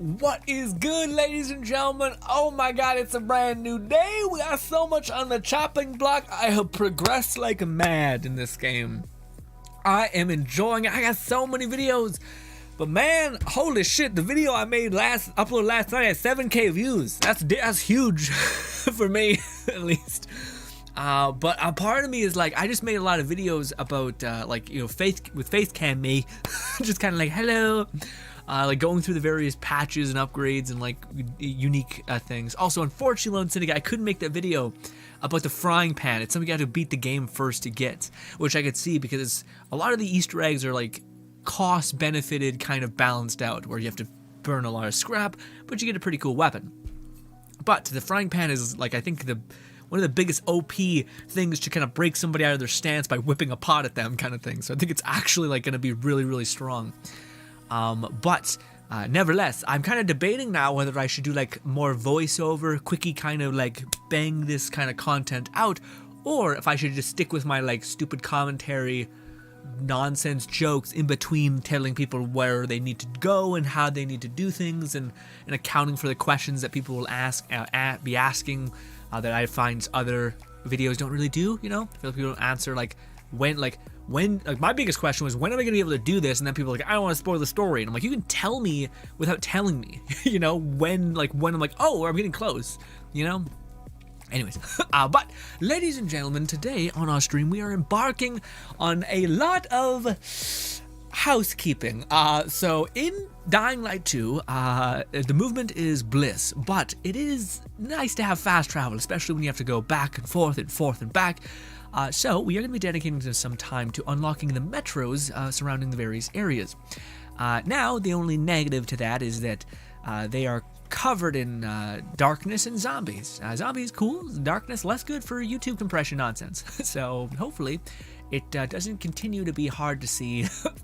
What is good, ladies and gentlemen? Oh my god, it's a brand new day. We got so much on the chopping block. I have progressed like mad in this game. I am enjoying it. I got so many videos. But man, holy shit, the video I made uploaded last night had 7K views. That's huge for me, at least. But a part of me is like, I just made a lot of videos about face cam me, just kind of like hello, like going through the various patches and upgrades and like unique things. Also, unfortunately, Lone Syndicate, I couldn't make that video about the frying pan. It's something you got to beat the game first to get, which I could see because a lot of the Easter eggs are like cost benefited, kind of balanced out, where you have to burn a lot of scrap, but you get a pretty cool weapon. But the frying pan is like, I think one of the biggest OP things to kind of break somebody out of their stance by whipping a pot at them, kind of thing. So I think it's actually like going to be really, really strong. But nevertheless, I'm kind of debating now whether I should do like more voiceover, quickie kind of like bang this kind of content out, or if I should just stick with my like stupid commentary, nonsense jokes in between, telling people where they need to go and how they need to do things, and accounting for the questions that people will be asking that I find other videos don't really do. You know, I feel like people don't answer like when my biggest question was, when am I gonna be able to do this? And then people are like, I don't want to spoil the story, and I'm like, you can tell me without telling me. You know, when I'm like, oh, I'm getting close, you know. Anyways, but ladies and gentlemen, today on our stream we are embarking on a lot of housekeeping. So in Dying Light 2, the movement is bliss, but it is nice to have fast travel, especially when you have to go back and forth and back. So we are going to be dedicating some time to unlocking the metros surrounding the various areas. Now, the only negative to that is that they are covered in darkness and zombies. Zombies, cool. Darkness, less good for YouTube compression nonsense. So hopefully it doesn't continue to be hard to see.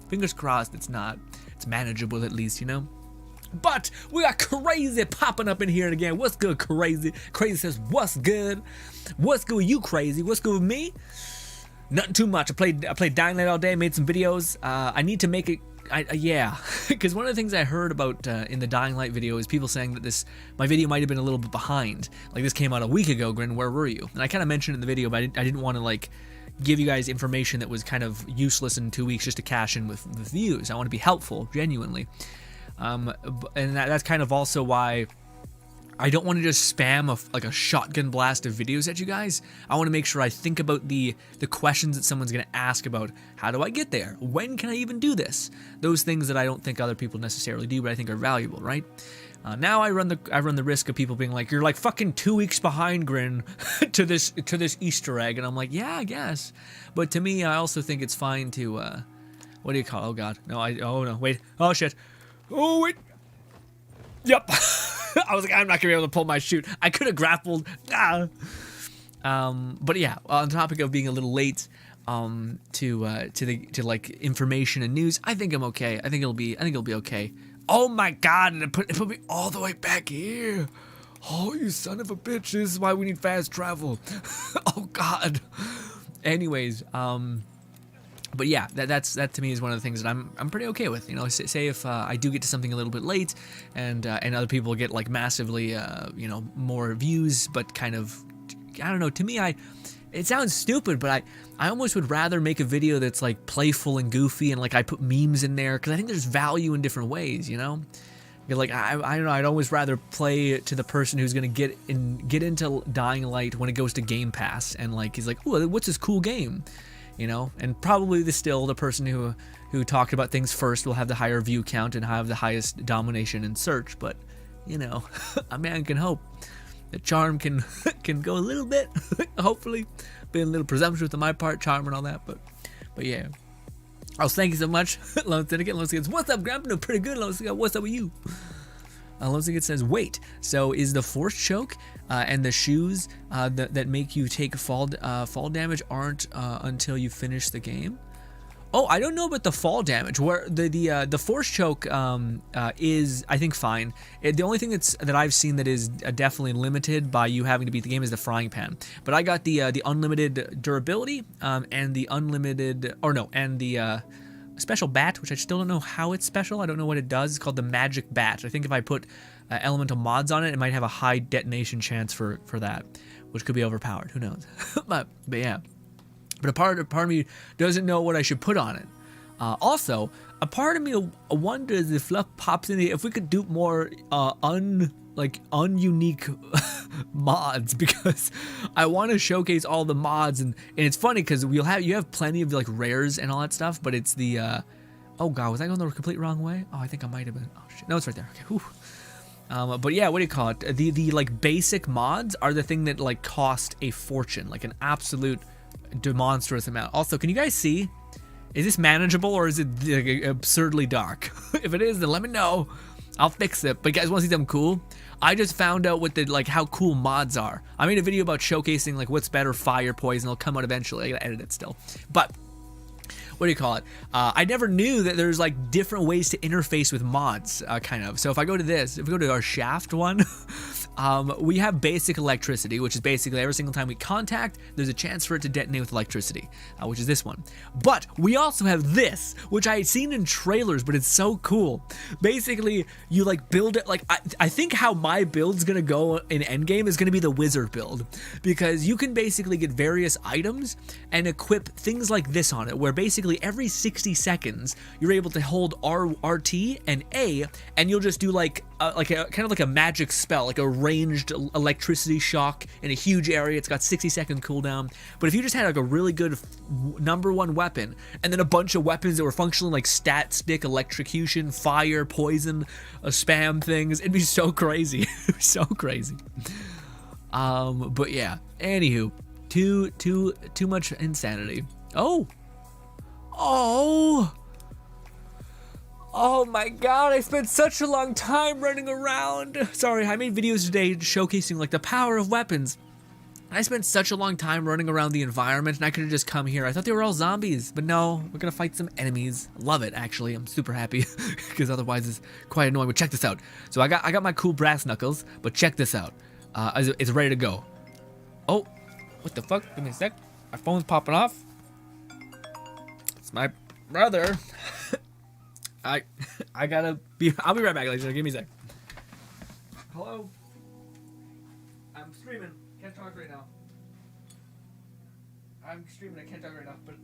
Fingers crossed it's not. It's manageable at least, you know. But we got Crazy popping up in here again. What's good, Crazy? Crazy says, what's good? What's good with you, Crazy? What's good with me? Nothing too much. I played Dying Light all day, made some videos. I need to make it. Yeah, because one of the things I heard about in the Dying Light video is people saying that my video might have been a little bit behind. Like, this came out a week ago, Grin, where were you? And I kind of mentioned in the video, but I didn't want to like give you guys information that was kind of useless in 2 weeks just to cash in with views. I want to be helpful, genuinely. And that's kind of also why I don't want to just spam a shotgun blast of videos at you guys. I want to make sure I think about the questions that someone's going to ask about. How do I get there? When can I even do this? Those things that I don't think other people necessarily do, but I think are valuable, right? Now I run the risk of people being like, you're like fucking 2 weeks behind, Grin, to this Easter egg, and I'm like, yeah, I guess. But to me, I also think it's fine to what do you call? Oh god, no, oh no, wait, oh shit, oh wait, yep. I was like, I'm not gonna be able to pull my chute. I could have grappled. But yeah, on the topic of being a little late to like information and news, I think I'm okay. I think it'll be okay. Oh my god, and it put me all the way back here. Oh, you son of a bitch! This is why we need fast travel. Oh god. Anyways, but yeah, that to me is one of the things that I'm pretty okay with. You know, say if I do get to something a little bit late, and other people get like massively more views, but kind of, I don't know. To me, it sounds stupid, but I almost would rather make a video that's like playful and goofy, and like I put memes in there, because I think there's value in different ways. You know. Like, I don't know, I'd always rather play to the person who's gonna get into Dying Light when it goes to Game Pass, and like he's like, oh, what's this cool game? You know, and probably the person who talked about things first will have the higher view count and have the highest domination in search. But you know, a man can hope. The charm can go a little bit, hopefully. Being a little presumptuous on my part, charm and all that, but yeah. Thank you so much, Lone Syndicate. Lone Syndicate, what's up, Grandpa? No, pretty good, Lone Syndicate. What's up with you? Lone Syndicate says, wait, so is the force choke and the shoes that make you take fall damage aren't until you finish the game? Oh, I don't know about the fall damage. Where the force choke is, I think, fine. The only thing that I've seen that is definitely limited by you having to beat the game is the frying pan. But I got the unlimited durability and the unlimited, or no, and the special bat, which I still don't know how it's special. I don't know what it does. It's called the magic bat. I think if I put elemental mods on it, it might have a high detonation chance for that, which could be overpowered. Who knows? but yeah. But a part of me doesn't know what I should put on it. Also, a part of me wonders if Fluff pops in here, if we could do more ununique mods, because I want to showcase all the mods, and it's funny because you have plenty of like rares and all that stuff, but it's the oh god, was I going the complete wrong way? Oh, I think I might have been. Oh shit, no, it's right there. Okay, whew. But yeah, what do you call it? The like basic mods are the thing that like cost a fortune, like an absolute demonstrous amount. Also, can you guys see? Is this manageable or is it like, absurdly dark? If it is, then let me know. I'll fix it. But you guys want to see something cool? I just found out what how cool mods are. I made a video about showcasing like what's better, fire, poison. It'll come out eventually. I gotta edit it still. But what do you call it? I never knew that there's like different ways to interface with mods, kind of. So if I go to this, if we go to our shaft one, we have basic electricity, which is basically every single time we contact, there's a chance for it to detonate with electricity, which is this one. But we also have this, which I had seen in trailers, but it's so cool. Basically, you like build it, like I think how my build's gonna go in endgame is gonna be the wizard build, because you can basically get various items and equip things like this on it, where basically every 60 seconds you're able to hold RT and A, and you'll just do like a kind of like a magic spell, like a ranged electricity shock in a huge area. It's got 60-second cooldown. But if you just had like a really good #1 weapon, and then a bunch of weapons that were functioning like stat stick, electrocution, fire, poison, spam things, it'd be so crazy. It'd be so crazy. But yeah. Anywho, too much insanity. Oh my god, I spent such a long time running around. Sorry, I made videos today showcasing like the power of weapons. I spent such a long time running around the environment, and I could have just come here. I thought they were all zombies, but no, we're gonna fight some enemies. Love it, actually. I'm super happy, because otherwise it's quite annoying. But check this out. So I got my cool brass knuckles, but check this out. It's ready to go. Oh, what the fuck? Give me a sec. My phone's popping off. It's my brother. I gotta be. I'll be right back, ladies. Give me a sec. Hello. I'm streaming. Can't talk right now. I'm streaming. I can't talk right now. But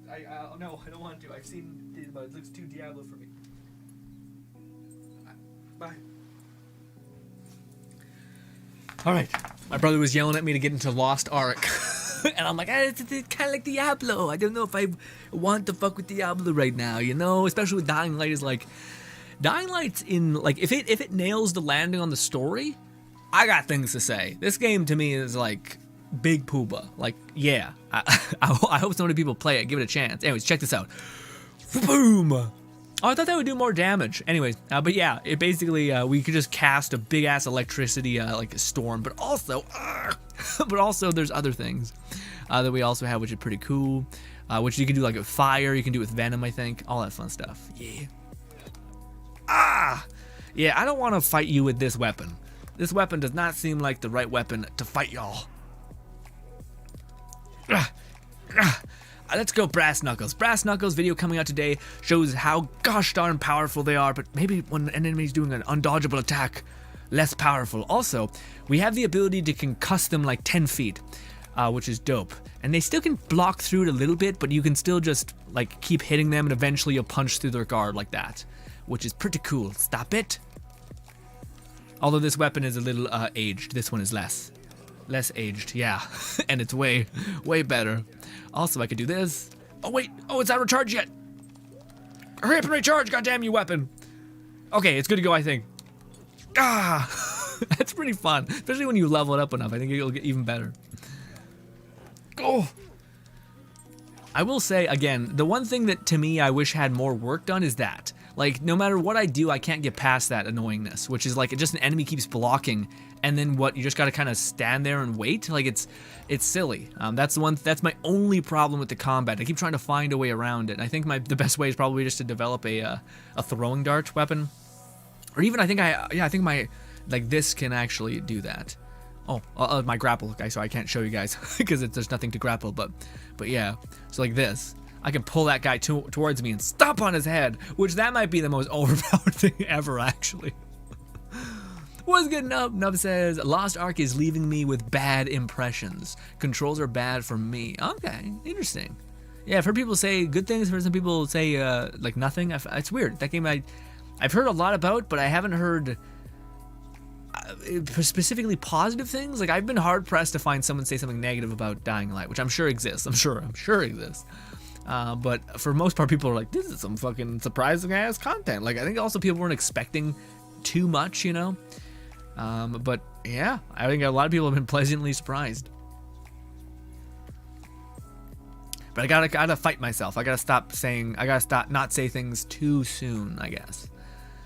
no, I don't want to. I've seen it, but it looks too Diablo for me. Bye. All right. My brother was yelling at me to get into Lost Ark. And I'm like, it's kind of like Diablo. I don't know if I want to fuck with Diablo right now, you know? Especially with Dying Light is like... Dying Light's in... Like, if it nails the landing on the story, I got things to say. This game, to me, is like big pooba. Like, yeah. I hope so many people play it. Give it a chance. Anyways, check this out. Boom! Oh, I thought that would do more damage. Anyways, but yeah, it basically, we could just cast a big-ass electricity, like a storm, but also there's other things that we also have, which is pretty cool, which you can do like with fire, you can do with venom, I think, all that fun stuff. Yeah. Yeah, I don't want to fight you with this weapon. This weapon does not seem like the right weapon to fight y'all. Let's go Brass Knuckles. Brass Knuckles video coming out today shows how gosh darn powerful they are, but maybe when an enemy's doing an undodgeable attack, less powerful. Also, we have the ability to concuss them like 10 feet, which is dope. And they still can block through it a little bit, but you can still just like keep hitting them and eventually you'll punch through their guard like that, which is pretty cool. Stop it. Although this weapon is a little aged. This one is less aged, yeah. And it's way better. Also, I could do this. Oh wait, it's not recharged yet. Hurry up and recharge, goddamn you weapon. Okay, it's good to go, I think. That's pretty fun, especially when you level it up enough. I think it'll get even better. Oh, I will say again, the one thing that to me I wish had more work done is that, like, no matter what I do, I can't get past that annoyingness, which is like just an enemy keeps blocking, and then what, you just gotta kind of stand there and wait. Like it's silly. That's my only problem with the combat. I keep trying to find a way around it. And I think the best way is probably just to develop a throwing dart weapon, or even I think my like this can actually do that. Oh, my grapple guy, so I can't show you guys because there's nothing to grapple, but yeah, so like this. I can pull that guy towards me and stomp on his head, which that might be the most overpowered thing ever, actually. What's good, Nub? Nub says, Lost Ark is leaving me with bad impressions. Controls are bad for me. Okay, interesting. Yeah, I've heard people say good things. I've heard some people say, like, nothing. It's weird. That game I've heard a lot about, but I haven't heard specifically positive things. Like, I've been hard-pressed to find someone say something negative about Dying Light, which I'm sure exists. I'm sure exists. But for most part, people are like, this is some fucking surprising ass content. Like, I think also people weren't expecting too much, you know? But yeah, I think a lot of people have been pleasantly surprised. But I gotta fight myself. I gotta not say things too soon, I guess.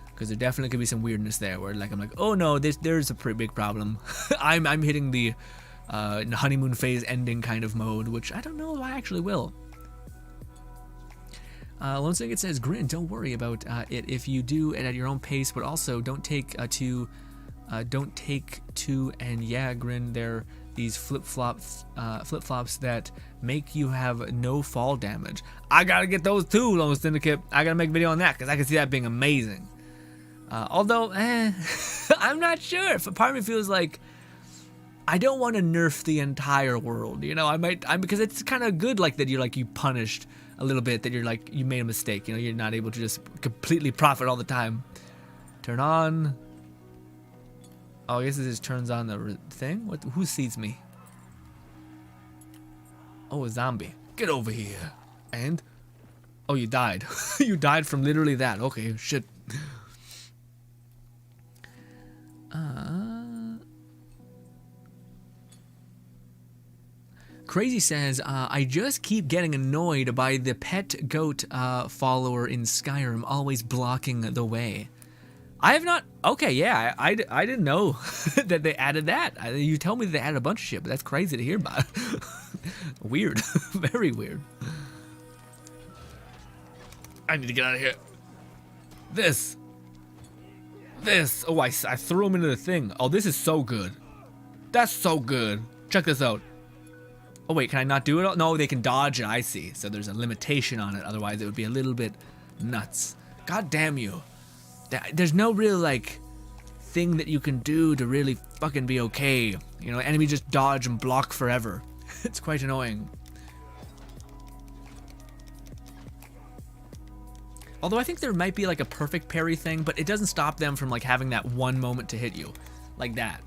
Because there definitely could be some weirdness there where like I'm like, oh no, there's a pretty big problem. I'm hitting the honeymoon phase ending kind of mode, which I don't know if I actually will. Lone Snake, it says, Grin, don't worry about it if you do it at your own pace, but also don't take two, and yeah, Grin, they're these flip-flops that make you have no fall damage. I gotta get those too, Lone Syndicate. I gotta make a video on that, because I can see that being amazing. Although, I'm not sure. Part of me feels like I don't want to nerf the entire world, you know. Because it's kind of good like that you punished a little bit, that you made a mistake, you know, you're not able to just completely profit all the time. Turn on. Oh, I guess it just turns on the thing. Who sees me? Oh, a zombie. Get over here. And oh, you died. You died from literally that. Okay, shit. Crazy says, I just keep getting annoyed by the pet goat follower in Skyrim always blocking the way. I have not. Okay, yeah, I didn't know that they added that. You tell me that they added a bunch of shit, but that's crazy to hear about. Weird. Very weird. I need to get out of here. This. Oh, I threw him into the thing. Oh, this is so good. That's so good. Check this out. Oh, wait, can I not do it? No, they can dodge it. I see. So there's a limitation on it. Otherwise, it would be a little bit nuts. God damn you. There's no real, like, thing that you can do to really fucking be okay. You know, enemy just dodge and block forever. It's quite annoying. Although I think there might be, like, a perfect parry thing, but it doesn't stop them from, like, having that one moment to hit you. Like that.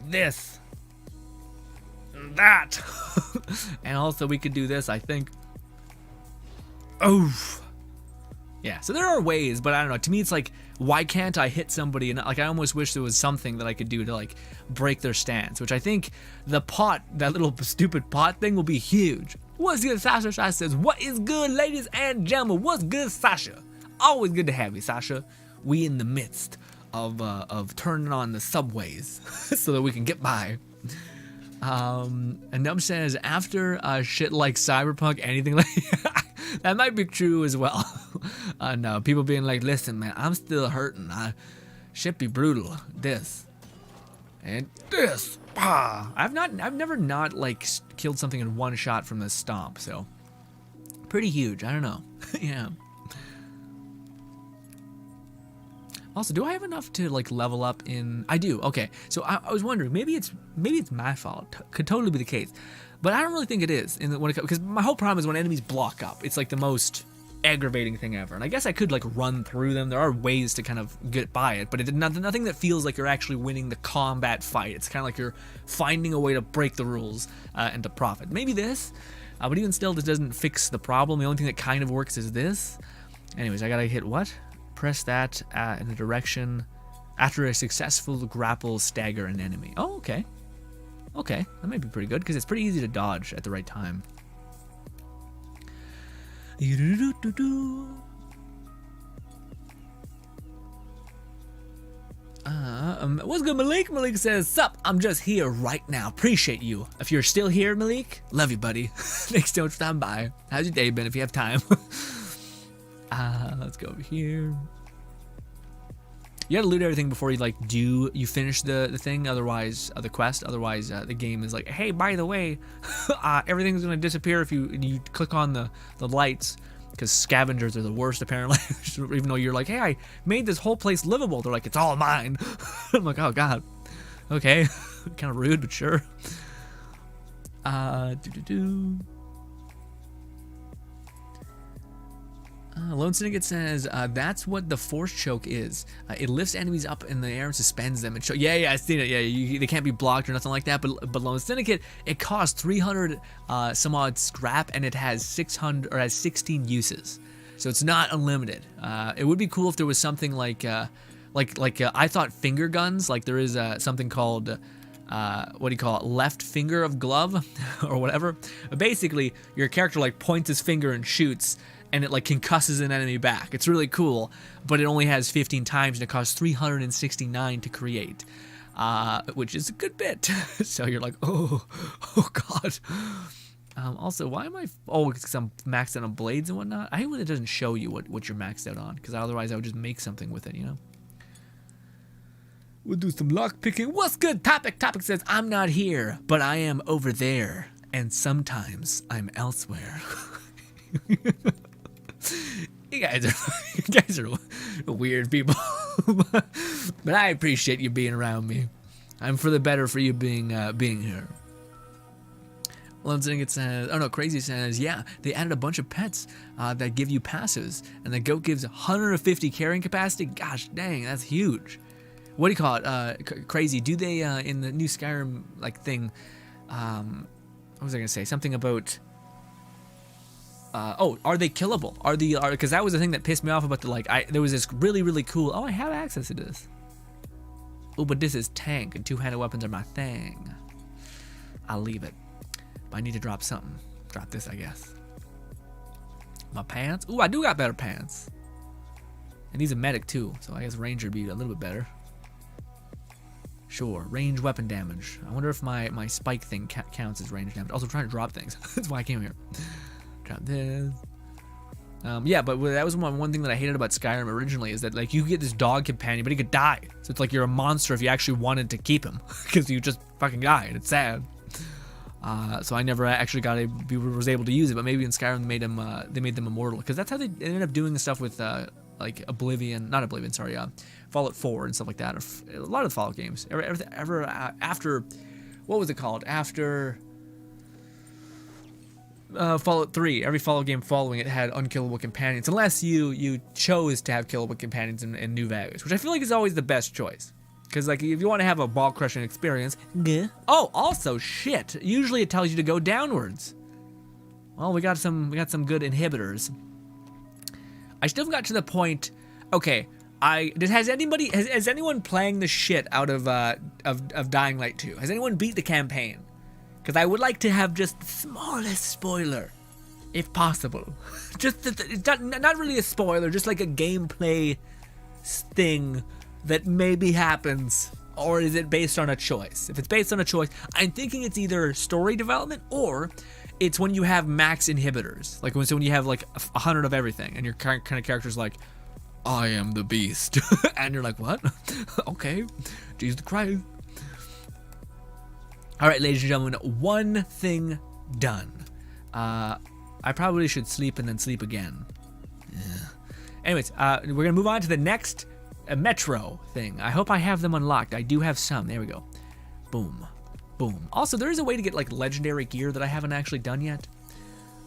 This. That. And also we could do this, I think. Oof. Yeah, so there are ways, but I don't know. To me, it's like, why can't I hit somebody? And like, I almost wish there was something that I could do to like break their stance, which I think the pot, that little stupid pot thing, will be huge. What's good, Sasha? Sasha says, what is good, ladies and gentlemen? What's good, Sasha? Always good to have you, Sasha. We in the midst of turning on the subways so that we can get by. And Nub says, after shit like Cyberpunk, anything like that might be true as well. No, people being like, listen, man, I'm still hurting. Shit be brutal. This and this. I've never not like killed something in one shot from the stomp. So pretty huge. I don't know. Yeah. Also, do I have enough to like level up in? I do. Okay, so I was wondering, maybe it's my fault. Could totally be the case, but I don't really think it is. Because my whole problem is when enemies block up. It's like the most aggravating thing ever. And I guess I could like run through them. There are ways to kind of get by it, but it's nothing that feels like you're actually winning the combat fight. It's kind of like you're finding a way to break the rules and to profit. Maybe this, but even still, this doesn't fix the problem. The only thing that kind of works is this. Anyways, I gotta hit what? Press that in the direction after a successful grapple stagger an enemy. Oh, okay. Okay, that might be pretty good because it's pretty easy to dodge at the right time. What's good, Malik? Malik says, sup, I'm just here right now. Appreciate you. If you're still here, Malik, love you, buddy. Thanks so much for stopping by. How's your day been if you have time? Let's go over here. You gotta loot everything before you finish the thing. Otherwise, the quest. Otherwise, the game is like, hey, by the way, everything's gonna disappear if you click on the lights. Because scavengers are the worst, apparently. Even though you're like, hey, I made this whole place livable. They're like, it's all mine. I'm like, oh, God. Okay. Kind of rude, but sure. Lone Syndicate says, that's what the force choke is. It lifts enemies up in the air and suspends them. Yeah, I seen it. Yeah, they can't be blocked or nothing like that. But Lone Syndicate, it costs 300 some odd scrap, and it has 600 or has 16 uses. So it's not unlimited. It would be cool if there was something like I thought finger guns. Like there is something called what do you call it? Left finger of glove or whatever. Basically, your character like points his finger and shoots, and it like concusses an enemy back. It's really cool, but it only has 15 times and it costs 369 to create, which is a good bit. So you're like, oh God. Also, why am I? Oh, because I'm maxed out on blades and whatnot. I hate when it doesn't show you what you're maxed out on, because otherwise I would just make something with it, you know. We'll do some lock picking. What's good, Topic? Topic says, I'm not here, but I am over there, and sometimes I'm elsewhere. You guys are weird people, but I appreciate you being around me. I'm for the better for you being here. Lone Syndicate says, oh no, Crazy says, yeah, they added a bunch of pets that give you passives, and the goat gives 150 carrying capacity. Gosh dang, that's huge. What do you call it? Crazy. Do they in the new Skyrim like thing? What was I gonna say? Something about. Are they killable? Because that was the thing that pissed me off about there was this really cool. Oh, I have access to this. Oh, but this is tank and two-handed weapons are my thing. I'll leave it. But I need to drop something. Drop this, I guess. My pants. Ooh, I do got better pants. And he's a medic too, so I guess ranger would be a little bit better. Sure, range weapon damage. I wonder if my spike thing counts as range damage. Also, trying to drop things. That's why I came here. Drop this. Yeah, but that was one thing that I hated about Skyrim originally, is that like you get this dog companion, but he could die. So it's like you're a monster if you actually wanted to keep him, because you just fucking die, and it's sad. So I never actually was able to use it, but maybe in Skyrim they made them immortal, because that's how they ended up doing the stuff with like Fallout 4 and stuff like that. A lot of the Fallout games after, what was it called? After Fallout 3, every Fallout game following it had unkillable companions, unless you chose to have killable companions in New Vegas, which I feel like is always the best choice. Because like if you want to have a ball crushing experience, oh, also shit. Usually it tells you to go downwards. Well, we got some good inhibitors. I still got to the point. Okay, has anyone playing the shit out of Dying Light 2? Has anyone beat the campaign? Because I would like to have just the smallest spoiler, if possible. Just not really a spoiler, just like a gameplay thing that maybe happens, or is it based on a choice? If it's based on a choice, I'm thinking it's either story development or it's when you have max inhibitors, like when you have like 100 of everything, and your kind of character's like, I am the beast, and you're like, what? Okay, Jesus Christ. All right, ladies and gentlemen, one thing done. I probably should sleep and then sleep again. Yeah. Anyways, we're gonna move on to the next Metro thing. I hope I have them unlocked. I do have some. There we go. Boom. Boom. Also, there is a way to get like legendary gear that I haven't actually done yet.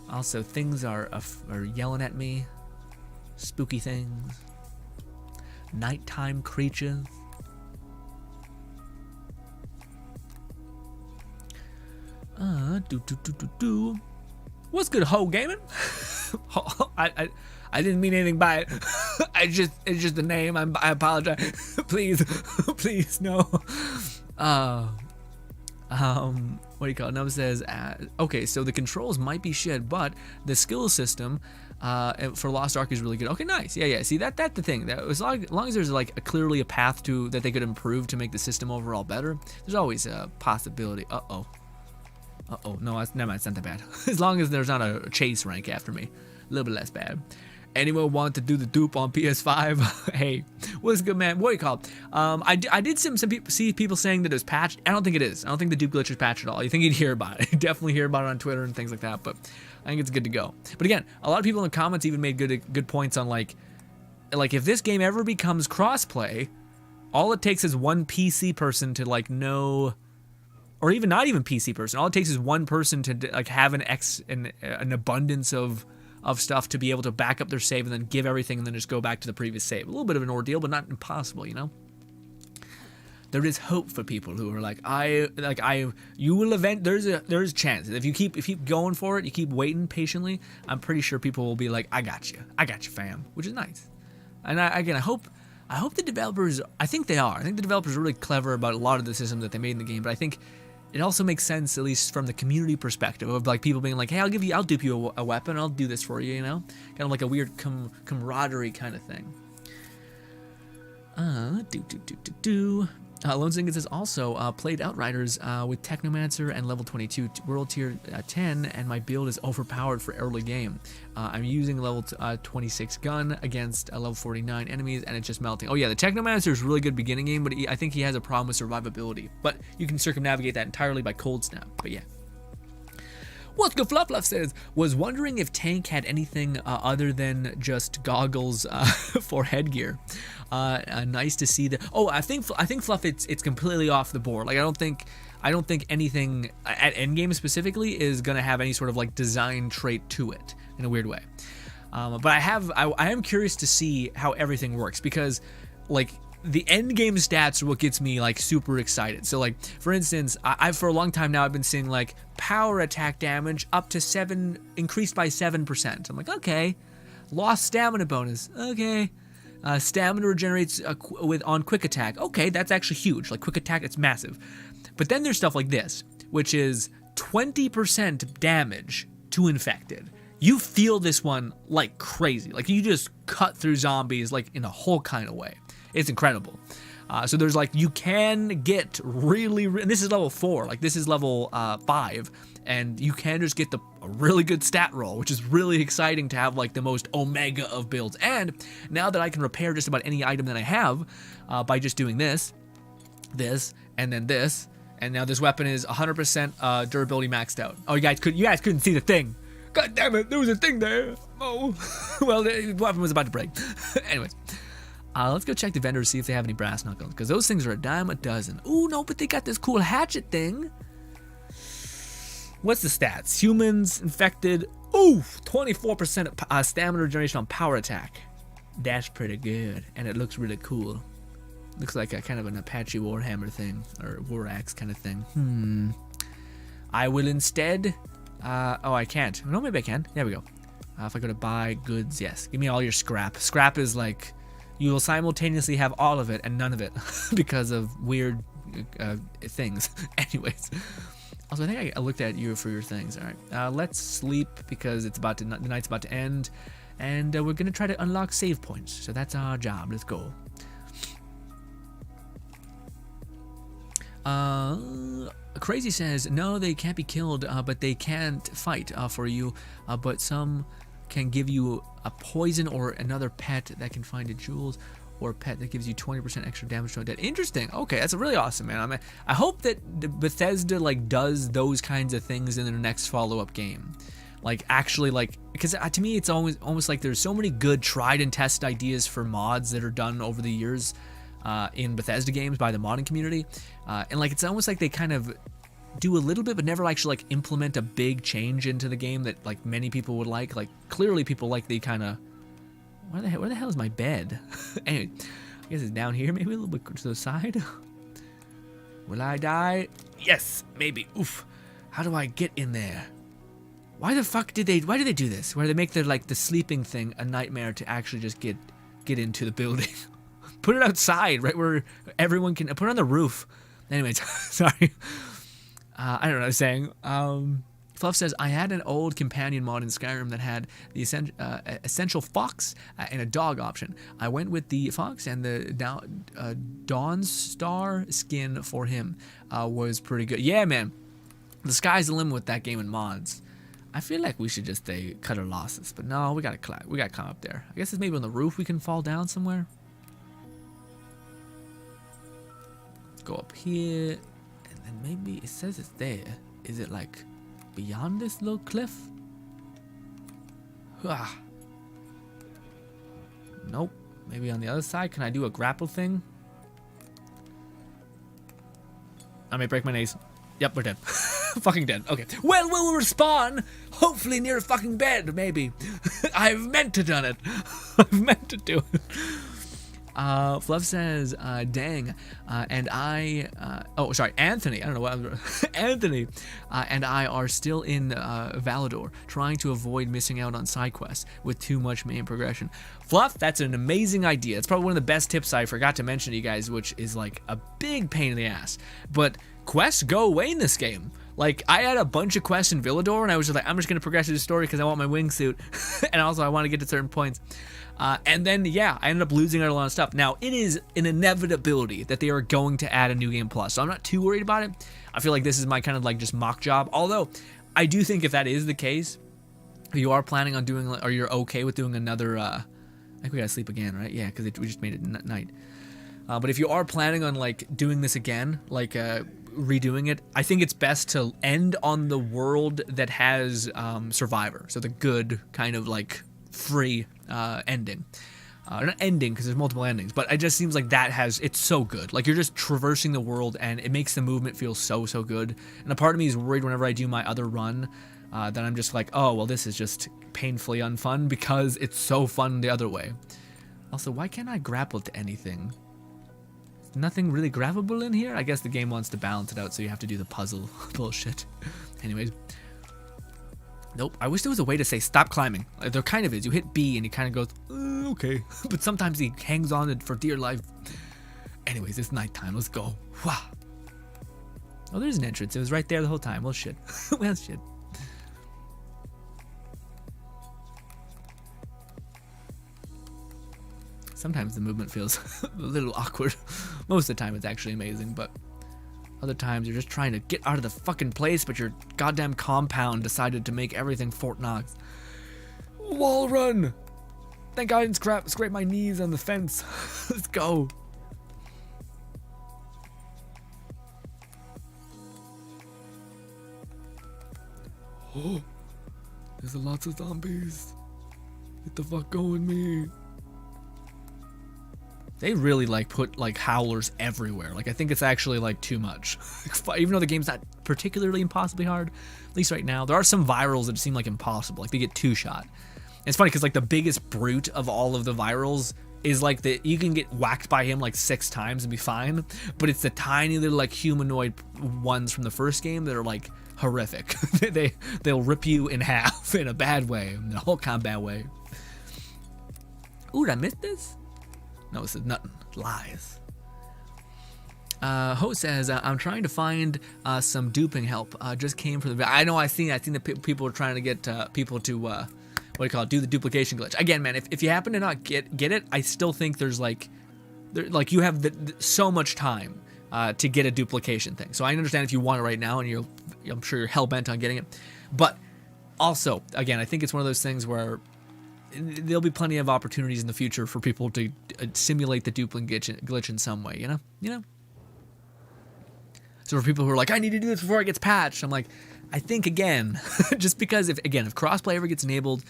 Also, things are yelling at me. Spooky things. Nighttime creatures. What's good, Ho Gaming? I didn't mean anything by it. It's just the name. I apologize. please no. What do you call it? Nova says, okay, so the controls might be shit, but the skill system for Lost Ark is really good. Okay, nice. Yeah. See, that's the thing. That as long as there's like clearly a path to that they could improve to make the system overall better, there's always a possibility. Uh-oh, no, never mind, it's not that bad. As long as there's not a chase rank after me. A little bit less bad. Anyone want to do the dupe on PS5? Hey, what's good, man? What do you call it? I did some people see people saying that it was patched. I don't think it is. I don't think the dupe glitch is patched at all. You think you'd hear about it? Definitely hear about it on Twitter and things like that. But I think it's good to go. But again, a lot of people in the comments even made good points on like if this game ever becomes crossplay, all it takes is one PC person to like know, or even not even PC person. All it takes is one person to like have an abundance of stuff to be able to back up their save and then give everything and then just go back to the previous save. A little bit of an ordeal, but not impossible, you know? There is hope for people who are like, you will there's a chance. If you keep going for it, you keep waiting patiently, I'm pretty sure people will be like, I got you, fam, which is nice. And I hope the developers, I think they are. I think the developers are really clever about a lot of the systems that they made in the game, but I think it also makes sense, at least from the community perspective, of like people being like, hey, I'll dupe you a weapon, I'll do this for you, you know? Kind of like a weird camaraderie kind of thing. Lone Singing says also played Outriders with Technomancer and level 22 world tier 10, and my build is overpowered for early game. I'm using level 26 gun against level 49 enemies, and it's just melting. Oh yeah, the Technomancer is really good beginning game, but I think he has a problem with survivability. But you can circumnavigate that entirely by cold snap. But yeah. What's good, Fluff says, was wondering if Tank had anything other than just goggles for headgear. Nice to see that. Oh, I think Fluff, it's completely off the board. Like I don't think anything at endgame specifically is gonna have any sort of like design trait to it in a weird way. But I am curious to see how everything works, because like the end game stats are what gets me like super excited. So like for instance, I've for a long time now I've been seeing like power attack damage up to 7 increased by 7%. I'm like, okay. Lost stamina bonus. Okay. Stamina regenerates on quick attack. Okay, that's actually huge. Like quick attack, it's massive. But then there's stuff like this, which is 20% damage to infected. You feel this one like crazy. Like you just cut through zombies like in a whole kind of way. It's incredible. So there's like, you can get really, and this is level 4, like this is level 5, and you can just get a really good stat roll, which is really exciting to have like the most omega of builds. And now that I can repair just about any item that I have by just doing this, and then this, and now this weapon is 100% durability maxed out. Oh, you guys couldn't see the thing. God damn it, there was a thing there. Oh, well, the weapon was about to break. Anyways. Let's go check the vendors, see if they have any brass knuckles, because those things are a dime a dozen. Ooh, no, but they got this cool hatchet thing. What's the stats? Humans, infected. Ooh, 24% stamina regeneration on power attack. That's pretty good, and it looks really cool. Looks like a kind of an Apache Warhammer thing, or War Axe kind of thing. I will instead. Oh, I can't. No, maybe I can. There we go. If I go to buy goods, yes. Give me all your scrap. Scrap is like, you will simultaneously have all of it and none of it because of weird things. Anyways, also I think I looked at you for your things. All right, let's sleep because it's the night's about to end, and we're gonna try to unlock save points. So that's our job. Let's go. Crazy says no, they can't be killed, but they can't fight for you. But some can give you a poison or another pet that can find a jewels, or a pet that gives you 20% extra damage to undead. Interesting. Okay, that's really awesome, man. I hope that Bethesda like does those kinds of things in their next follow-up game. Like actually, like, because to me it's almost like there's so many good tried and tested ideas for mods that are done over the years in Bethesda games by the modding community, and like it's almost like they kind of do a little bit but never actually like implement a big change into the game that like many people would like. Like clearly people like the kind of, where the hell is my bed? Anyway, I guess it's down here, maybe a little bit to the side. Will I die? Yes, maybe. Oof. How do I get in there? Why did they do this? Where they make the sleeping thing a nightmare to actually just get into the building. Put it outside, right where everyone can, put it on the roof. Anyways, sorry. I don't know what I was saying. Fluff says, I had an old companion mod in Skyrim that had the essential fox and a dog option. I went with the fox, and the Dawn Star skin for him was pretty good. Yeah, man. The sky's the limit with that game and mods. I feel like we should just cut our losses, but no, we gotta climb. We gotta climb up there. I guess it's maybe on the roof we can fall down somewhere. Let's go up here, and then maybe it says it's there. Is it like beyond this little cliff? Ah. Nope. Maybe on the other side. Can I do a grapple thing? I may break my knees. Yep, we're dead. Fucking dead. Okay. Well, we'll respawn. Hopefully near a fucking bed, maybe. I've meant to done it. I've meant to do it. Fluff says, dang, and I, oh, sorry, Anthony, I don't know what, Anthony, and I are still in, Valador, trying to avoid missing out on side quests with too much main progression. Fluff, that's an amazing idea. It's probably one of the best tips I forgot to mention to you guys, which is like a big pain in the ass. But quests go away in this game. Like, I had a bunch of quests in Villador, and I was just like, I'm just going to progress through the story because I want my wingsuit, and also I want to get to certain points. And then, yeah, I ended up losing out a lot of stuff. Now, it is an inevitability that they are going to add a New Game Plus, so I'm not too worried about it. I feel like this is my kind of like just mock job, although I do think if that is the case, you are planning on doing, or you're okay with doing another, I think we gotta sleep again, right? Yeah, because we just made it night. But if you are planning on like doing this again, like redoing it, I think it's best to end on the world that has Survivor, so the good kind of like free ending. Not ending because there's multiple endings, but it just seems like that has, it's so good. Like you're just traversing the world and it makes the movement feel so good. And a part of me is worried whenever I do my other run that I'm just like, oh well, this is just painfully unfun because it's so fun the other way. Also, why can't I grapple to anything? Nothing really grabbable in here? I guess the game wants to balance it out, so you have to do the puzzle bullshit. Anyways. Nope. I wish there was a way to say stop climbing. There kind of is. You hit B and he kind of goes, okay. But sometimes he hangs on it for dear life. Anyways, it's nighttime. Let's go. Wow. Oh, there's an entrance. It was right there the whole time. Well, shit. Well, shit. Sometimes the movement feels a little awkward. Most of the time it's actually amazing, but other times you're just trying to get out of the fucking place, but your goddamn compound decided to make everything Fort Knox. Wall run! Thank God I didn't scrape my knees on the fence. Let's go. Oh, there's lots of zombies. Get the fuck going, me. They really like put like howlers everywhere. Like I think it's actually like too much. Even though the game's not particularly impossibly hard, at least right now, there are some virals that seem like impossible. Like they get 2-shot. It's funny because like the biggest brute of all of the virals is like you can get whacked by him like 6 times and be fine, but it's the tiny little like humanoid ones from the first game that are like horrific. They'll rip you in half in a bad way, in a whole combat way. Ooh, did I miss this? No, this is nothing. Lies. Ho says, I'm trying to find some duping help. Just came from the... I know, I seen that people are trying to get people to, what do you call it, do the duplication glitch. Again, man, if you happen to not get it, I still think there's like you have so much time to get a duplication thing. So I understand if you want it right now and I'm sure you're hell-bent on getting it. But also, again, I think it's one of those things where there'll be plenty of opportunities in the future for people to simulate the duplicate glitch in some way, you know? So for people who are like, I need to do this before it gets patched, I'm like, I think again, just because if crossplay ever gets enabled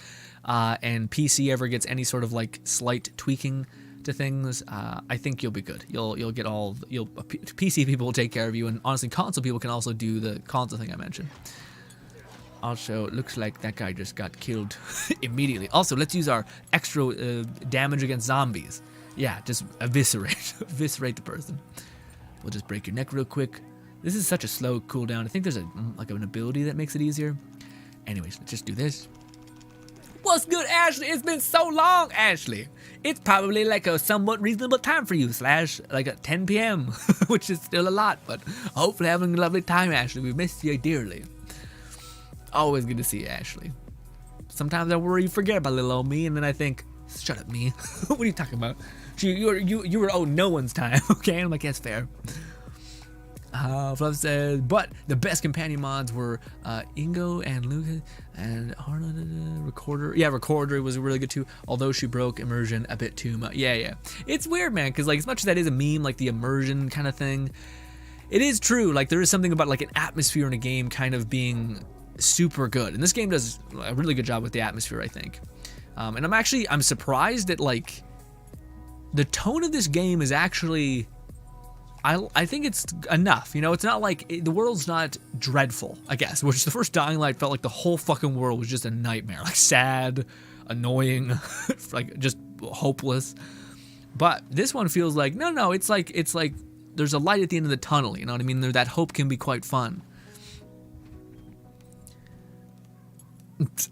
and PC ever gets any sort of like slight tweaking to things, I think you'll be good. You'll get PC people will take care of you, and honestly, console people can also do the console thing I mentioned. Also, it looks like that guy just got killed immediately. Also, let's use our extra damage against zombies. Yeah, just eviscerate the person. We'll just break your neck real quick. This is such a slow cooldown. I think there's an ability that makes it easier. Anyways, let's just do this. What's good, Ashley? It's been so long, Ashley. It's probably like a somewhat reasonable time for you, like at 10 p.m., which is still a lot, but hopefully having a lovely time, Ashley. We miss you dearly. Always good to see you, Ashley. Sometimes I worry you forget about little old me, and then I think, shut up, me. What are you talking about? You were no one's time, okay? I'm like, that's fair. Fluff says, but the best companion mods were Ingo and Lucas and Arnold Recorder. Yeah, Recorder was really good too, although she broke immersion a bit too much. Yeah. It's weird, man, because like as much as that is a meme, like the immersion kind of thing, it is true. Like there is something about like an atmosphere in a game kind of being super good, and this game does a really good job with the atmosphere, I think. And I'm surprised that like the tone of this game is actually, I think it's enough, you know. It's not like the world's not dreadful, I guess, which the first Dying Light felt like the whole fucking world was just a nightmare, like sad, annoying, like just hopeless. But this one feels like no, it's like there's a light at the end of the tunnel, you know what I mean? That hope can be quite fun.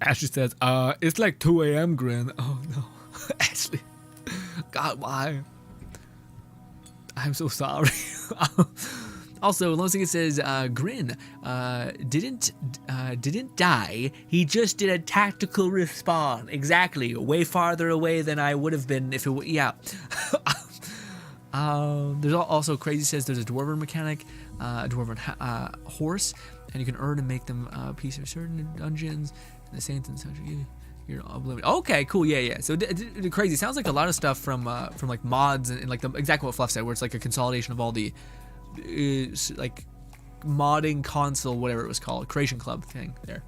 Ashley says, it's like 2 a.m. Grin. Oh no, Ashley, God, why? I'm so sorry. Also, Losing says, Grin didn't die. He just did a tactical respawn. Exactly, way farther away than I would have been if it. Yeah. There's also Crazy says there's a dwarven mechanic, a dwarven horse, and you can earn and make them a piece of certain dungeons. And the saints and such. You're oblivious. Okay, cool. Yeah. So Crazy sounds like a lot of stuff from like mods and like exactly what Fluff said, where it's like a consolidation of all the like modding console, whatever it was called, Creation Club thing there.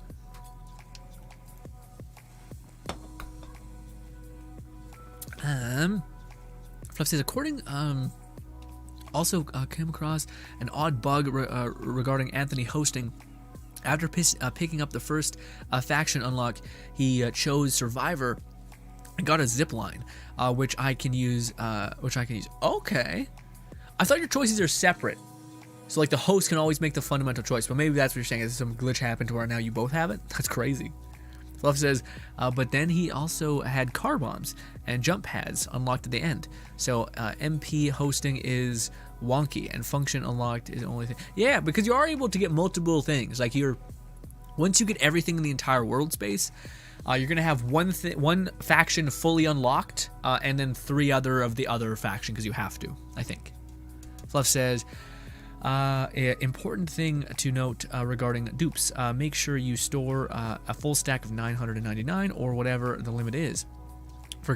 Fluff says, according also came across an odd bug regarding Anthony hosting. After picking up the first faction unlock, he chose Survivor and got a zip line, which I can use. Okay, I thought your choices are separate, so like the host can always make the fundamental choice. But maybe that's what you're saying. Is some glitch happened to where now you both have it? That's crazy. Fluff says, but then he also had car bombs and jump pads unlocked at the end. So MP hosting is wonky and function unlocked is the only thing. Yeah, because you are able to get multiple things. Like once you get everything in the entire world space, you're gonna have one faction fully unlocked, and then 3 other of the other faction because you have to. I think. Fluff says, important thing to note regarding dupes: make sure you store a full stack of 999 or whatever the limit is for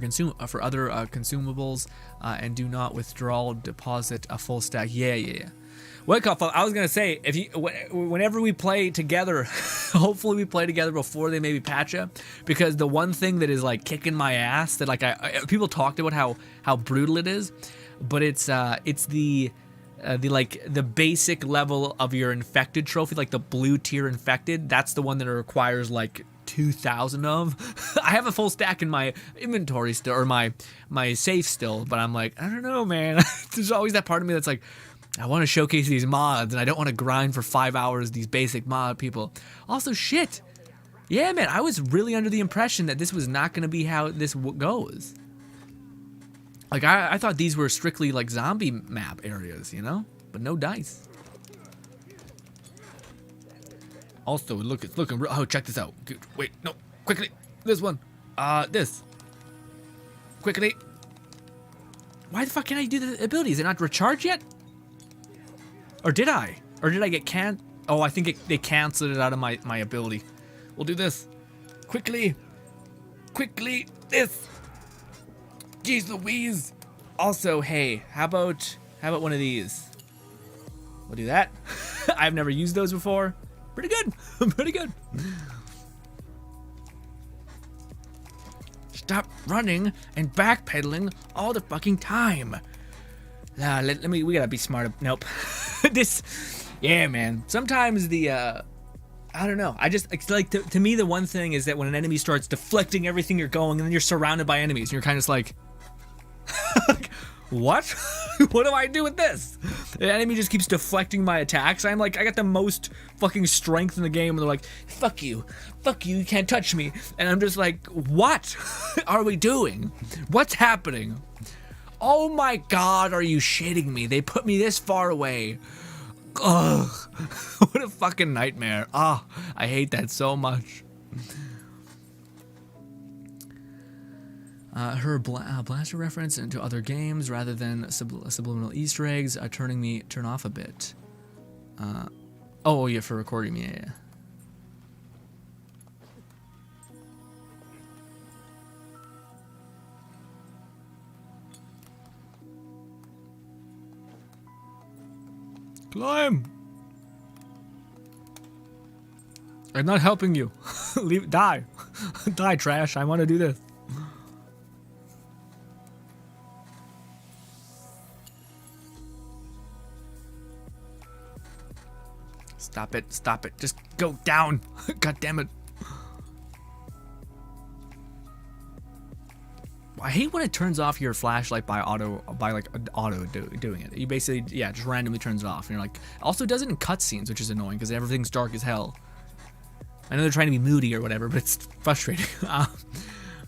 other consumables, and do not deposit a full stack. Yeah. Wake up! I was gonna say, whenever we play together, hopefully we play together before they maybe patch it, because the one thing that is like kicking my ass that like people talked about how brutal it is, but it's the basic level of your infected trophy, like the blue tier infected. That's the one that requires like 2,000 of. I have a full stack in my inventory still, or my safe still, but I'm like, I don't know, man. There's always that part of me that's like, I want to showcase these mods, and I don't want to grind for 5 hours these basic mod people. Also, shit. Yeah, man, I was really under the impression that this was not going to be how this goes. Like, I thought these were strictly, like, zombie map areas, you know? But no dice. Also, it's looking real. Oh, check this out. Wait, no. Quickly. This one. This. Quickly. Why the fuck can't I do the ability? Is it not recharged yet? Or did I? Or did I get Oh, I think they canceled it out of my ability. We'll do this. Quickly. This. Jeez Louise. Also, hey, how about one of these? We'll do that. I've never used those before. Pretty good. Pretty good. Stop running and backpedaling all the fucking time. We gotta be smart. Nope. Yeah, man. Sometimes I don't know. It's like, to me, the one thing is that when an enemy starts deflecting everything you're going, and then you're surrounded by enemies, and you're kind of just like, what? What do I do with this? The enemy just keeps deflecting my attacks. I'm like, I got the most fucking strength in the game, and they're like, fuck you, you can't touch me. And I'm just like, what are we doing? What's happening? Oh my god, are you shitting me? They put me this far away. Ugh. What a fucking nightmare. Ah, I hate that so much. Her blaster reference into other games rather than subliminal Easter eggs turn off a bit. Oh, yeah, for recording me, yeah. Climb! I'm not helping you. Leave, die. Die, trash. I want to do this. Stop it. Stop it. Just go down. God damn it. I hate when it turns off your flashlight by auto doing it. You basically, yeah, just randomly turns it off. And you're like, also does it in cutscenes, which is annoying because everything's dark as hell. I know they're trying to be moody or whatever, but it's frustrating.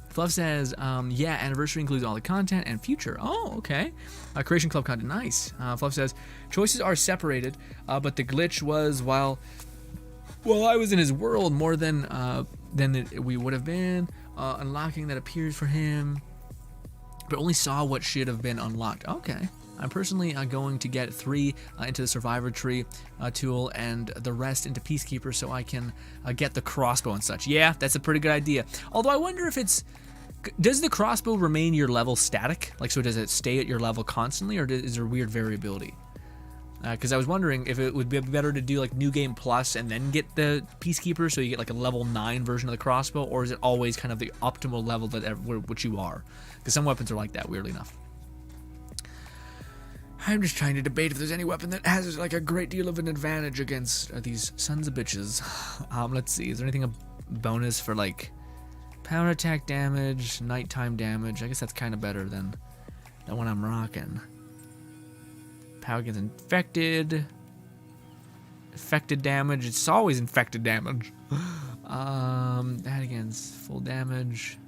Fluff says, yeah, anniversary includes all the content and future. Oh, okay. Creation Club content, nice. Fluff says, choices are separated, but the glitch was while I was in his world more than we would have been. Unlocking that appears for him, but only saw what should have been unlocked. Okay. I'm personally going to get 3 into the survivor tree tool and the rest into peacekeeper so I can get the crossbow and such. Yeah, that's a pretty good idea. Although I wonder if does the crossbow remain your level static? Like, so does it stay at your level constantly, or is there weird variability? Because I was wondering if it would be better to do like New Game Plus and then get the Peacekeeper so you get like a level 9 version of the crossbow, or is it always kind of the optimal level that which you are? Because some weapons are like that, weirdly enough. I'm just trying to debate if there's any weapon that has like a great deal of an advantage against these sons of bitches. Let's see, is there anything a bonus for like power attack damage, nighttime damage? I guess that's kind of better than the one I'm rocking. Power against infected damage. It's always infected damage. That against full damage.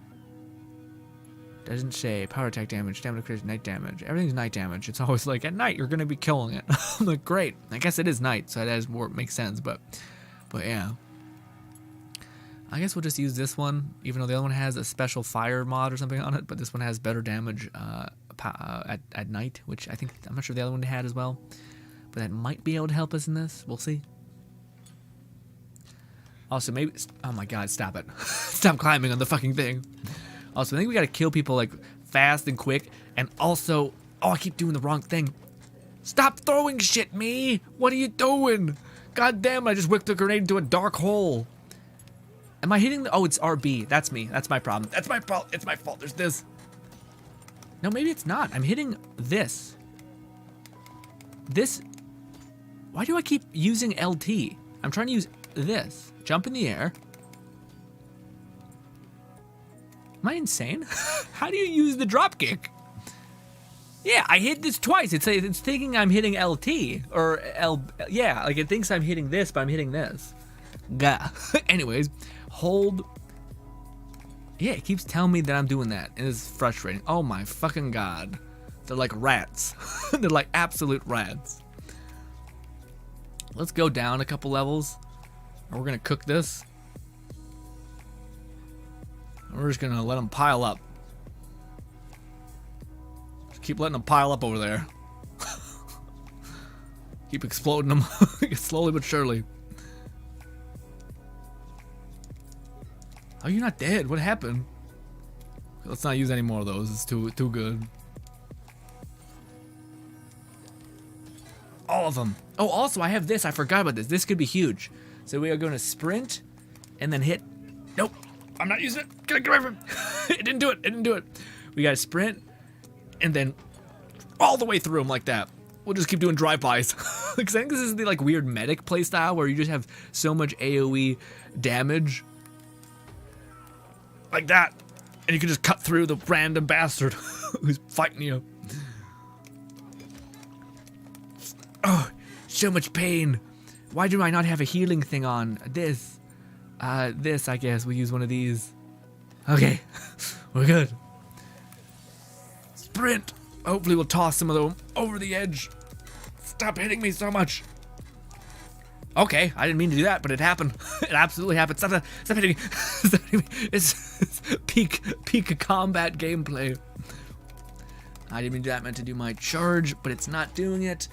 Doesn't say power attack damage, stamina creates night damage. Everything's night damage. It's always like at night you're gonna be killing it. I'm like, great. I guess it is night, so that does more makes sense. But yeah. I guess we'll just use this one, even though the other one has a special fire mod or something on it. But this one has better damage at night, which I think I'm not sure the other one had as well. But that might be able to help us in this. We'll see. Also, maybe. Oh my God! Stop it! Stop climbing on the fucking thing. Also, I think we gotta kill people like fast and quick, and also, oh, I keep doing the wrong thing. Stop throwing shit, me! What are you doing? God damn! I just whipped a grenade into a dark hole. Am I hitting the? Oh, it's RB. That's me. That's my problem. That's my fault. It's my fault. There's this. No, maybe it's not. I'm hitting this. This. Why do I keep using LT? I'm trying to use this. Jump in the air. Am I insane? How do you use the drop kick? Yeah, I hit this twice. It's thinking I'm hitting LT or L. Yeah, like it thinks I'm hitting this, but I'm hitting this. Gah. Anyways, hold. Yeah, it keeps telling me that I'm doing that. It is frustrating. Oh my fucking God. They're like rats. They're like absolute rats. Let's go down a couple levels. And we're gonna cook this. We're just gonna let them pile up. Just keep letting them pile up over there. Keep exploding them slowly but surely. Oh, you're not dead. What happened? Let's not use any more of those. It's too good. All of them. Oh, also I have this. I forgot about this. This could be huge. So we are going to sprint and then hit. Nope. I'm not using it. Get away from it. It didn't do it. It didn't do it. We got to sprint and then all the way through them like that. We'll just keep doing drive-bys. Because I think this is the like weird medic playstyle where you just have so much AoE damage. Like that. And you can just cut through the random bastard who's fighting you. Oh, so much pain. Why do I not have a healing thing on? This, I guess. We'll use one of these. Okay, we're good. Sprint. Hopefully we'll toss some of them over the edge. Stop hitting me so much. Okay, I didn't mean to do that, but it happened. It absolutely happened. Stop hitting me. Stop hitting me. It's peak combat gameplay. I didn't mean to do that. I meant to do my charge, but it's not doing it.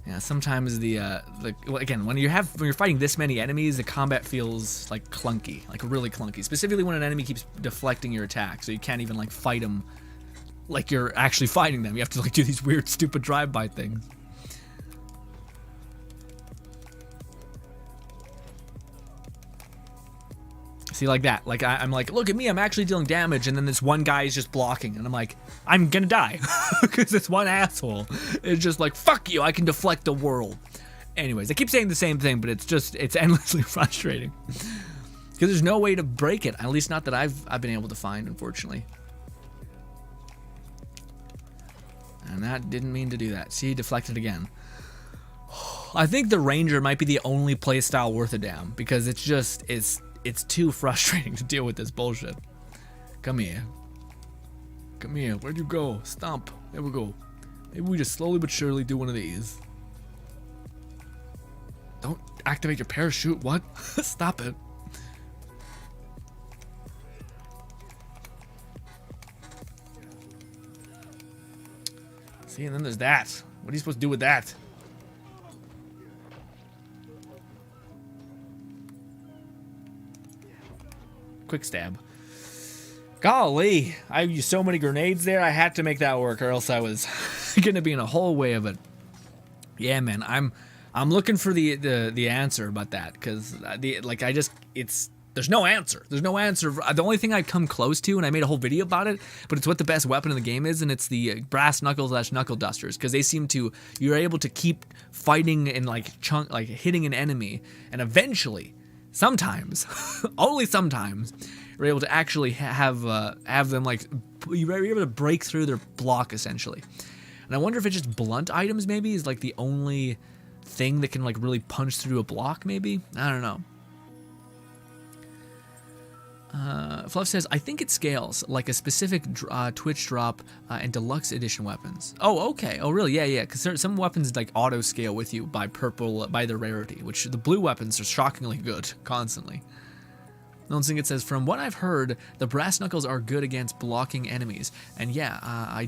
Yeah, sometimes well, again, when you're fighting this many enemies, the combat feels like clunky, like really clunky. Specifically when an enemy keeps deflecting your attack, so you can't even like fight them like you're actually fighting them. You have to like do these weird, stupid drive-by things. See, like that. Like I'm like, look at me, I'm actually dealing damage, and then this one guy is just blocking, and I'm like, I'm gonna die because this one asshole is just like, fuck you, I can deflect the world. Anyways, I keep saying the same thing, but it's endlessly frustrating because there's no way to break it. At least not that I've been able to find, unfortunately. And that didn't mean to do that. See, deflected again. I think the Ranger might be the only playstyle worth a damn because it's too frustrating to deal with this bullshit. Come here. Come here. Where'd you go? Stomp. There we go. Maybe we just slowly but surely do one of these. Don't activate your parachute. What? Stop it. See, and then there's that. What are you supposed to do with that? Quick stab. Golly, I used so many grenades there. I had to make that work, or else I was gonna be in a whole way of it. Yeah, man, I'm looking for the answer about that, because there's no answer. There's no answer. The only thing I come close to, and I made a whole video about it, but it's what the best weapon in the game is, and it's the brass knuckles / knuckle dusters, because they seem to, you're able to keep fighting and like hitting an enemy, and eventually, sometimes, only sometimes, you're able to actually have them like, you're able to break through their block essentially. And I wonder if it's just blunt items maybe is like the only thing that can like really punch through a block maybe. I don't know. Fluff says, I think it scales like a specific Twitch drop and deluxe edition weapons. Oh, okay. Oh, really? Yeah. Because some weapons like auto scale with you by their rarity, which the blue weapons are shockingly good constantly. It says, from what I've heard, the brass knuckles are good against blocking enemies. And yeah, I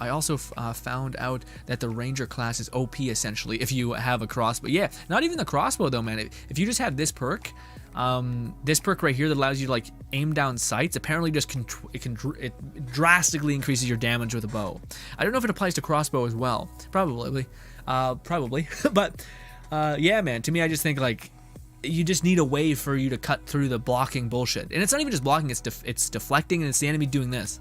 also found out that the ranger class is OP essentially if you have a crossbow. Yeah, not even the crossbow though, man. If you just have this perk right here that allows you to like aim down sights, apparently just it drastically increases your damage with a bow. I don't know if it applies to crossbow as well. Probably. But yeah, man, to me I just think like you just need a way for you to cut through the blocking bullshit. And it's not even just blocking, it's deflecting, and it's the enemy doing this.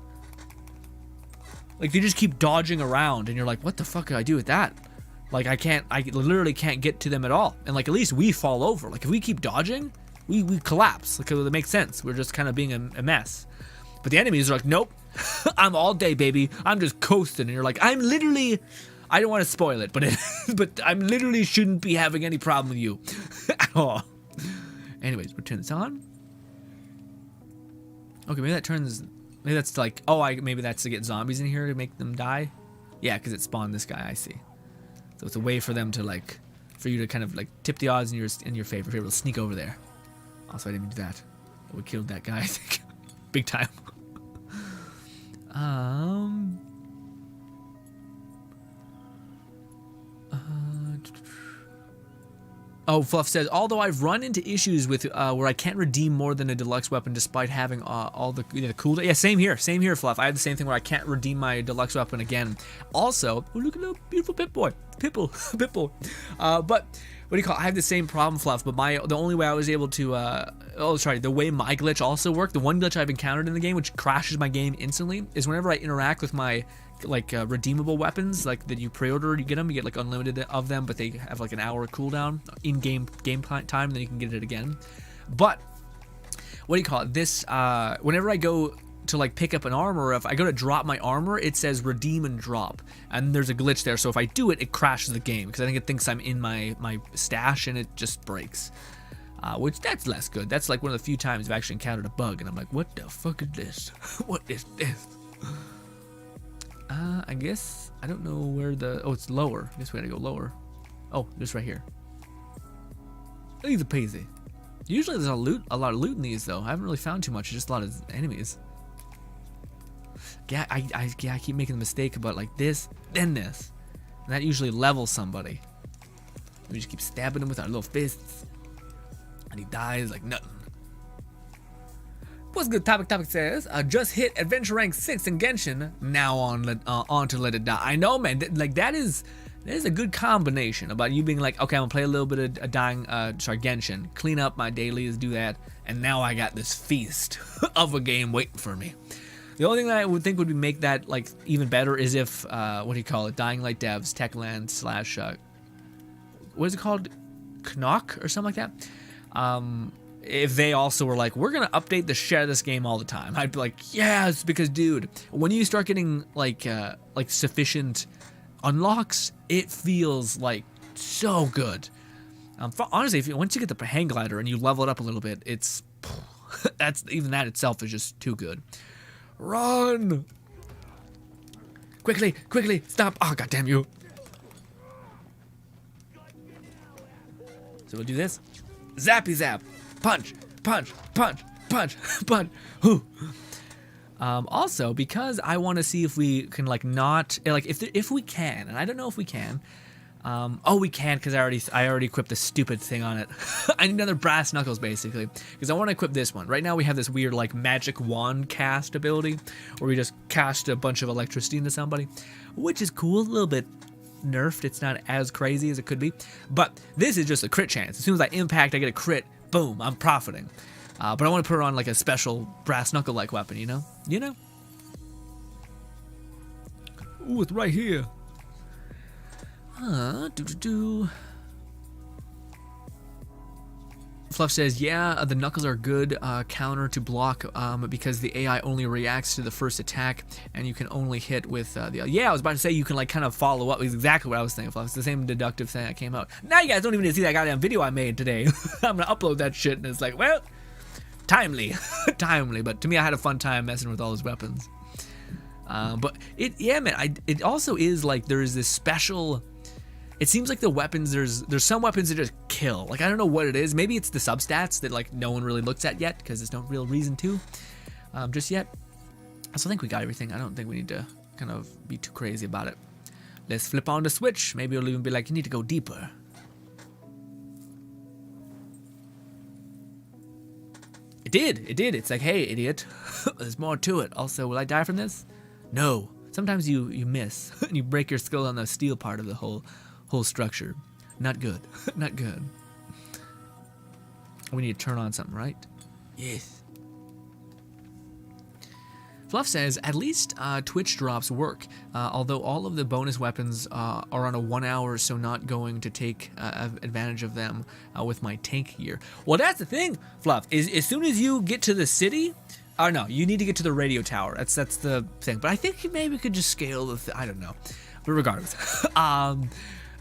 Like they just keep dodging around and you're like, what the fuck do I do with that? Like I literally can't get to them at all. And like at least we fall over. Like if we keep dodging, we collapse. Like it makes sense. We're just kind of being a mess. But the enemies are like, nope, I'm all day, baby. I'm just coasting. And you're like, I'm literally, I don't want to spoil it, but I'm literally shouldn't be having any problem with you at all. Anyways, we'll turn this on. Okay, maybe that's like, maybe that's to get zombies in here to make them die. Yeah, because it spawned this guy, I see. So it's a way for them to like, for you to kind of like tip the odds in your favor, if you're able to sneak over there. Also, I didn't even do that. We killed that guy, I think. Big time. Oh, Fluff says, although I've run into issues with where I can't redeem more than a deluxe weapon despite having all the cooldown. Yeah, same here, Fluff. I had the same thing where I can't redeem my deluxe weapon again. Also, oh, look at that beautiful Pitbull. But what do you call it? I have the same problem, Fluff, but the only way I was able to, the way my glitch also worked, the one glitch I've encountered in the game, which crashes my game instantly, is whenever I interact with my redeemable weapons, like that you pre-order, you get like unlimited of them, but they have like an hour cooldown in game time, and then you can get it again. But what do you call it? This whenever I go to like pick up an armor, or if I go to drop my armor, it says redeem and drop, and there's a glitch there. So if I do it, it crashes the game because I think it thinks I'm in my stash, and it just breaks. Which that's less good. That's like one of the few times I've actually encountered a bug, and I'm like, what the fuck is this? What is this? I guess, I don't know where it's lower. I guess we gotta go lower. Oh, just right here. Easy peasy. Usually there's a lot of loot in these though. I haven't really found too much, just a lot of enemies. Yeah, I keep making the mistake about like this, then this. And that usually levels somebody. We just keep stabbing him with our little fists. And he dies like nothing. What's good? Topic says, just hit adventure rank 6 in Genshin. Now on to let it die. I know, man. Like that is a good combination about you being like, okay, I'm gonna play a little bit of Genshin, clean up my dailies, do that, and now I got this feast of a game waiting for me. The only thing that I would think would be make that like even better is if what do you call it? Dying Light devs, Techland / what is it called? Knock or something like that. If they also were like, we're gonna update the shit out of this game all the time, I'd be like, yes, because dude, when you start getting like sufficient unlocks, it feels like so good. Honestly, once you get the hang glider and you level it up a little bit, it's even that itself is just too good. Run! Quickly, stop! Oh, goddamn you! So we'll do this. Zappy zap! Punch! Whew. Also, because I want to see if we can if we can, and I don't know if we can. Oh, we can because I already equipped the stupid thing on it. I need another brass knuckles basically because I want to equip this one. Right now we have this weird like magic wand cast ability where we just cast a bunch of electricity into somebody, which is cool. A little bit nerfed. It's not as crazy as it could be, but this is just a crit chance. As soon as I impact, I get a crit. Boom! I'm profiting. But I want to put her on like a special brass knuckle like weapon. You know. Ooh, it's right here. Fluff says, yeah, the knuckles are good counter to block because the AI only reacts to the first attack and you can only hit with the... Yeah, I was about to say you can like kind of follow up. It's exactly what I was thinking, Fluff. It's the same deductive thing that came out. Now you guys don't even need to see that goddamn video I made today. I'm going to upload that shit and it's like, well, timely. Timely. But to me, I had a fun time messing with all those weapons. But it also is like there is this special... It seems like the weapons, there's some weapons that just kill. Like, I don't know what it is. Maybe it's the substats that, like, no one really looks at yet because there's no real reason to just yet. I still think we got everything. I don't think we need to kind of be too crazy about it. Let's flip on the switch. Maybe it'll even be like, you need to go deeper. It did. It's like, hey, idiot, there's more to it. Also, will I die from this? No. Sometimes you miss and you break your skull on the steel part of the whole structure. Not good. Not good. We need to turn on something, right? Yes. Fluff says, at least Twitch drops work, although all of the bonus weapons are on a 1 hour, so not going to take advantage of them with my tank gear. Well, that's the thing, Fluff, is as soon as you get to the city, oh no, you need to get to the radio tower. That's the thing. But I think maybe we could just scale the I don't know. But regardless,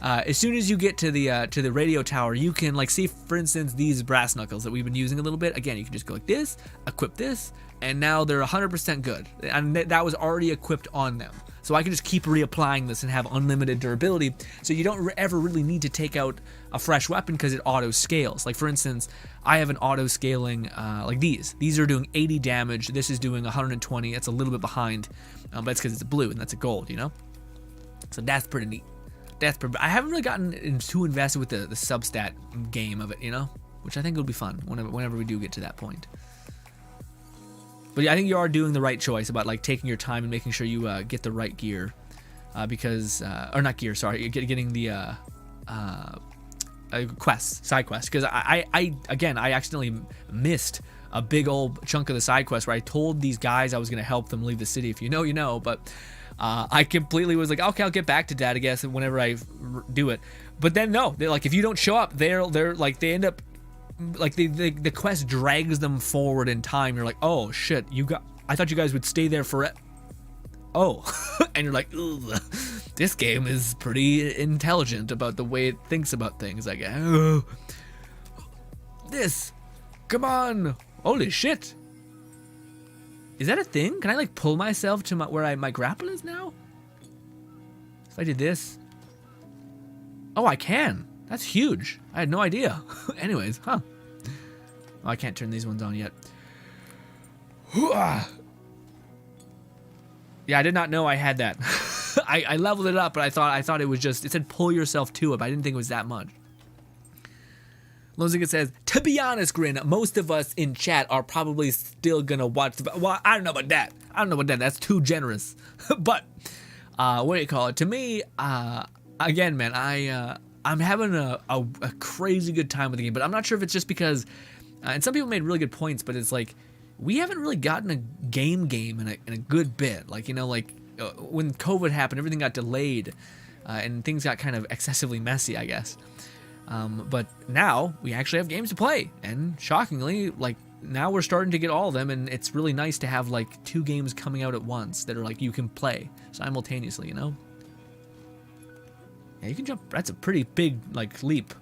as soon as you get to the radio tower, you can like see, for instance, these brass knuckles that we've been using a little bit. Again, you can just go like this, equip this, and now they're 100% good. And that was already equipped on them. So I can just keep reapplying this and have unlimited durability. So you don't ever really need to take out a fresh weapon because it auto scales. Like for instance, I have an auto scaling like these. These are doing 80 damage. This is doing 120. It's a little bit behind, but it's because it's a blue and that's a gold, you know? So that's pretty neat. I haven't really gotten too invested with the substat game of it, you know? Which I think will be fun whenever we do get to that point. But yeah, I think you are doing the right choice about like taking your time and making sure you get the right gear, because or not gear, sorry, getting the side quest. Because I accidentally missed a big old chunk of the side quest where I told these guys I was gonna help them leave the city. If you know, you know. But I completely was like, okay, I'll get back to that, I guess, whenever I do it. But then no, they're like, if you don't show up, they're like, they end up. Like the quest drags them forward in time. You're like, oh shit, I thought you guys would stay there for it. Oh, and you're like, ugh, this game is pretty intelligent about the way it thinks about things. Like, oh, this, come on, holy shit. Is that a thing? Can I like pull myself to where my grapple is now? If I did this, oh, I can. That's huge. I had no idea. Anyways, huh. Oh, I can't turn these ones on yet. Yeah, I did not know I had that. I leveled it up, but I thought it was just, it said pull yourself to it, but I didn't think it was that much. Lozica says, to be honest, Grin, most of us in chat are probably still gonna watch the. Well, I don't know about that. That's too generous. But what do you call it? To me, again, man, I'm having a crazy good time with the game, but I'm not sure if it's just because, and some people made really good points, but it's like we haven't really gotten a game in a good bit. Like, you know, like when COVID happened, everything got delayed, and things got kind of excessively messy, I guess. But now we actually have games to play, and shockingly, like now we're starting to get all of them, and it's really nice to have like 2 games coming out at once that are like you can play simultaneously, you know? Yeah, you can jump. That's a pretty big like leap.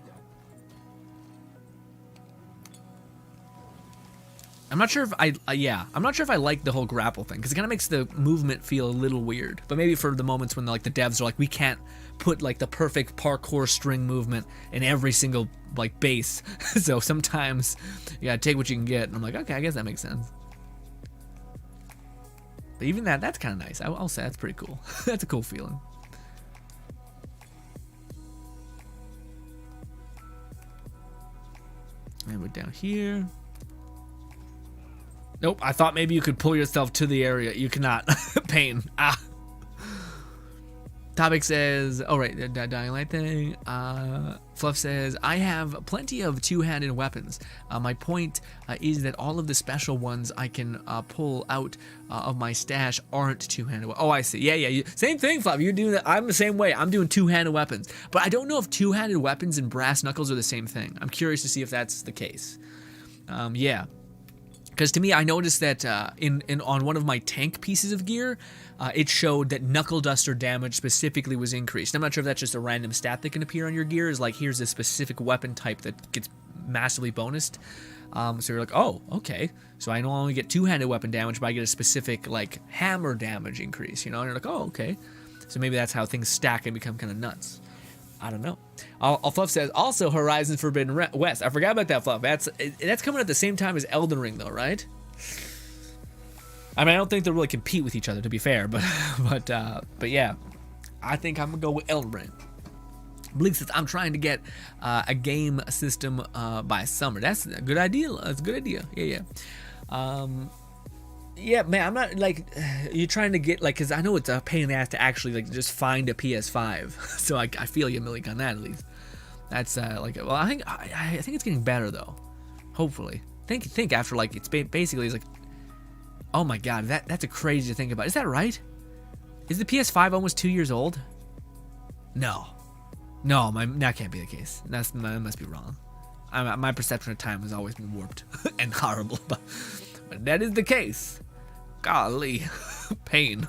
I'm not sure if I'm not sure if I like the whole grapple thing, because it kind of makes the movement feel a little weird. But maybe for the moments when like the devs are like, we can't put like the perfect parkour string movement in every single like base, so sometimes you gotta take what you can get. And I'm like, okay, I guess that makes sense. But even that's kind of nice. I'll say that's pretty cool. That's a cool feeling. And we're down here. Nope, I thought maybe you could pull yourself to the area. You cannot. Pain. Ah. Topic says, oh right, the dying light thing. Fluff says, I have plenty of two-handed weapons. My point is that all of the special ones I can pull out of my stash aren't two-handed. Oh, I see. Yeah. Same thing, Fluff. You're doing that. I'm the same way. I'm doing two-handed weapons. But I don't know if two-handed weapons and brass knuckles are the same thing. I'm curious to see if that's the case. Yeah. Because to me, I noticed that on one of my tank pieces of gear, it showed that knuckle duster damage specifically was increased. I'm not sure if that's just a random stat that can appear on your gear. Is like, here's a specific weapon type that gets massively bonused. So you're like, oh, okay. So I no longer get two-handed weapon damage, but I get a specific like hammer damage increase. You know, and you're like, oh, okay. So maybe that's how things stack and become kind of nuts. I don't know. Fluff says, also Horizon Forbidden West. I forgot about that, Fluff. That's coming at the same time as Elden Ring, though, right? I mean, I don't think they'll really compete with each other, to be fair, but yeah, I think I'm gonna go with Elden Ring. Bleak says, I'm trying to get a game system by summer. That's a good idea. That's a good idea. Yeah. Yeah, man, I'm not like you're trying to get like, because I know it's a pain in the ass to actually like just find a PS5. So I feel you, Malik, on that at least. That's like, well, I think it's getting better though. Hopefully, think after like it's basically it's like, oh my god, that's a crazy to think about. Is that right? Is the PS5 almost 2 years old? No, that can't be the case. That must be wrong. My perception of time has always been warped and horrible, but that is the case. Golly, pain.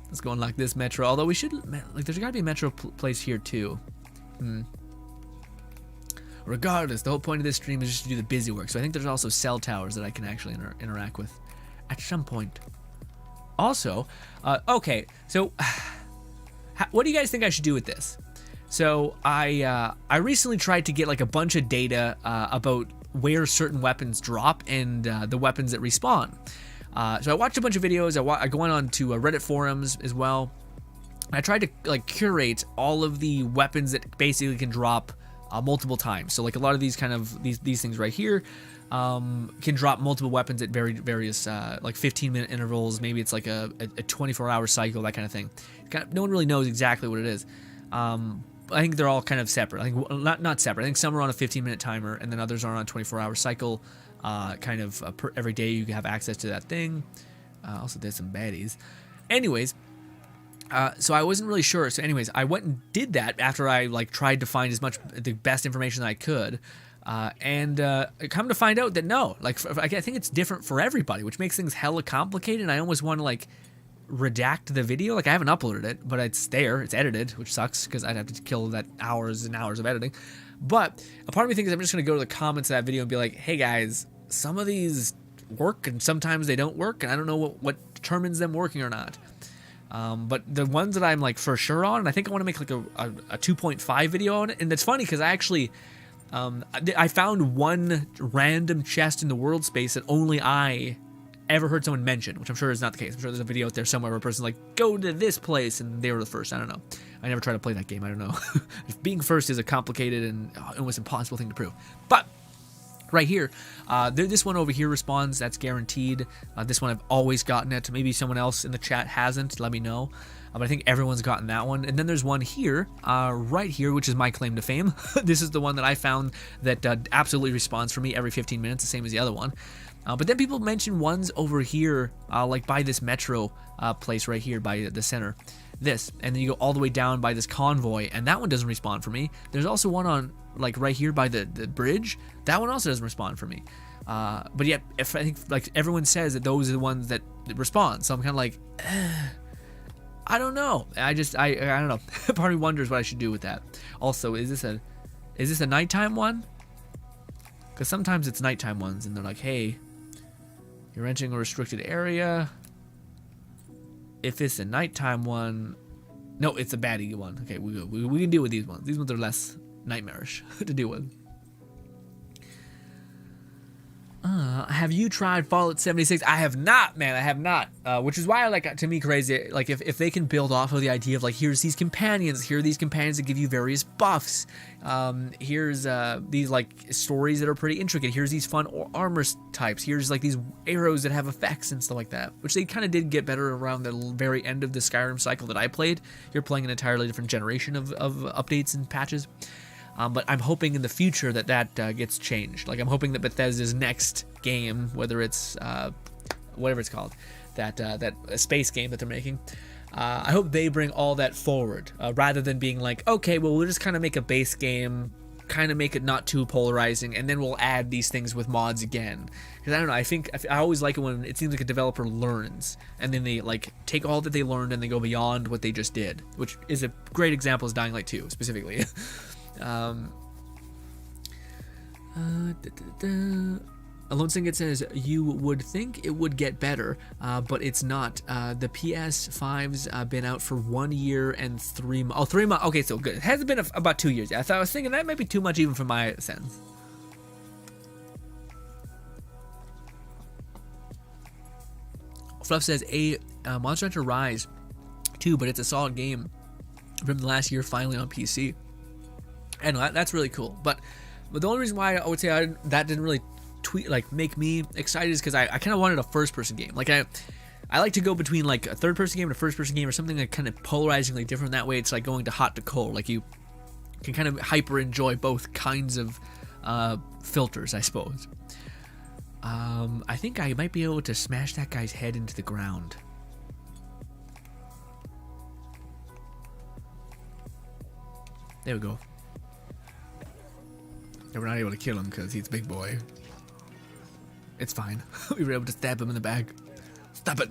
Let's go unlock this metro. Although we should, like, there's gotta be a metro place here too. Regardless, the whole point of this stream is just to do the busy work. So I think there's also cell towers that I can actually interact with at some point. Also, okay, so what do you guys think I should do with this? So I recently tried to get like a bunch of data about where certain weapons drop and the weapons that respawn. So I watched a bunch of videos. I go on to Reddit forums as well. I tried to like curate all of the weapons that basically can drop multiple times. So like a lot of these kind of these things right here can drop multiple weapons at various like 15-minute intervals. Maybe it's like a 24-hour cycle, that kind of thing. No one really knows exactly what it is. I think they're all kind of separate. I think not separate. I think some are on a 15-minute timer, and then others are on a 24-hour cycle. Every day you have access to that thing. Also, there's some baddies. Anyways, so I wasn't really sure. So, anyways, I went and did that after I like tried to find the best information that I could, and come to find out that no, like I think it's different for everybody, which makes things hella complicated. And I almost want to like redact the video. Like I haven't uploaded it, but it's there, it's edited, which sucks because I'd have to kill that hours and hours of editing. But a part of me thinks I'm just gonna go to the comments of that video and be like, hey guys, some of these work and sometimes they don't work, and I don't know what determines them working or not. But the ones that I'm like for sure on, and I think I want to make like a 2.5 video on it. And it's funny because I actually I found one random chest in the world space that only I ever heard someone mention, which I'm sure is not the case. I'm sure there's a video out there somewhere where a person's like, go to this place, and they were the first. I don't know. I never tried to play that game. I don't know. Being first is a complicated and almost impossible thing to prove. But right here, this one over here respawns. That's guaranteed. This one I've always gotten it. Maybe someone else in the chat hasn't. Let me know. But I think everyone's gotten that one. And then there's one here, right here, which is my claim to fame. This is the one that I found that absolutely respawns for me every 15 minutes, the same as the other one. But then people mention ones over here, like by this metro place right here by the center. This, and then you go all the way down by this convoy, and that one doesn't respawn for me. There's also one on, like, right here by the bridge. That one also doesn't respawn for me. But yet, if I think, like, everyone says that those are the ones that respond, so I'm kind of like, I don't know. I don't know. Part of me wonders what I should do with that. Also, is this a nighttime one? Because sometimes it's nighttime ones, and they're like, hey, you're entering a restricted area. If it's a nighttime one, no, it's a baddie one. Okay, we can deal with these ones. These ones are less nightmarish to deal with. Have you tried Fallout 76? I have not, man. I have not. Which is why I like, to me, crazy. Like, if they can build off of the idea of, like, here's these companions. Here are these companions that give you various buffs. Here's these, like, stories that are pretty intricate. Here's these fun armor types. Here's, like, these arrows that have effects and stuff like that. Which they kind of did get better around the very end of the Skyrim cycle that I played. You're playing an entirely different generation of updates and patches. But I'm hoping in the future that gets changed. Like, I'm hoping that Bethesda's next game, whether it's whatever it's called, that space game that they're making, I hope they bring all that forward, rather than being like, okay, well, we'll just kind of make a base game, kind of make it not too polarizing, and then we'll add these things with mods again. Because I don't know, I always like it when it seems like a developer learns, and then they, like, take all that they learned and they go beyond what they just did, which is a great example is Dying Light 2 specifically. Alone Singit says, you would think it would get better, but it's not. The PS5's been out for 1 year and 3 months. Oh, 3 months. Okay, so good. It hasn't been about 2 years yet. I was thinking that might be too much even for my sense. Fluff says, Monster Hunter Rise 2, but it's a solid game from the last year finally on PC. And that's really cool. But the only reason why I would say that didn't really make me excited is because I kind of wanted a first-person game. Like, I like to go between, like, a third-person game and a first-person game or something like kind of polarizingly different. That way it's like going to hot to cold. Like, you can kind of hyper-enjoy both kinds of filters, I suppose. I think I might be able to smash that guy's head into the ground. There we go. And we're not able to kill him because he's a big boy. It's fine. We were able to stab him in the back. Stop it.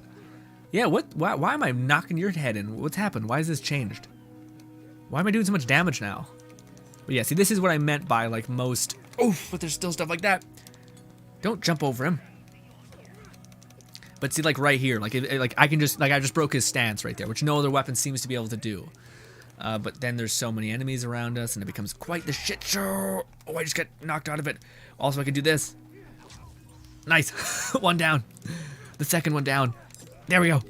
Yeah, what? Why am I knocking your head in? What's happened? Why has this changed? Why am I doing so much damage now? But yeah, see, this is what I meant by, like, most... Oof, but there's still stuff like that. Don't jump over him. But see, like, right here, like, I can just... Like, I just broke his stance right there, which no other weapon seems to be able to do. But then there's so many enemies around us, and it becomes quite the shit show. Oh, I just got knocked out of it. Also, I can do this. Nice. One down. The second one down. There we go.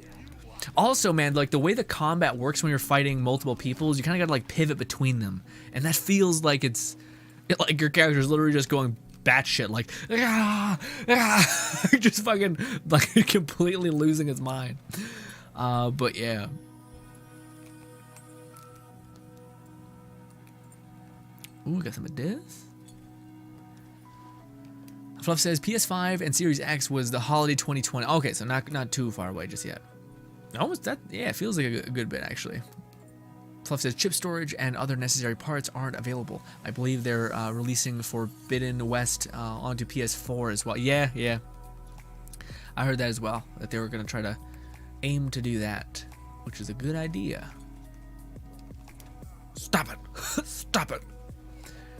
Also, man, like, the way the combat works when you're fighting multiple people is you kind of got to, like, pivot between them. And that feels like like your character's literally just going batshit, like, just fucking, like, completely losing his mind. But yeah. Ooh, got some of this. Fluff says PS5 and Series X was the holiday 2020. Okay, so not too far away just yet. Almost that, yeah, it feels like a good bit actually. Fluff says chip storage and other necessary parts aren't available. I believe they're releasing Forbidden West onto PS4 as well. Yeah. I heard that as well, that they were going to try to aim to do that, which is a good idea. Stop it. Stop it.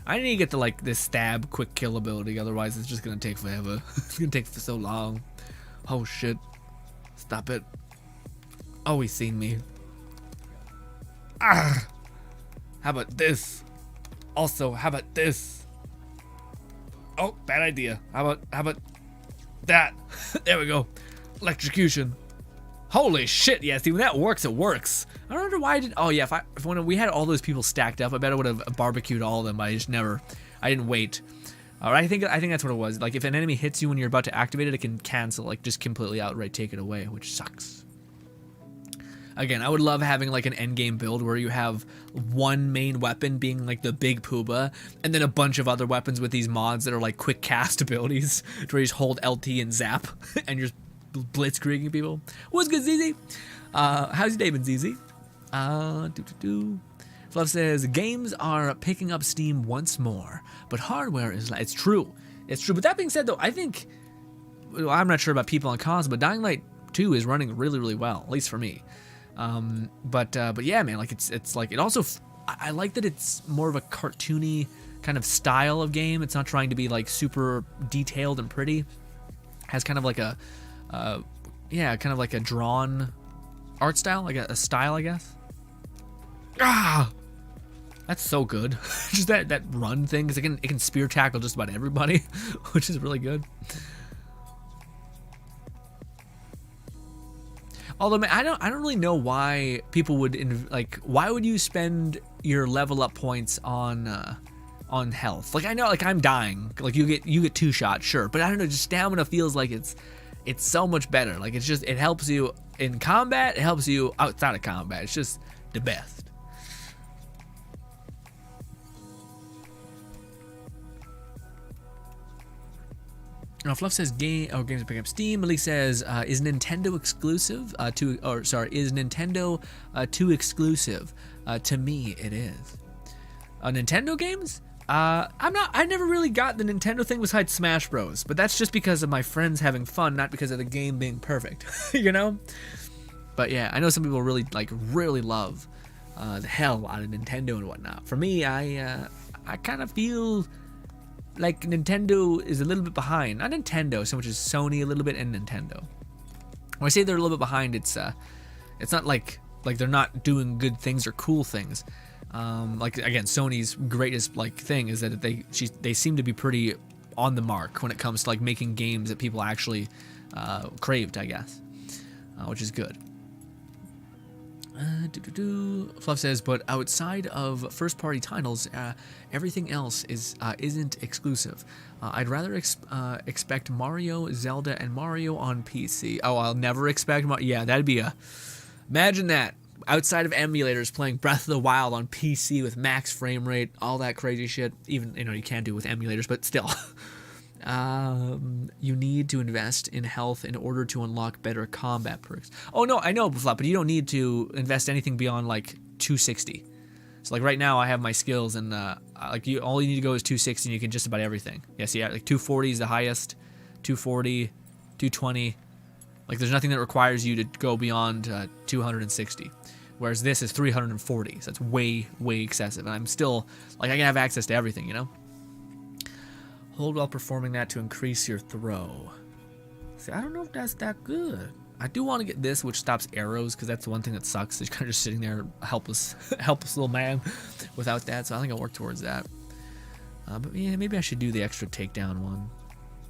I need to get to, like, this stab quick kill ability, otherwise it's just gonna take forever. It's gonna take for so long. Oh shit. Stop it. Oh, he's seen me. Ah! How about this? Also, how about this? Oh, bad idea. How about that? There we go. Electrocution. Holy shit, yeah, see, when that works, it works. I don't know why I did. Oh, yeah, if when we had all those people stacked up, I bet I would have barbecued all of them, but I didn't wait. I think that's what it was. Like, if an enemy hits you when you're about to activate it, it can cancel, like, just completely outright take it away, which sucks. Again, I would love having, like, an endgame build where you have one main weapon being, like, the big Pooba, and then a bunch of other weapons with these mods that are, like, quick cast atuabilities, where you just hold LT and zap, and you're just blitzkrieging people. What's good, ZZ? How's your day been, ZZ? Fluff says, games are picking up steam once more, but hardware is like, it's true. It's true. But that being said, though, I think, well, I'm not sure about people on cons, but Dying Light 2 is running really, really well, at least for me. But yeah, man, like it's like, it also, I like that it's more of a cartoony kind of style of game. It's not trying to be like super detailed and pretty. Has kind of like a, yeah, kind of like a drawn art style, like a style, I guess. Ah, that's so good. Just that run thing, because it can spear tackle just about everybody, which is really good. Although, man, I don't really know why people would why would you spend your level up points on health? Like, I know, like, I'm dying, like you get 2 shots, sure, but I don't know, just stamina feels like it's so much better. Like, it's just, it helps you in combat, it helps you outside of combat. It's just the best. Now, Fluff says games are picking up steam. Malik says, is Nintendo exclusive? Is Nintendo too exclusive? To me, it is. Nintendo games? I never really got the Nintendo thing besides Smash Bros. But that's just because of my friends having fun, not because of the game being perfect. You know? But yeah, I know some people really love the hell out of Nintendo and whatnot. For me, I kind of feel like Nintendo is a little bit behind. Not Nintendo so much as Sony a little bit, and Nintendo. When I say they're a little bit behind, it's not like they're not doing good things or cool things. Like, again, Sony's greatest like thing is that they seem to be pretty on the mark when it comes to like making games that people actually craved, I guess, which is good. Fluff says, but outside of first-party titles, everything else isn't exclusive. I'd rather expect Mario, Zelda, and Mario on PC. Oh, I'll never expect Mario. Yeah, that'd be imagine that. Outside of emulators, playing Breath of the Wild on PC with max frame rate, all that crazy shit. Even, you can do with emulators, but still. You need to invest in health in order to unlock better combat perks. Oh no, I know, Flop, but you don't need to invest anything beyond like 260. So like right now I have my skills, and all you need to go is 260 and you can just about everything. Yeah, see, like 240 is the highest, 240, 220. Like, there's nothing that requires you to go beyond 260. Whereas this is 340, so it's way, way excessive. And I'm still, like, I can have access to everything, you know? Hold while performing that to increase your throw. See, I don't know if that's that good. I do want to get this, which stops arrows, because that's the one thing that sucks. You're kind of just sitting there, helpless little man without that, so I think I'll work towards that. But yeah, maybe I should do the extra takedown one.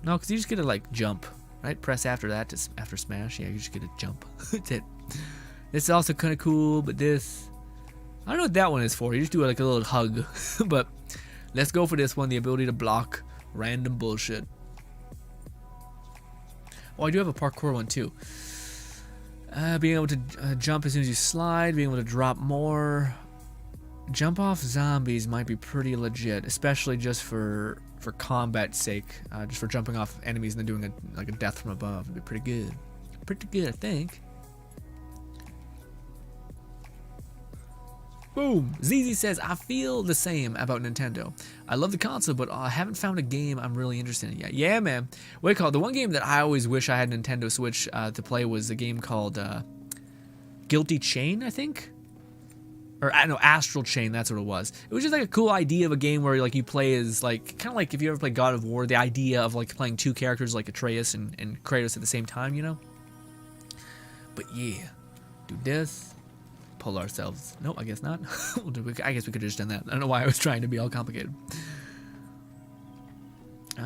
No, because you just get to, like, jump, right? Press after that, after smash. Yeah, you just get to jump. That's it. This is also kind of cool, but this, I don't know what that one is for. You just do, like, a little hug. But let's go for this one, the ability to block random bullshit. Oh, I do have a parkour one too. Being able to jump as soon as you slide, being able to drop more. Jump off zombies might be pretty legit, especially just for combat's sake. Just for jumping off enemies and then doing a death from above. It'd be pretty good. Pretty good, I think. Boom! ZZ says, I feel the same about Nintendo. I love the console, but I haven't found a game I'm really interested in yet. Yeah, man. What do you call it? The one game that I always wish I had Nintendo Switch to play was a game called Guilty Chain, I think? Or, I don't know, Astral Chain, that's what it was. It was just like a cool idea of a game where like you play as, like, kind of like if you ever played God of War, the idea of like playing 2 characters like Atreus and Kratos at the same time, you know? But yeah, do this. Pull ourselves. Nope, I guess not. I guess we could have just done that. I don't know why I was trying to be all complicated.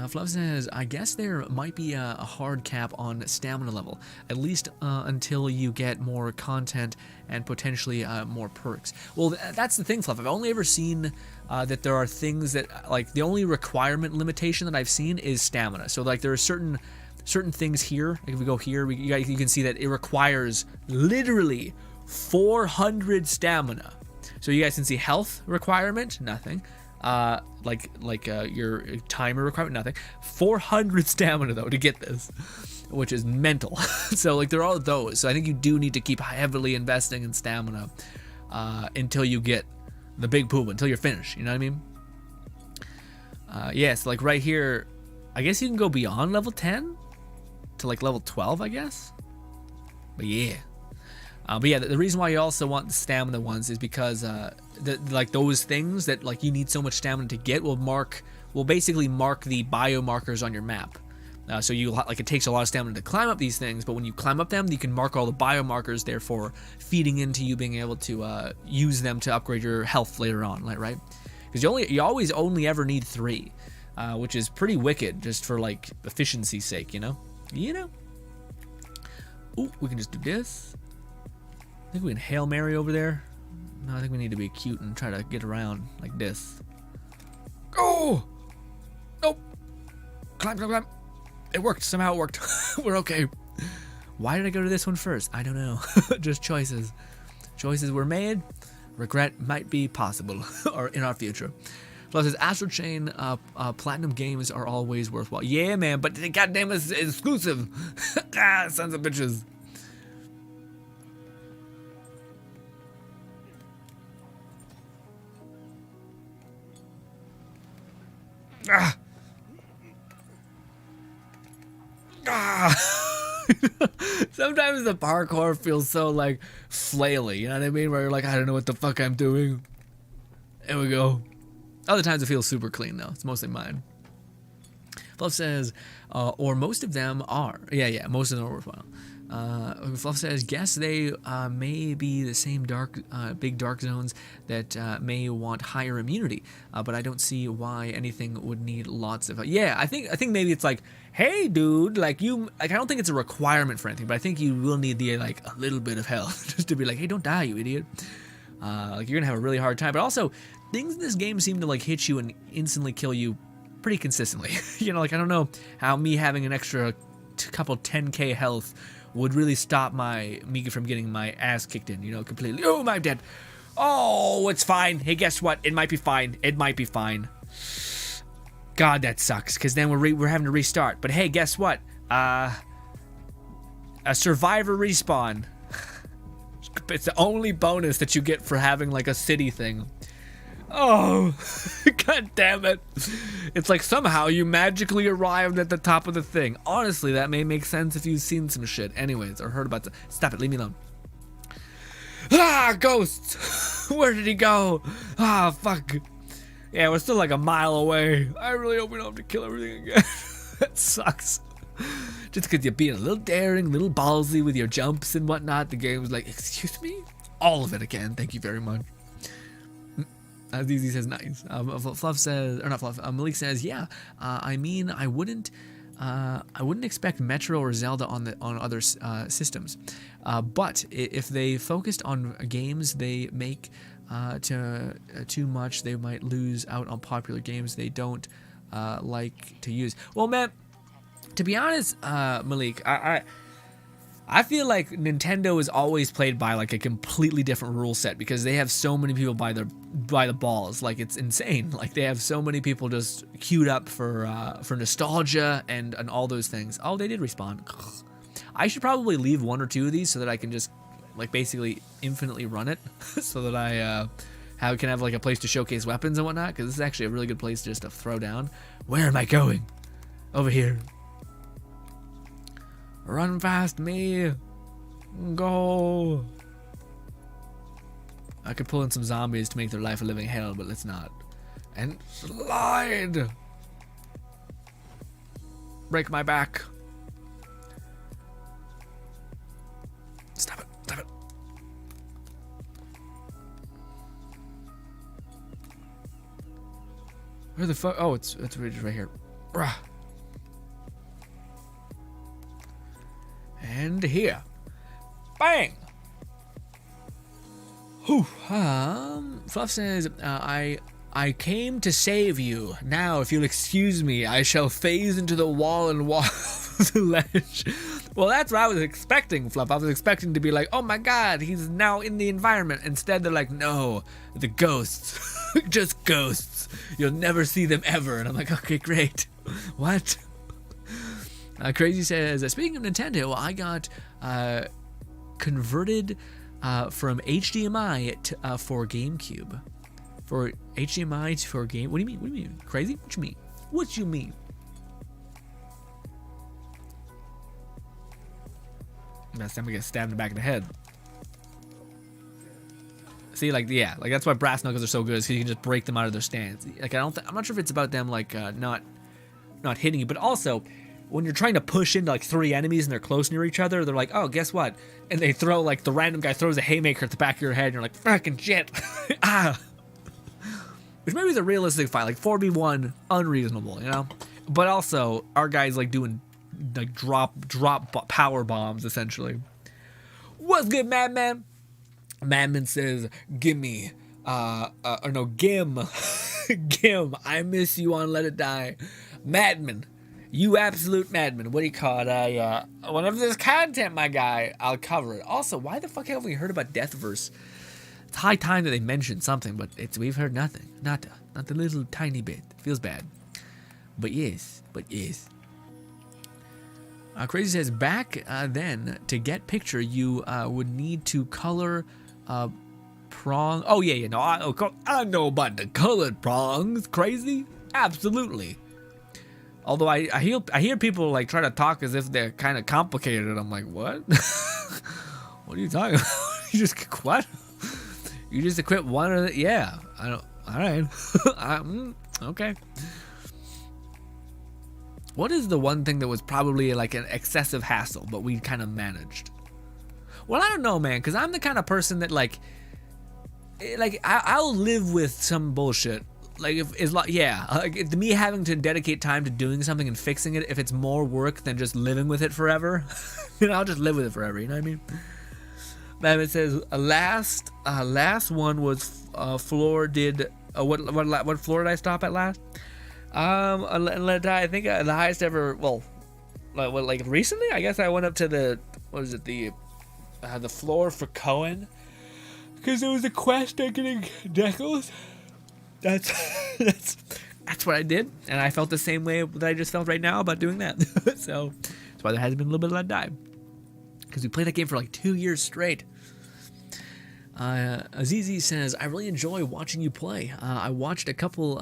Fluff says, I guess there might be a hard cap on stamina level, at least until you get more content and potentially more perks. Well, that's the thing, Fluff. I've only ever seen that there are things that, like, the only requirement limitation that I've seen is stamina. So, like, there are certain things here. Like, if we go here, you can see that it requires literally 400 stamina. So you guys can see health requirement, nothing. Your timer requirement, nothing. 400 stamina though to get this, which is mental. So like there are those. So I think you do need to keep heavily investing in stamina until you get the big poop, until you're finished. You know what I mean? Yes, like right here, I guess you can go beyond level 10 to like level 12, I guess. But yeah. The reason why you also want the stamina ones is because like those things that like you need so much stamina to get will basically mark the biomarkers on your map. So you like it takes a lot of stamina to climb up these things, but when you climb up them, you can mark all the biomarkers, therefore feeding into you being able to use them to upgrade your health later on, right? Because you always only ever need 3, which is pretty wicked just for like efficiency's sake, you know. Ooh, we can just do this. I think we can Hail Mary over there. No, I think we need to be cute and try to get around like this. Oh! Nope. Climb. It worked. Somehow it worked. We're okay. Why did I go to this one first? I don't know. Just choices. Choices were made. Regret might be possible or in our future. Plus, his Astral Chain Platinum games are always worthwhile. Yeah, man, but goddamn it's exclusive. Sons of bitches. Sometimes the parkour feels so like flaily, you know what I mean? Where you're like, I don't know what the fuck I'm doing. There we go. Other times it feels super clean though. It's mostly mine. Fluff says, or most of them are. Yeah, most of them are worthwhile. Fluff says, guess they may be the same big dark zones that may want higher immunity, but I don't see why anything would need lots of. Yeah, I think maybe it's like, hey, dude, like I don't think it's a requirement for anything, but I think you will need the like a little bit of health just to be like, hey, don't die, you idiot. Like you're gonna have a really hard time, but also things in this game seem to like hit you and instantly kill you pretty consistently. You know, like I don't know how me having an extra couple 10k health would really stop me from getting my ass kicked in, you know, completely. Oh, I'm dead. Oh, it's fine. Hey, guess what? It might be fine. It might be fine. God, that sucks, because then we're having to restart. But hey, guess what? A survivor respawn. It's the only bonus that you get for having like a city thing. Oh, god damn it. It's like somehow you magically arrived at the top of the thing. Honestly, that may make sense if you've seen some shit. Anyways, or heard about the. Stop it, leave me alone. Ah, ghosts! Where did he go? Ah, fuck. Yeah, we're still like a mile away. I really hope we don't have to kill everything again. That sucks. Just because you're being a little daring, a little ballsy with your jumps and whatnot, the game was like, excuse me? All of it again, thank you very much. As Easy says, nice. Fluff says, or not Fluff, Malik says, yeah, I mean, I wouldn't expect Metro or Zelda on other systems, but if they focused on games they make too much, they might lose out on popular games they don't like to use. Well, man, to be honest, Malik, I feel like Nintendo is always played by like a completely different rule set because they have so many people by the balls. Like it's insane. Like they have so many people just queued up for nostalgia and all those things. Oh, they did respawn. I should probably leave 1 or 2 of these so that I can just like basically infinitely run it, so that I can have like a place to showcase weapons and whatnot. Because this is actually a really good place just to throw down. Where am I going? Over here. Run fast, me. Go. I could pull in some zombies to make their life a living hell, but let's not. And slide. Break my back. Stop it. Stop it. Where the fuck? Oh, it's right here. And here. Bang! Whew. Fluff says, I came to save you. Now, if you'll excuse me, I shall phase into the wall and walk the ledge. Well, that's what I was expecting, Fluff. I was expecting to be like, oh my god, he's now in the environment. Instead, they're like, no, the ghosts. Just ghosts. You'll never see them ever. And I'm like, okay, great. What? Crazy says, speaking of Nintendo, I got converted from HDMI to, for GameCube. For HDMI for game. What do you mean? What do you mean? Crazy? What you mean? What you mean? Next time we get stabbed in the back of the head. See, like, yeah, like that's why brass knuckles are so good, is because you can just break them out of their stance. Like, I'm not sure if it's about them like not hitting you, but also when you're trying to push into like 3 enemies and they're close near each other, they're like, oh, guess what? And they throw, like, the random guy throws a haymaker at the back of your head, and you're like, fucking shit. Ah. Which maybe is a realistic fight, like 4v1, unreasonable, you know? But also, our guy's like doing like drop power bombs, essentially. What's good, Madman? Madman says, gimme, or no, Gim. Gim, I miss you on Let It Die. Madman, you absolute madman. What do you call it? Whenever there's content, my guy, I'll cover it. Also, why the fuck haven't we heard about Deathverse? It's high time that they mentioned something, but we've heard nothing. Not a little tiny bit. Feels bad. But yes. Crazy says, back then, to get picture, you would need to color prong. Oh, yeah, no, I know about the colored prongs. Crazy? Absolutely. Although I hear people like try to talk as if they're kind of complicated. I'm like, what? What are you talking about? You just, what? You just equip one of the, yeah, I don't, all right. Okay. What is the one thing that was probably like an excessive hassle, but we kind of managed? Well, I don't know, man, because I'm the kind of person that like I'll live with some bullshit. Like if it's like, yeah, like me having to dedicate time to doing something and fixing it, if it's more work than just living with it forever, you know, I'll just live with it forever. You know what I mean? But it says last one was floor did what floor did I stop at last? I think the highest ever. Well, like recently, I guess I went up to the the floor for Cohen, because there was a quest on getting decals. That's what I did, and I felt the same way that I just felt right now about doing that. So that's why there has been a little bit of that die, because we played that game for like 2 years straight. Azizi says, I really enjoy watching you play. I watched a couple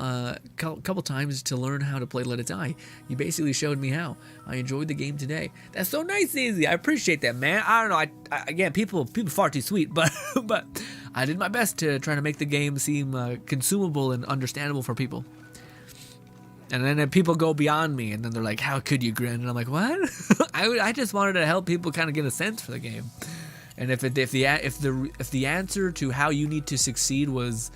times to learn how to play Let It Die. You basically showed me how. I enjoyed the game today. That's so nice, Azizi. I appreciate that, man. I don't know. Again, people far too sweet, but I did my best to try to make the game seem consumable and understandable for people. And then people go beyond me, and then they're like, how could you, Grin? And I'm like, what? I just wanted to help people kind of get a sense for the game. And if the answer to how you need to succeed was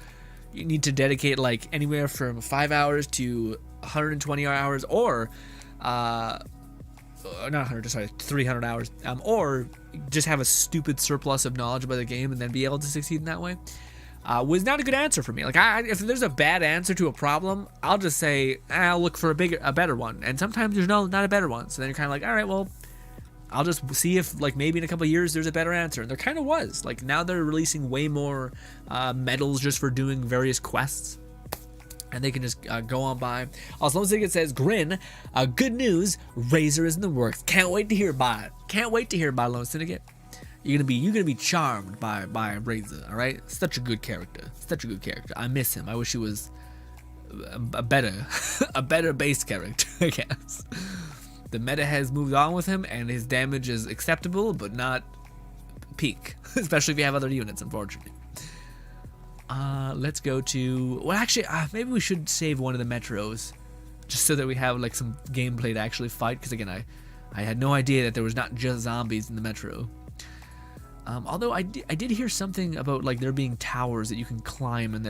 you need to dedicate like anywhere from 5 hours to 120 hours, or not 100, sorry, 300 hours, or just have a stupid surplus of knowledge about the game and then be able to succeed in that way, was not a good answer for me. Like, if there's a bad answer to a problem, I'll just say I'll look for a better one. And sometimes there's not a better one. So then you're kind of like, all right, well, I'll just see if, like, maybe in a couple of years there's a better answer. And there kind of was. Like, now they're releasing way more medals just for doing various quests. And they can just go on by. Also, Lone Syndicate says, Grin, good news, Razor is in the works. Can't wait to hear about it. Can't wait to hear about Lone Syndicate. You're gonna be charmed by Razor, all right? Such a good character. Such a good character. I miss him. I wish he was a better base character, I guess. The meta has moved on with him, and his damage is acceptable, but not peak. Especially if you have other units, unfortunately. Let's go to... Well, actually, maybe we should save one of the Metros, just so that we have like some gameplay to actually fight, because again, I had no idea that there was not just zombies in the Metro. Although I did hear something about like there being towers that you can climb, and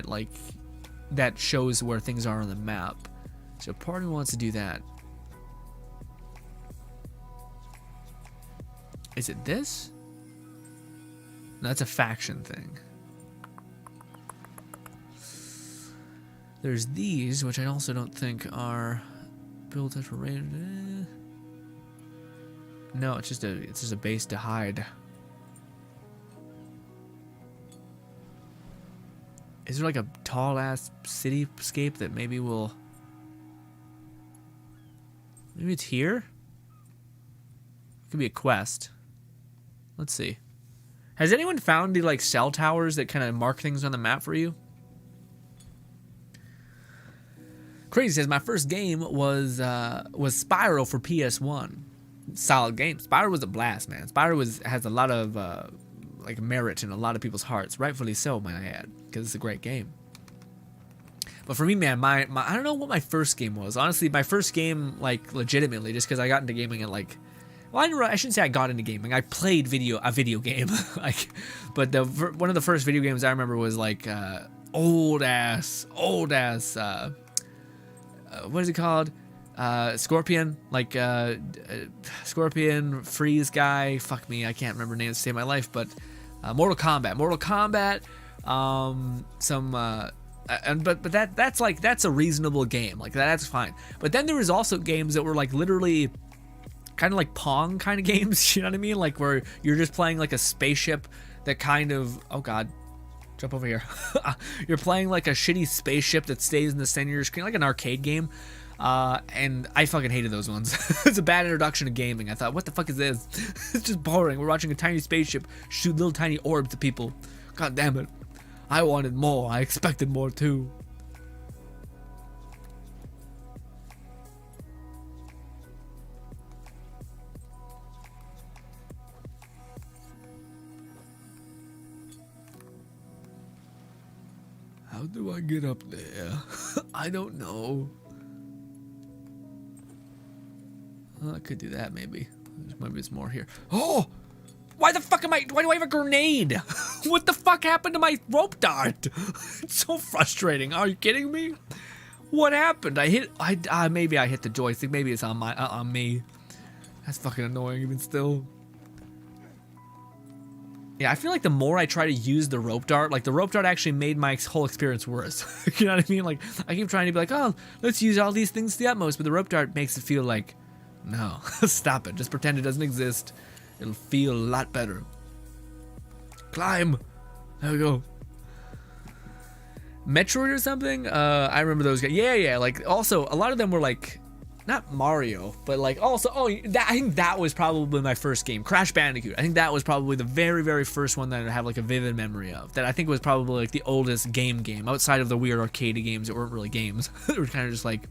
that shows where things are on the map. So part of me wants to do that. Is it this? No, that's a faction thing. There's these, which I also don't think are built for range. No, it's just a base to hide. Is there like a tall ass cityscape that maybe will? Maybe it's here. It could be a quest. Let's see. Has anyone found the like cell towers that kind of mark things on the map for you? Crazy says my first game was Spyro for PS1. Solid game. Spyro was a blast, man. Spyro has a lot of like merit in a lot of people's hearts, rightfully so, might I add, because it's a great game. But for me, man, my I don't know what my first game was. Honestly, my first game, like legitimately, just because I got into gaming at like, well, I shouldn't say I got into gaming. I played a video game, like, but one of the first video games I remember was like old ass. What is it called? Scorpion, like Scorpion, Freeze guy. Fuck me, I can't remember names to save my life. But Mortal Kombat. That's a reasonable game. Like that's fine. But then there was also games that were like literally kind of like Pong kind of games. You know what I mean? Like where you're just playing like a spaceship that kind of, oh god. Jump over here. You're playing like a shitty spaceship that stays in the center of your screen, like an arcade game. And I fucking hated those ones. It's a bad introduction to gaming. I thought, what the fuck is this? It's just boring. We're watching a tiny spaceship shoot little tiny orbs at people. God damn it. I wanted more. I expected more too. How do I get up there? I don't know. Well, I could do that maybe. Maybe it's more here. Oh! Why the fuck why do I have a grenade? What the fuck happened to my rope dart? It's so frustrating. Are you kidding me? What happened? Maybe I hit the joystick. Maybe it's on me. That's fucking annoying even still. Yeah, I feel like the more I try to use the rope dart, like the rope dart actually made my whole experience worse. You know what I mean? Like I keep trying to be like, oh, let's use all these things to the utmost, but the rope dart makes it feel like, no, stop it. Just pretend it doesn't exist. It'll feel a lot better. Climb. There we go. Metroid or something? I remember those guys. Yeah. Like also, a lot of them were like, not Mario, but like also, I think that was probably my first game. Crash Bandicoot. I think that was probably the very, very first one that I have like a vivid memory of. That I think was probably like the oldest game outside of the weird arcade games that weren't really games. They were kind of just like,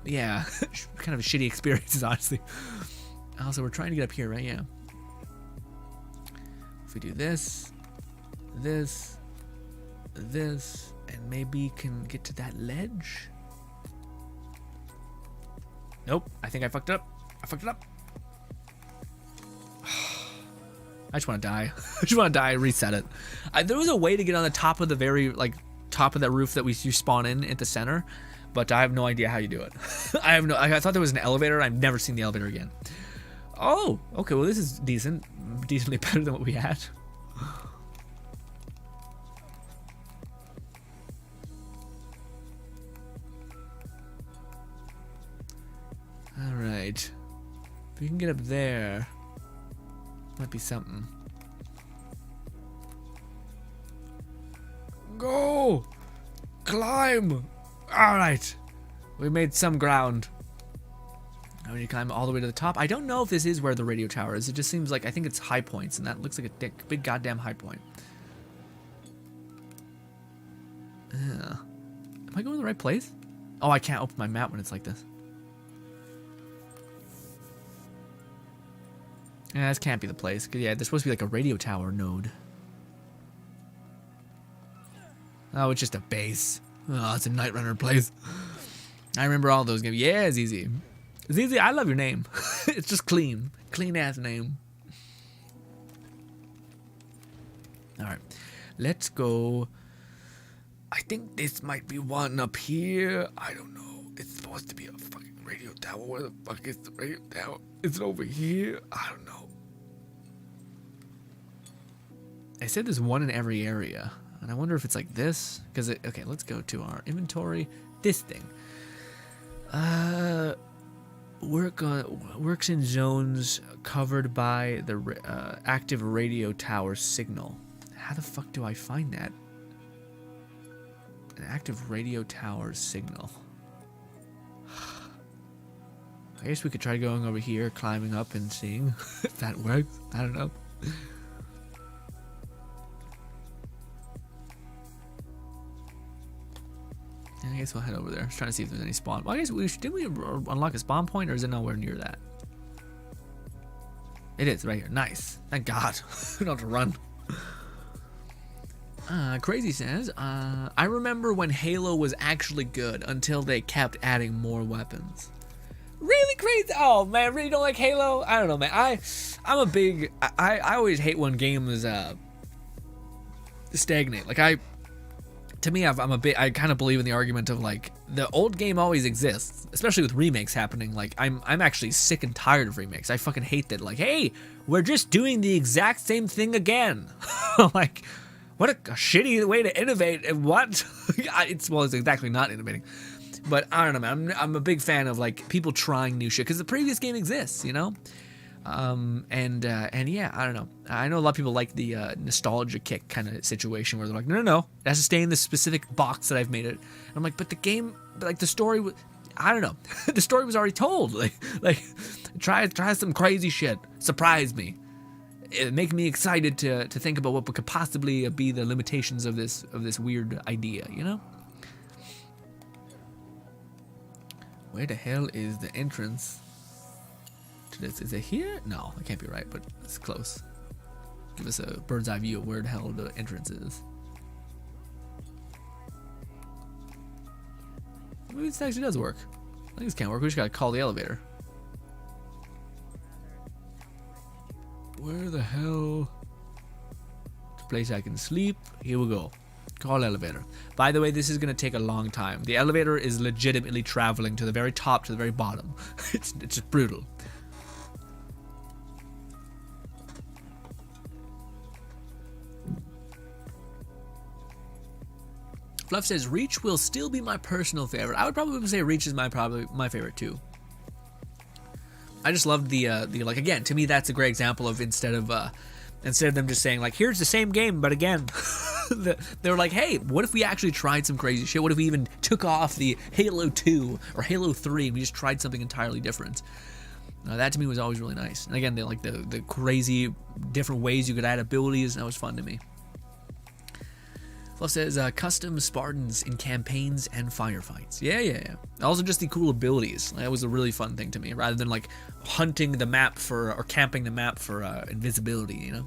yeah, kind of shitty experiences, honestly. Also, we're trying to get up here, right? Yeah. If we do this, and maybe can get to that ledge. Nope, I think I fucked it up. I just want to die. Reset it. There was a way to get on the top of the top of that roof that you spawn in at the center, but I have no idea how you do it. I thought there was an elevator. I've never seen the elevator again. Oh, okay. Well, this is decently better than what we had. All right. If we can get up there, might be something. Go! Climb! All right. We made some ground. I need to climb all the way to the top. I don't know if this is where the radio tower is. It just seems like, I think it's high points, and that looks like a big goddamn high point. Am I going to the right place? Oh, I can't open my map when it's like this. Yeah, this can't be the place. 'Cause, yeah, there's supposed to be like a radio tower node. Oh, it's just a base. Oh, it's a Night Runner place. I remember all those games. Yeah, it's easy. It's easy. I love your name. It's just clean. Clean ass name. Alright. Let's go. I think this might be one up here. I don't know. It's supposed to be a fucking radio tower. Where the fuck is the radio tower? Is it over here? I don't know. I said there's one in every area, and I wonder if it's like this. Because okay, let's go to our inventory. This thing. Works in zones covered by the active radio tower signal. How the fuck do I find that? An active radio tower signal. I guess we could try going over here, climbing up and seeing if that works. I don't know. I guess we'll head over there. I was trying to see if there's any spawn. Well, I guess did we unlock a spawn point, or is it nowhere near that? It is right here. Nice. Thank God. We don't have to run. Crazy says, I remember when Halo was actually good until they kept adding more weapons. Really crazy? Oh man, really don't like Halo? I don't know, man. I'm a big. I always hate when games stagnate. Like to me, I'm a bit. I kind of believe in the argument of like the old game always exists, especially with remakes happening. Like I'm actually sick and tired of remakes. I fucking hate that. Like, hey, we're just doing the exact same thing again. Like, what a shitty way to innovate. And what? It's exactly not innovating. But I don't know, man. I'm a big fan of like people trying new shit because the previous game exists, you know. And yeah, I don't know. I know a lot of people like the nostalgia kick kind of situation where they're like, no, it has to stay in this specific box that I've made it. And I'm like, but the game, like the story, I don't know. The story was already told. Like try some crazy shit. Surprise me. It make me excited to think about what could possibly be the limitations of this weird idea, you know? Where the hell is the entrance to this? Is it here? No, it can't be right, but it's close. Give us a bird's eye view of where the hell the entrance is. Maybe this actually does work. I think this can't work. We just gotta call the elevator. Where the hell? It's a place I can sleep. Here we go. Call elevator. By the way, this is going to take a long time. The elevator is legitimately traveling to the very top to the very bottom. It's just brutal. Fluff says Reach will still be my personal favorite. I would probably say Reach is probably my favorite too. I just loved the like, again, to me that's a great example of instead of them just saying like, here's the same game but again. They were like, hey, what if we actually tried some crazy shit? What if we even took off the Halo 2 or Halo 3 and we just tried something entirely different? That to me was always really nice. And again, they like the crazy different ways you could add abilities. That was fun to me. Fluff says custom Spartans in campaigns and firefights. Yeah. Also just the cool abilities. That was a really fun thing to me, rather than like hunting the map for or camping the map for invisibility, you know?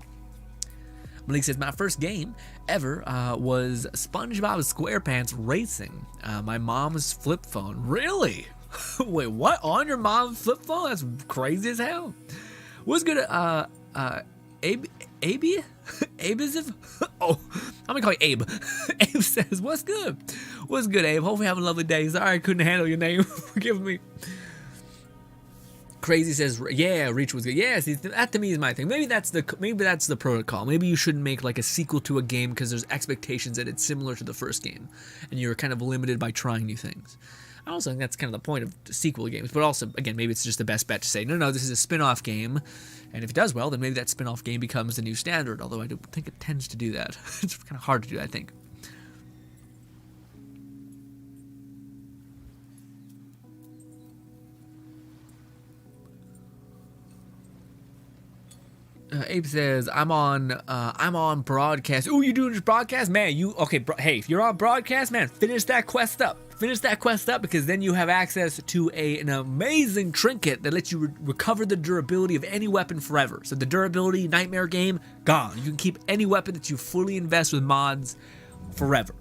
Malik says, my first game ever was SpongeBob SquarePants Racing. My mom's flip phone. Really? Wait, what? On your mom's flip phone? That's crazy as hell. What's good? Abe? Abeism? Oh, I'm gonna call you Abe. Abe says, what's good? What's good, Abe? Hopefully you have a lovely day. Sorry I couldn't handle your name. Forgive me. Crazy says, yeah, Reach was good. Yeah, see, that to me is my thing. Maybe that's the protocol. Maybe you shouldn't make like a sequel to a game because there's expectations that it's similar to the first game, and you're kind of limited by trying new things. I also think that's kind of the point of sequel games. But also, again, maybe it's just the best bet to say, no, this is a spin-off game, and if it does well, then maybe that spin-off game becomes the new standard. Although I don't think it tends to do that. It's kind of hard to do, I think. Abe says, I'm on broadcast. Ooh, you doing this broadcast? Man, hey, if you're on broadcast, man, finish that quest up. Because then you have access to an amazing trinket that lets you recover the durability of any weapon forever. So the durability nightmare game, gone. You can keep any weapon that you fully invest with mods forever.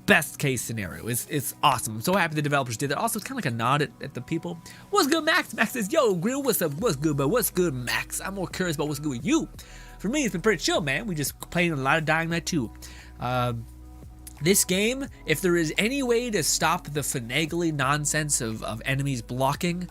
Best case scenario. It's awesome. I'm so happy the developers did that. Also, it's kind of like a nod at the people. What's good, Max? Max says, yo, Grill, what's up? What's good, but what's good, Max? I'm more curious about what's good with you. For me, it's been pretty chill, man. We just playing a lot of Dying Light 2. This game, if there is any way to stop the finagly nonsense of enemies blocking,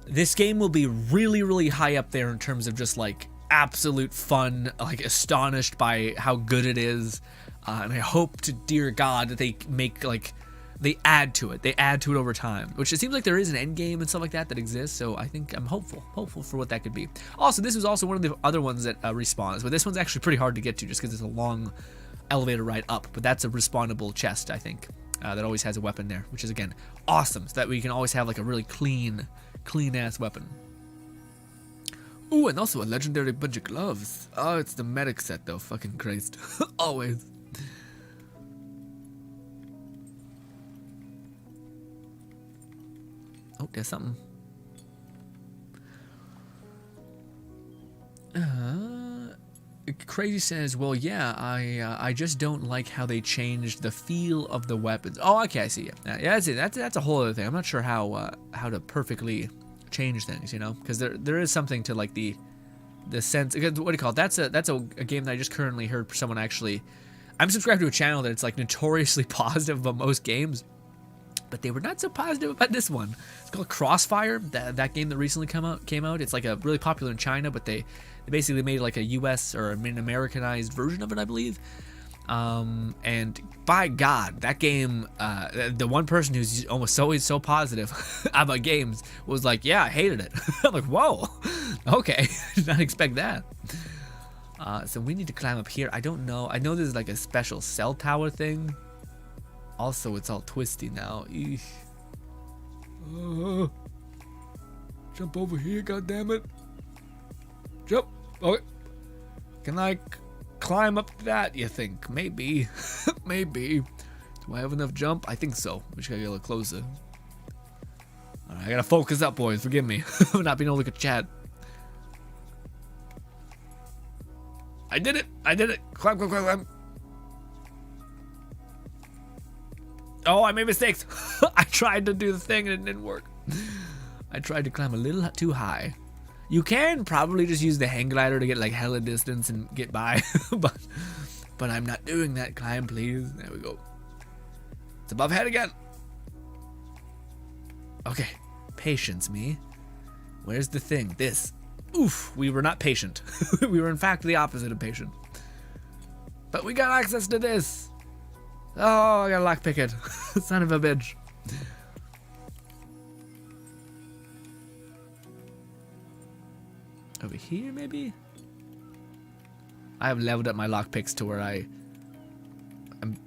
this game will be really, really high up there in terms of just like absolute fun, like astonished by how good it is, and I hope to dear God that they make like they add to it over time, which it seems like there is an end game and stuff like that exists. So I think I'm hopeful for what that could be. Also, this was also one of the other ones that respawns, but this one's actually pretty hard to get to just because it's a long elevator ride up. But that's a respawnable chest, I think, that always has a weapon there, which is again awesome, so that we can always have like a really clean ass weapon. Ooh, and also a legendary bunch of gloves. Oh, it's the medic set though. Fucking Christ. Always. Oh, there's something. Crazy says, well, yeah, I just don't like how they changed the feel of the weapons. Oh, okay, I see it. Yeah, that's a whole other thing. I'm not sure how to perfectly change things, you know, because there is something to like the sense. What do you call it? That's a game that I just currently heard someone actually. I'm subscribed to a channel that it's like notoriously positive about most games, but they were not so positive about this one. It's called Crossfire. That game that recently came out. It's like a really popular in China, but they basically made like a US or an Americanized version of it, I believe. And by God, that game, the one person who's almost always so positive about games was like, yeah, I hated it. I'm like, whoa, okay, did not expect that. So we need to climb up here. I don't know. I know there's like a special cell tower thing. Also, it's all twisty now. Jump over here, goddammit. Jump. Okay. Can I climb up that, you think? Maybe. Maybe. Do I have enough jump? I think so. We just gotta get a little closer. Alright, I gotta focus up, boys. Forgive me. For not being able to look at chat. I did it. I did it. Climb, climb, climb, climb. Oh, I made mistakes. I tried to do the thing and it didn't work. I tried to climb a little too high. You can probably just use the hang glider to get like hella distance and get by, but I'm not doing that. Climb, please. There we go. It's above head again. Okay, patience, me. Where's the thing? This. Oof, we were not patient. We were in fact the opposite of patient. But we got access to this. Oh, I gotta lockpick it. Son of a bitch. Over here, maybe? I have leveled up my lockpicks to where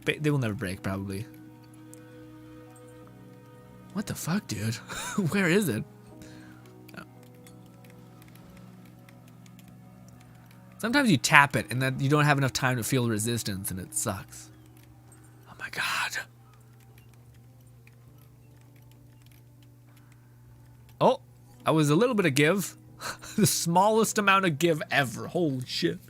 they will never break, probably. What the fuck, dude? Where is it? Oh. Sometimes you tap it and then you don't have enough time to feel resistance and it sucks. Oh my god. Oh, I was a little bit of give. The smallest amount of give ever. Holy shit.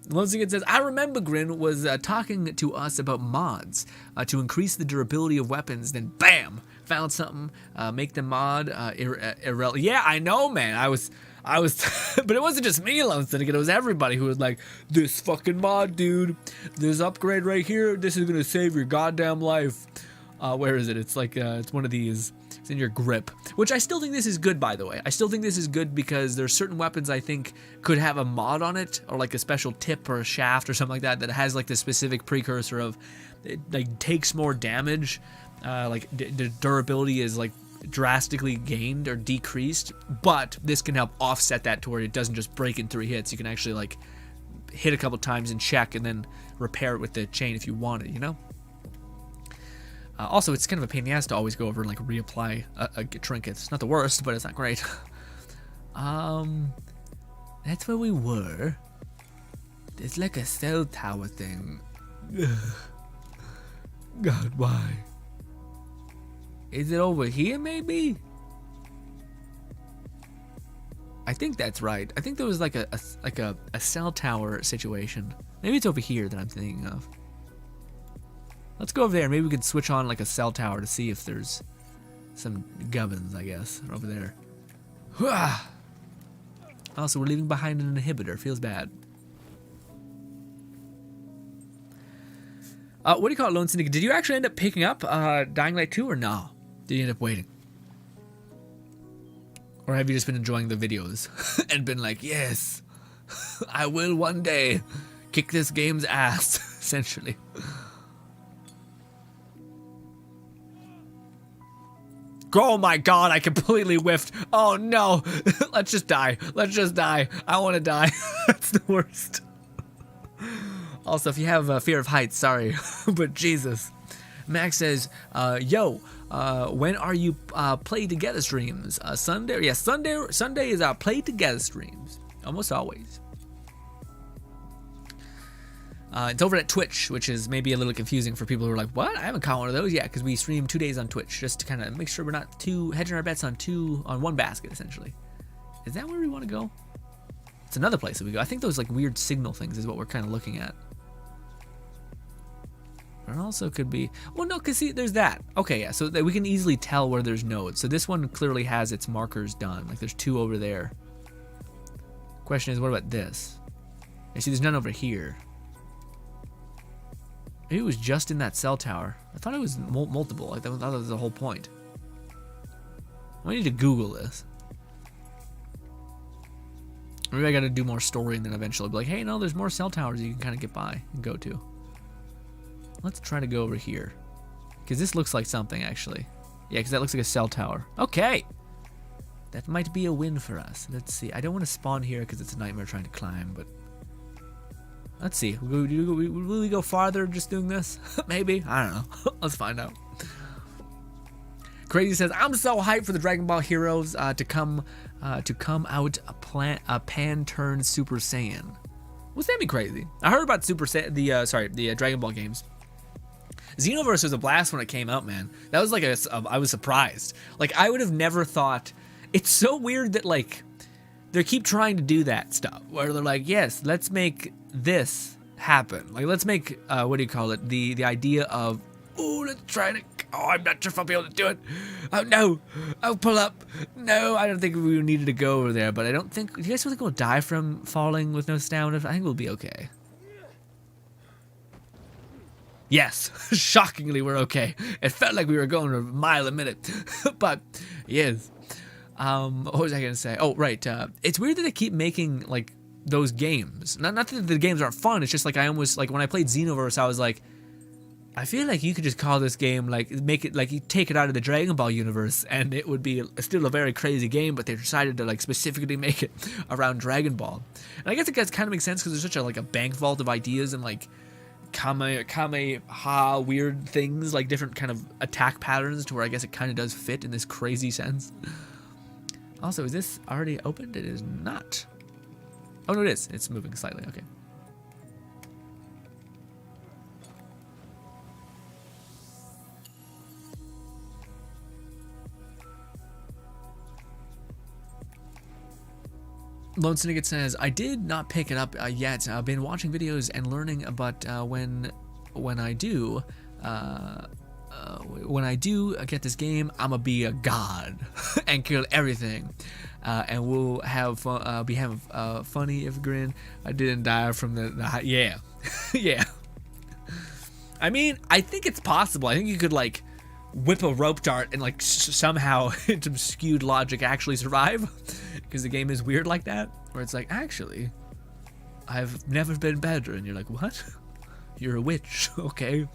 Once again, it says, I remember Grin was talking to us about mods to increase the durability of weapons. Then, bam, found something. Make the mod irrelevant. Yeah, I know, man. I was, but it wasn't just me alone. It was everybody who was like, this fucking mod, dude. This upgrade right here. This is gonna save your goddamn life. Where is it? It's like, it's one of these. It's in your grip, which I still think this is good, by the way. I still think this is good because there's certain weapons I think could have a mod on it, or like a special tip or a shaft or something like that has like the specific precursor of it like takes more damage, like the durability is like drastically gained or decreased, but this can help offset that to where it doesn't just break in 3 hits. You can actually like hit a couple times and check and then repair it with the chain if you want it, you know? Also, it's kind of a pain in the ass to always go over and like reapply a trinket. It's not the worst, but it's not great. That's where we were. There's like a cell tower thing. God, why? Is it over here, maybe? I think that's right. I think there was like a cell tower situation. Maybe it's over here that I'm thinking of. Let's go over there. Maybe we can switch on like a cell tower to see if there's some gubbins, I guess, over there. Also, we're leaving behind an inhibitor. Feels bad. What do you call it, Lone Syndicate? Did you actually end up picking up Dying Light 2 or no? Did you end up waiting? Or have you just been enjoying the videos and been like, yes, I will one day kick this game's ass, essentially. Oh my god, I completely whiffed. Oh no, let's just die. Let's just die. I want to die. That's the worst. Also, if you have fear of heights, sorry, but Jesus. Max says, yo, when are you play together streams? Sunday? Yeah, Sunday is our play together streams. Almost always. It's over at Twitch, which is maybe a little confusing for people who are like, what? I haven't caught one of those yet, because we stream 2 days on Twitch, just to kind of make sure we're not hedging our bets on one basket, essentially. Is that where we want to go? It's another place that we go. I think those like weird signal things is what we're kind of looking at. It also could be, well, no, because see, there's that. Okay, yeah, so that we can easily tell where there's nodes. So this one clearly has its markers done. Like there's 2 over there. Question is, what about this? I see there's none over here. Maybe it was just in that cell tower. I thought it was multiple. I thought that was the whole point. I need to Google this. Maybe I gotta do more story and then eventually be like, hey, no, there's more cell towers you can kind of get by and go to. Let's try to go over here. Because this looks like something, actually. Yeah, because that looks like a cell tower. Okay! That might be a win for us. Let's see. I don't want to spawn here because it's a nightmare trying to climb, but... Let's see. Will we go farther just doing this? Maybe? I don't know. Let's find out. Crazy says, I'm so hyped for the Dragon Ball Heroes to come out a pan-turned Super Saiyan. What's that mean, Crazy? I heard about the Dragon Ball games. Xenoverse was a blast when it came out, man. That was like I was surprised. Like, I would have never thought. It's so weird that, like, they keep trying to do that stuff where they're like, yes, let's make this happen. Like, let's make, what do you call it? The idea of, oh, let's try to, oh, I'm not sure if I'll be able to do it. Oh, no, I'll pull up. No, I don't think we needed to go over there, but I don't think, do you guys think we'll die from falling with no stamina? I think we'll be okay. Yes, shockingly, we're okay. It felt like we were going a mile a minute, but yes. What was I gonna say? Oh, right. It's weird that they keep making like those games. Not that the games aren't fun. It's just like I almost like when I played Xenoverse, I was like, I feel like you could just call this game like make it like you take it out of the Dragon Ball universe, and it would be still a very crazy game. But they decided to like specifically make it around Dragon Ball, and I guess it kind of makes sense because there's such a like a bank vault of ideas and like Kamehameha weird things, like different kind of attack patterns, to where I guess it kind of does fit in this crazy sense. Also, is this already opened? It is not. Oh, no, it is. It's moving slightly. Okay. Lone Syndicate says, I did not pick it up yet. I've been watching videos and learning about when I do get this game, I'ma be a god and kill everything, and we'll have fun, funny if grin. I didn't die from the yeah, yeah. I mean, I think it's possible. I think you could like whip a rope dart and like somehow into skewed logic actually survive, because the game is weird like that, where it's like, actually, I've never been better, and you're like, what? You're a witch, okay.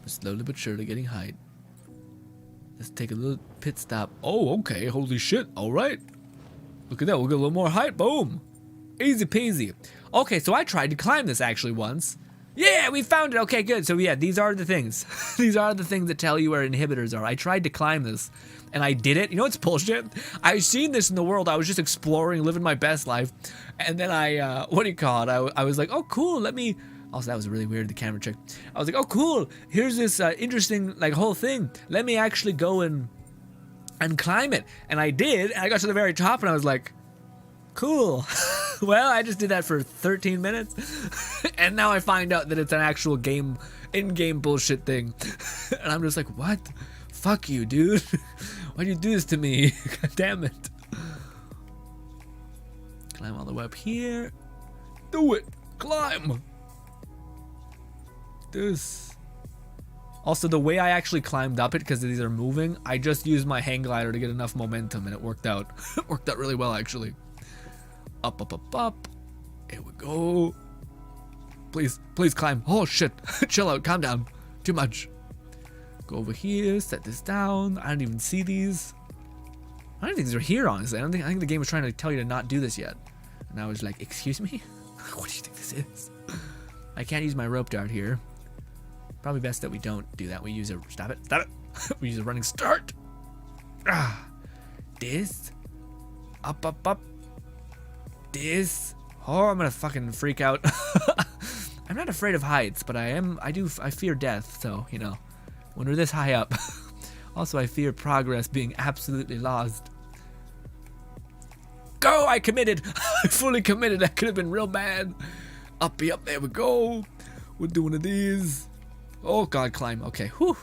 Slowly but surely getting height. Let's take a little pit stop. Oh, okay. Holy shit. All right. Look at that. We'll get a little more height. Boom. Easy peasy. Okay, so I tried to climb this actually once. Yeah, we found it. Okay, good. So yeah, these are the things. These are the things that tell you where inhibitors are. I tried to climb this, and I did it. You know what's bullshit? I've seen this in the world. I was just exploring, living my best life. And then I, what do you call it? I was like, oh, cool. Let me... Also, that was really weird, the camera trick. I was like, oh, cool. Here's this interesting, like, whole thing. Let me actually go and climb it. And I did, and I got to the very top, and I was like, cool. Well, I just did that for 13 minutes. And now I find out that it's an actual game, in-game bullshit thing. And I'm just like, what? Fuck you, dude. Why'd you do this to me? God damn it. Climb all the way up here. Do it. Climb. This. Also, the way I actually climbed up it, because these are moving, I just used my hang glider to get enough momentum, and it worked out. It worked out really well, actually. Up, up, up, up. Here we go. Please, please climb. Oh, shit. Chill out. Calm down. Too much. Go over here. Set this down. I didn't even see these. I don't think these are here, honestly. I think the game was trying to tell you to not do this yet. And I was like, excuse me? What do you think this is? I can't use my rope dart here. Probably best that we don't do that. We use a... Stop it. Stop it. We use a running start. Ah. This. Up, up, up. This. Oh, I'm gonna fucking freak out. I'm not afraid of heights, but I fear death, so, you know, when we're this high up. Also, I fear progress being absolutely lost. Go! I committed! I fully committed. That could have been real bad. Uppy up, there we go. We're doing one of these. Oh god, climb. Okay, whew.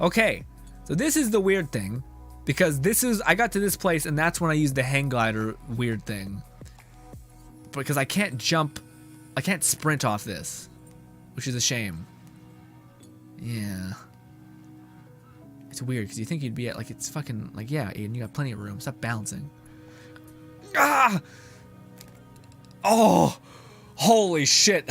Okay, so this is the weird thing, because I got to this place and that's when I used the hang glider weird thing. Because I can't jump, I can't sprint off this, which is a shame. Yeah. It's weird, because you think you'd be at, like, it's fucking, like, yeah, Aiden, you got plenty of room. Stop bouncing. Ah! Oh! Holy shit.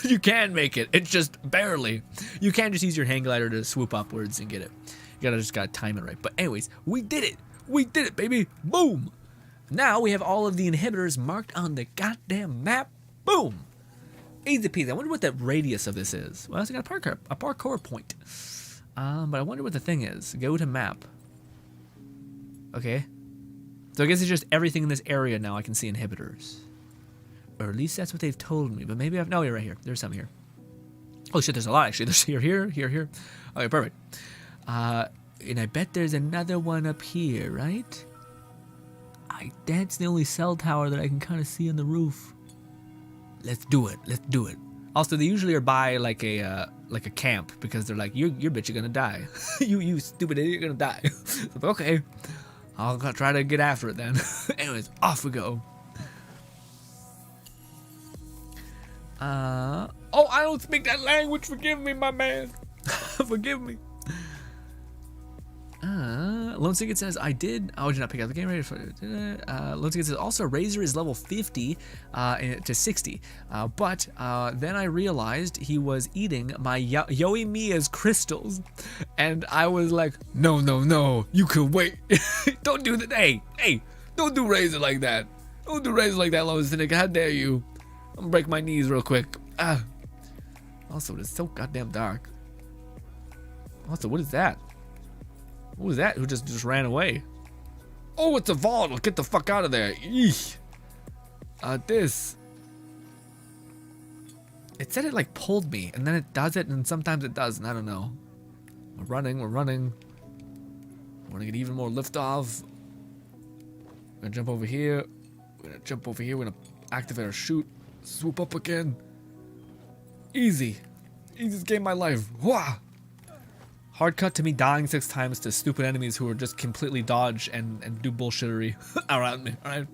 You can make it. It's just barely. You can just use your hang glider to swoop upwards and get it. You just gotta time it right. But anyways, we did it. We did it, baby. Boom. Now we have all of the inhibitors marked on the goddamn map. Boom. Easy peasy. I wonder what the radius of this is. Well, I got a parkour point. But I wonder what the thing is. Go to map. Okay. So I guess it's just everything in this area now I can see inhibitors. Or at least that's what they've told me. But maybe no, you're right here. There's some here. Oh shit, there's a lot actually. There's here. Okay, perfect. And I bet there's another one up here, right? That's the only cell tower that I can kind of see on the roof. Let's do it. Let's do it. Also, they usually are by like a camp, because they're like, your bitch, you're gonna die. you stupid idiot, you're gonna die. So, okay, I'll try to get after it then. Anyways, off we go. Oh, I don't speak that language. Forgive me, my man. Forgive me. Lone Ticket says, I did. Oh, did not pick up the game ready for Lone Ticket says, also Razor is level 50 to 60. But then I realized he was eating my Yoimiya's crystals. And I was like, no, you could wait. Don't do that. Hey, don't do Razor like that. Don't do Razor like that, Lone Ticket. How dare you? I'm gonna break my knees real quick. Also, it's so goddamn dark. Also, what is that? What was that? Who just ran away? Oh, it's a vault. Get the fuck out of there. Eesh. This. It said it like pulled me, and then it does it, and sometimes it doesn't. I don't know. We're running. We're gonna get even more lift off. We're gonna jump over here. We're gonna activate our shoot. Swoop up again. Easy. Easiest game of my life. Wah! Hard cut to me dying 6 times to stupid enemies who are just completely dodge and do bullshittery around me. Alright.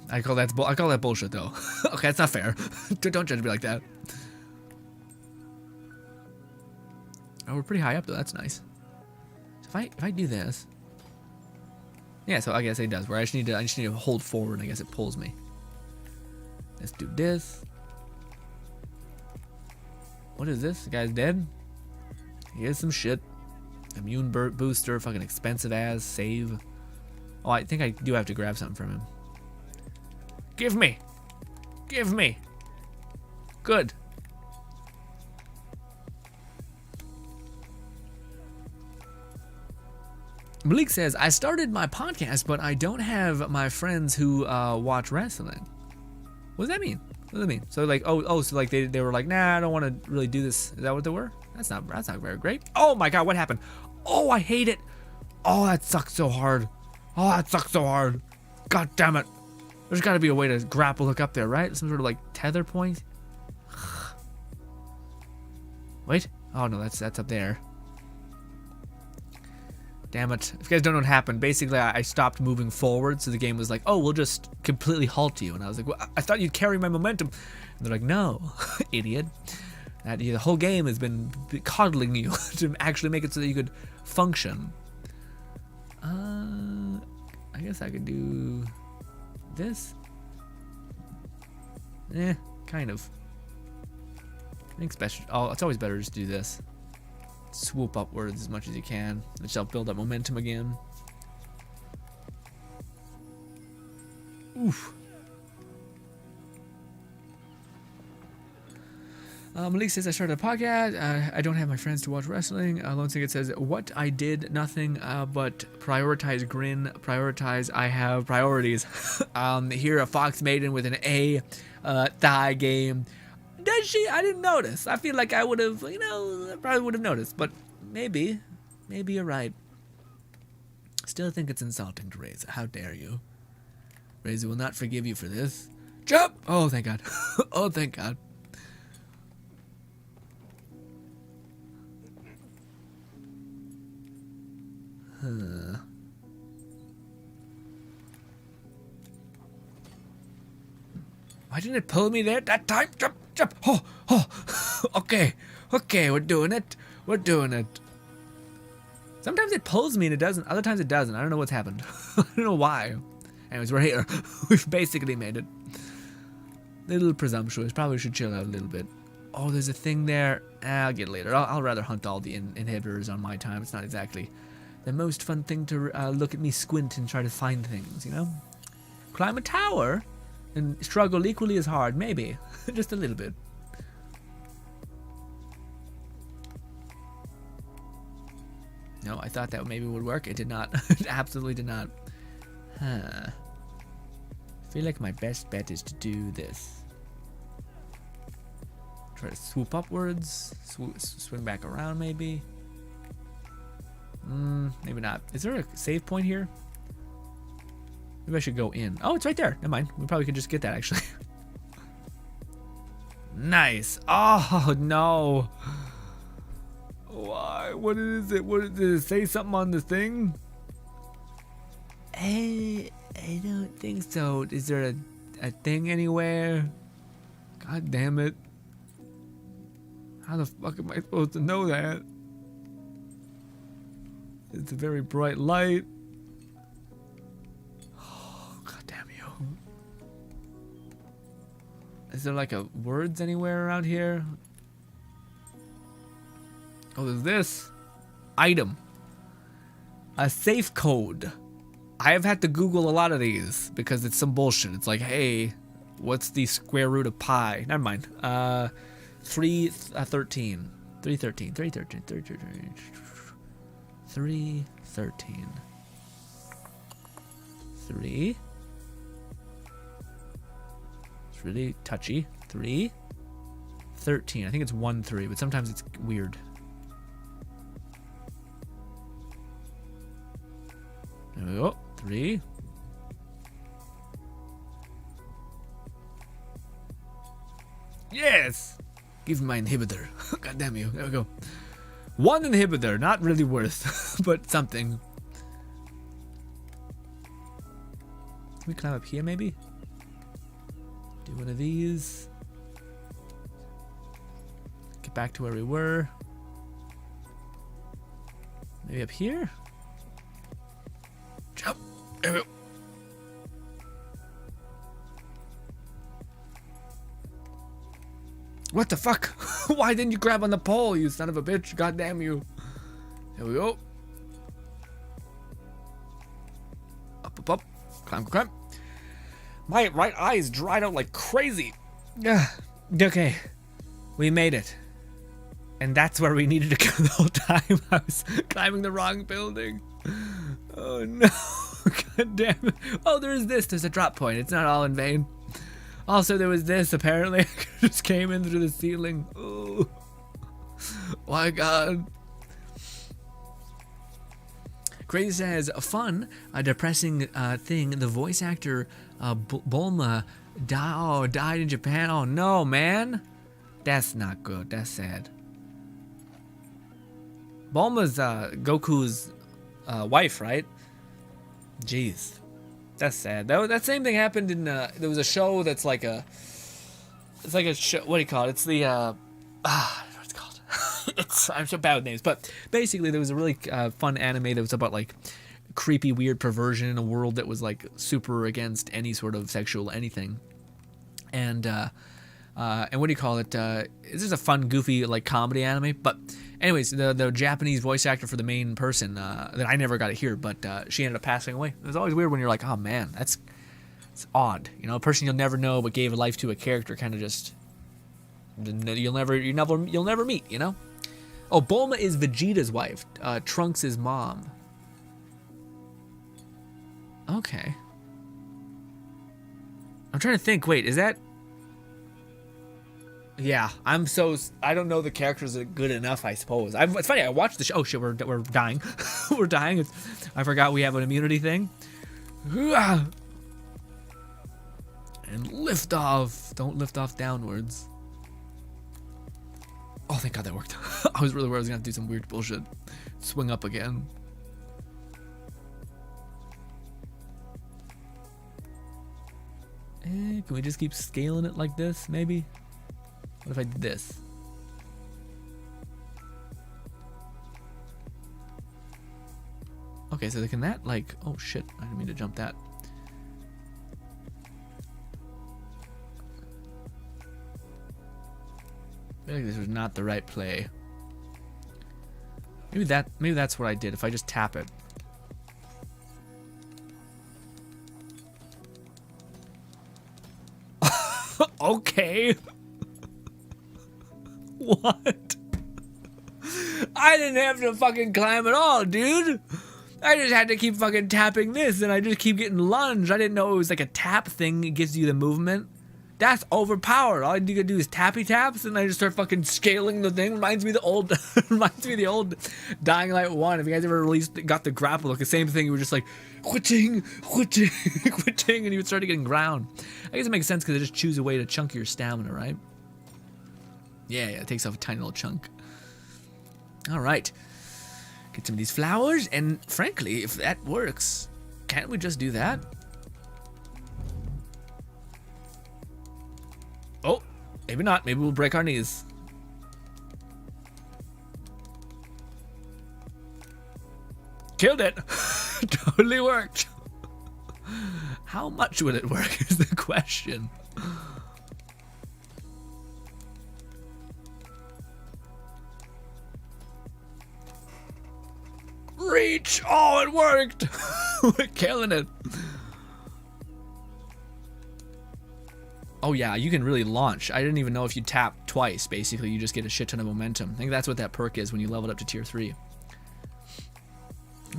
I call that bullshit though. Okay, that's not fair. Don't judge me like that. Oh, we're pretty high up though. That's nice. So if I do this, yeah. So I guess it does. Where I just need to hold forward, and I guess it pulls me. Let's do this. What is this? The guy's dead? Here's some shit. Immune booster, fucking expensive ass, save. Oh, I think I do have to grab something from him. Give me! Give me! Good. Malik says, I started my podcast, but I don't have my friends who watch wrestling. What does that mean? What does that mean? So like, so like they were like, nah, I don't want to really do this. Is that what they were? That's not very great. Oh my god, what happened? Oh, I hate it. Oh, that sucks so hard. Oh, that sucks so hard. God damn it. There's got to be a way to grapple hook up there, right? Some sort of like tether point. Wait. Oh no, that's up there. Damn it. If you guys don't know what happened, basically I stopped moving forward, so the game was like, oh, we'll just completely halt you. And I was like, well, I thought you'd carry my momentum. And they're like, no, idiot. That the whole game has been coddling you to actually make it so that you could function. I guess I could do this. Kind of. I think special. Oh, it's always better just to do this. Swoop upwards as much as you can. Which will build up momentum again. Oof. Malik says, I started a podcast. I don't have my friends to watch wrestling. Lone Ticket says, what I did, nothing but prioritize grin. Prioritize, I have priorities. Here, a Fox Maiden with an A thigh game. Does she? I didn't notice. I feel like I would have, I probably would have noticed. But maybe you're right. Still think it's insulting to Razor. How dare you? Razor will not forgive you for this. Jump! Oh, thank God. Oh, thank God. Huh. Why didn't it pull me there that time? Jump, jump. Oh. Okay, we're doing it. Sometimes it pulls me and it doesn't. Other times it doesn't. I don't know what's happened. I don't know why. Anyways, we're here. We've basically made it. Little presumptuous. Probably should chill out a little bit. Oh, there's a thing there. I'll get it later. I'll rather hunt all the inhibitors on my time. It's not exactly the most fun thing to look at me squint and try to find things, Climb a tower and struggle equally as hard, maybe. Just a little bit. No, I thought that maybe would work. It did not. It absolutely did not. Huh. I feel like my best bet is to do this. Try to swoop upwards. Swing back around, maybe. Maybe not. Is there a save point here? Maybe I should go in. Oh, it's right there. Never mind. We probably could just get that, actually. Nice. Oh, no. Why? What is it? Did it say something on the thing? I don't think so. Is there a thing anywhere? God damn it. How the fuck am I supposed to know that? It's a very bright light. Oh, God damn you. Is there like a words anywhere around here? Oh, there's this. Item. A safe code. I have had to Google a lot of these because it's some bullshit. It's like, hey, what's the square root of pi? Never mind. 313. 313. 313. 3. It's really touchy. 3. 13. I think it's 1 3, but sometimes it's weird. There we go. 3. Yes! Give me my inhibitor. God damn you. There we go. 1 inhibitor. Not really worth, but something. Can we climb up here, maybe? Do one of these. Get back to where we were. Maybe up here? Jump. There we go. What the fuck? Why didn't you grab on the pole, you son of a bitch? God damn you. There we go. Up. Climb. My right eye is dried out like crazy. Okay. We made it. And that's where we needed to go the whole time. I was climbing the wrong building. Oh no. God damn it. Oh, there's this. There's a drop point. It's not all in vain. Also, there was this, apparently. I just came in through the ceiling. Oh. My God. Crazy says, fun, a depressing thing. The voice actor, Bulma, died in Japan. Oh, no, man. That's not good. That's sad. Bulma's Goku's wife, right? Jeez. That's sad. That same thing happened in there was a show that's like a, it's like a show, what do you call it? It's the I don't know what it's called. I'm so bad with names, but basically there was a really fun anime that was about like creepy, weird perversion in a world that was like super against any sort of sexual anything. And what do you call it? This is a fun, goofy like comedy anime. But anyways, the Japanese voice actor for the main person that I never got to hear, but she ended up passing away. It was always weird when you're like, oh man, it's odd. You know, a person you'll never know but gave life to a character kind of just you'll never meet. You know. Oh, Bulma is Vegeta's wife. Trunks' mom. Okay. I'm trying to think. Wait, is that? Yeah, I don't know the characters good enough, I suppose. It's funny, I watched the show. Oh shit, we're dying. We're dying. I forgot we have an immunity thing. And lift off. Don't lift off downwards. Oh, thank God that worked. I was really worried I was gonna have to do some weird bullshit. Swing up again. Can we just keep scaling it like this, maybe? What if I did this? Okay, so can that, like... Oh, shit. I didn't mean to jump that. I feel like this was not the right play. Maybe that's what I did, if I just tap it. Okay. What? I didn't have to fucking climb at all, dude. I just had to keep fucking tapping this, and I just keep getting lunged. I didn't know it was like a tap thing. It gives you the movement. That's overpowered. All you gotta do is tappy taps, and I just start fucking scaling the thing. Reminds me of the old Dying Light 1. If you guys ever got the grapple hook, the same thing. You were just like, quitting, and you would start getting ground. I guess it makes sense because it just choose a way to chunk your stamina, right? Yeah, it takes off a tiny little chunk. All right. Get some of these flowers, and frankly, if that works, can't we just do that? Oh, maybe not. Maybe we'll break our knees. Killed it. Totally worked. How much would it work is the question. Reach! Oh, it worked! We're killing it. Oh yeah, you can really launch. I didn't even know if you tap twice, basically, you just get a shit ton of momentum. I think that's what that perk is when you level it up to tier 3.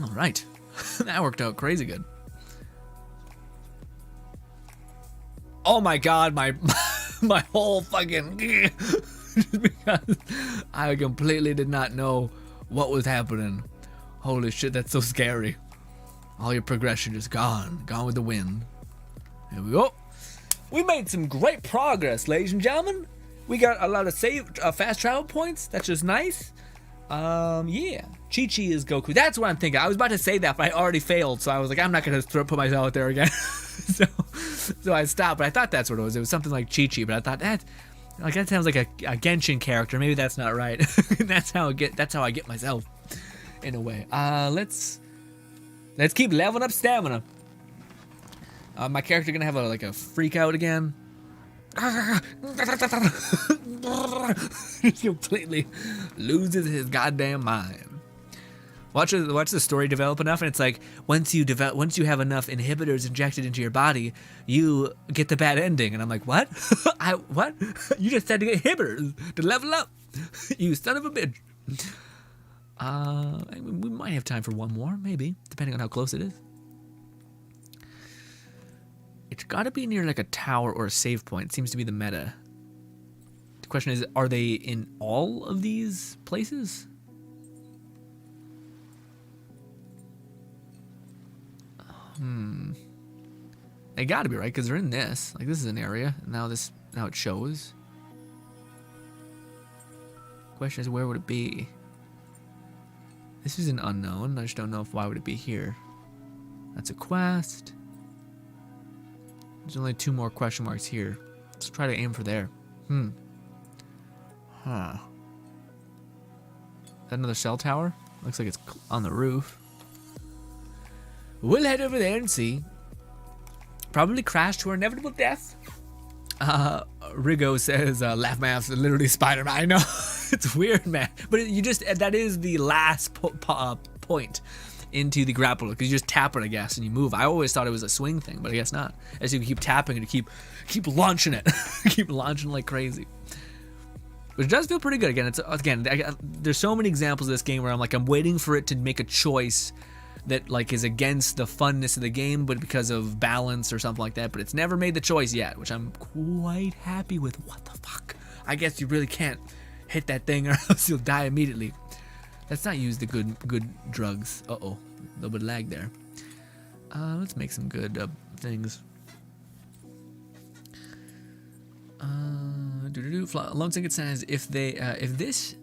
Alright. That worked out crazy good. Oh my god, my whole fucking... Just because I completely did not know what was happening. Holy shit, that's so scary. All your progression just gone with the wind. Here we go. We made some great progress, ladies and gentlemen. We got a lot of fast travel points. That's just nice. Yeah. Chi-Chi is Goku. That's what I'm thinking. I was about to say that, but I already failed. So I was like, I'm not going to put myself out there again. so I stopped, but I thought that's what it was. It was something like Chi-Chi, but I thought that sounds like a Genshin character. Maybe that's not right. That's how I get myself in a way. Let's keep leveling up stamina. My character gonna have a freak out again. Just completely loses his goddamn mind. Watch the story develop enough, and it's like once you have enough inhibitors injected into your body, you get the bad ending. And I'm like, what? What? You just had to get inhibitors to level up. You son of a bitch. We might have time for one more, maybe, depending on how close it is. It's got to be near like a tower or a save point. It seems to be the meta. The question is, are they in all of these places? They got to be, right? Because they're in this. Like, this is an area. Now it shows. Question is, where would it be? This is an unknown. I just don't know why would it be here. That's a quest. There's only 2 more question marks here. Let's try to aim for there. Huh. Is that another cell tower? Looks like it's on the roof. We'll head over there and see. Probably crash to our inevitable death. Rigo says, laugh my ass, literally Spider-Man. I know. It's weird, man. But you just, that is the last point into the grapple, because you just tap it, I guess, and you move. I always thought it was a swing thing, but I guess not. As you keep tapping and you keep launching it. Keep launching like crazy. But it does feel pretty good. Again, there's so many examples of this game where I'm waiting for it to make a choice that like is against the funness of the game, but because of balance or something like that. But it's never made the choice yet, which I'm quite happy with. What the fuck? I guess you really can't hit that thing or else you'll die immediately. Let's not use the good drugs. Uh-oh, a little bit of lag there. Let's make some good things. Lone Ticket says if this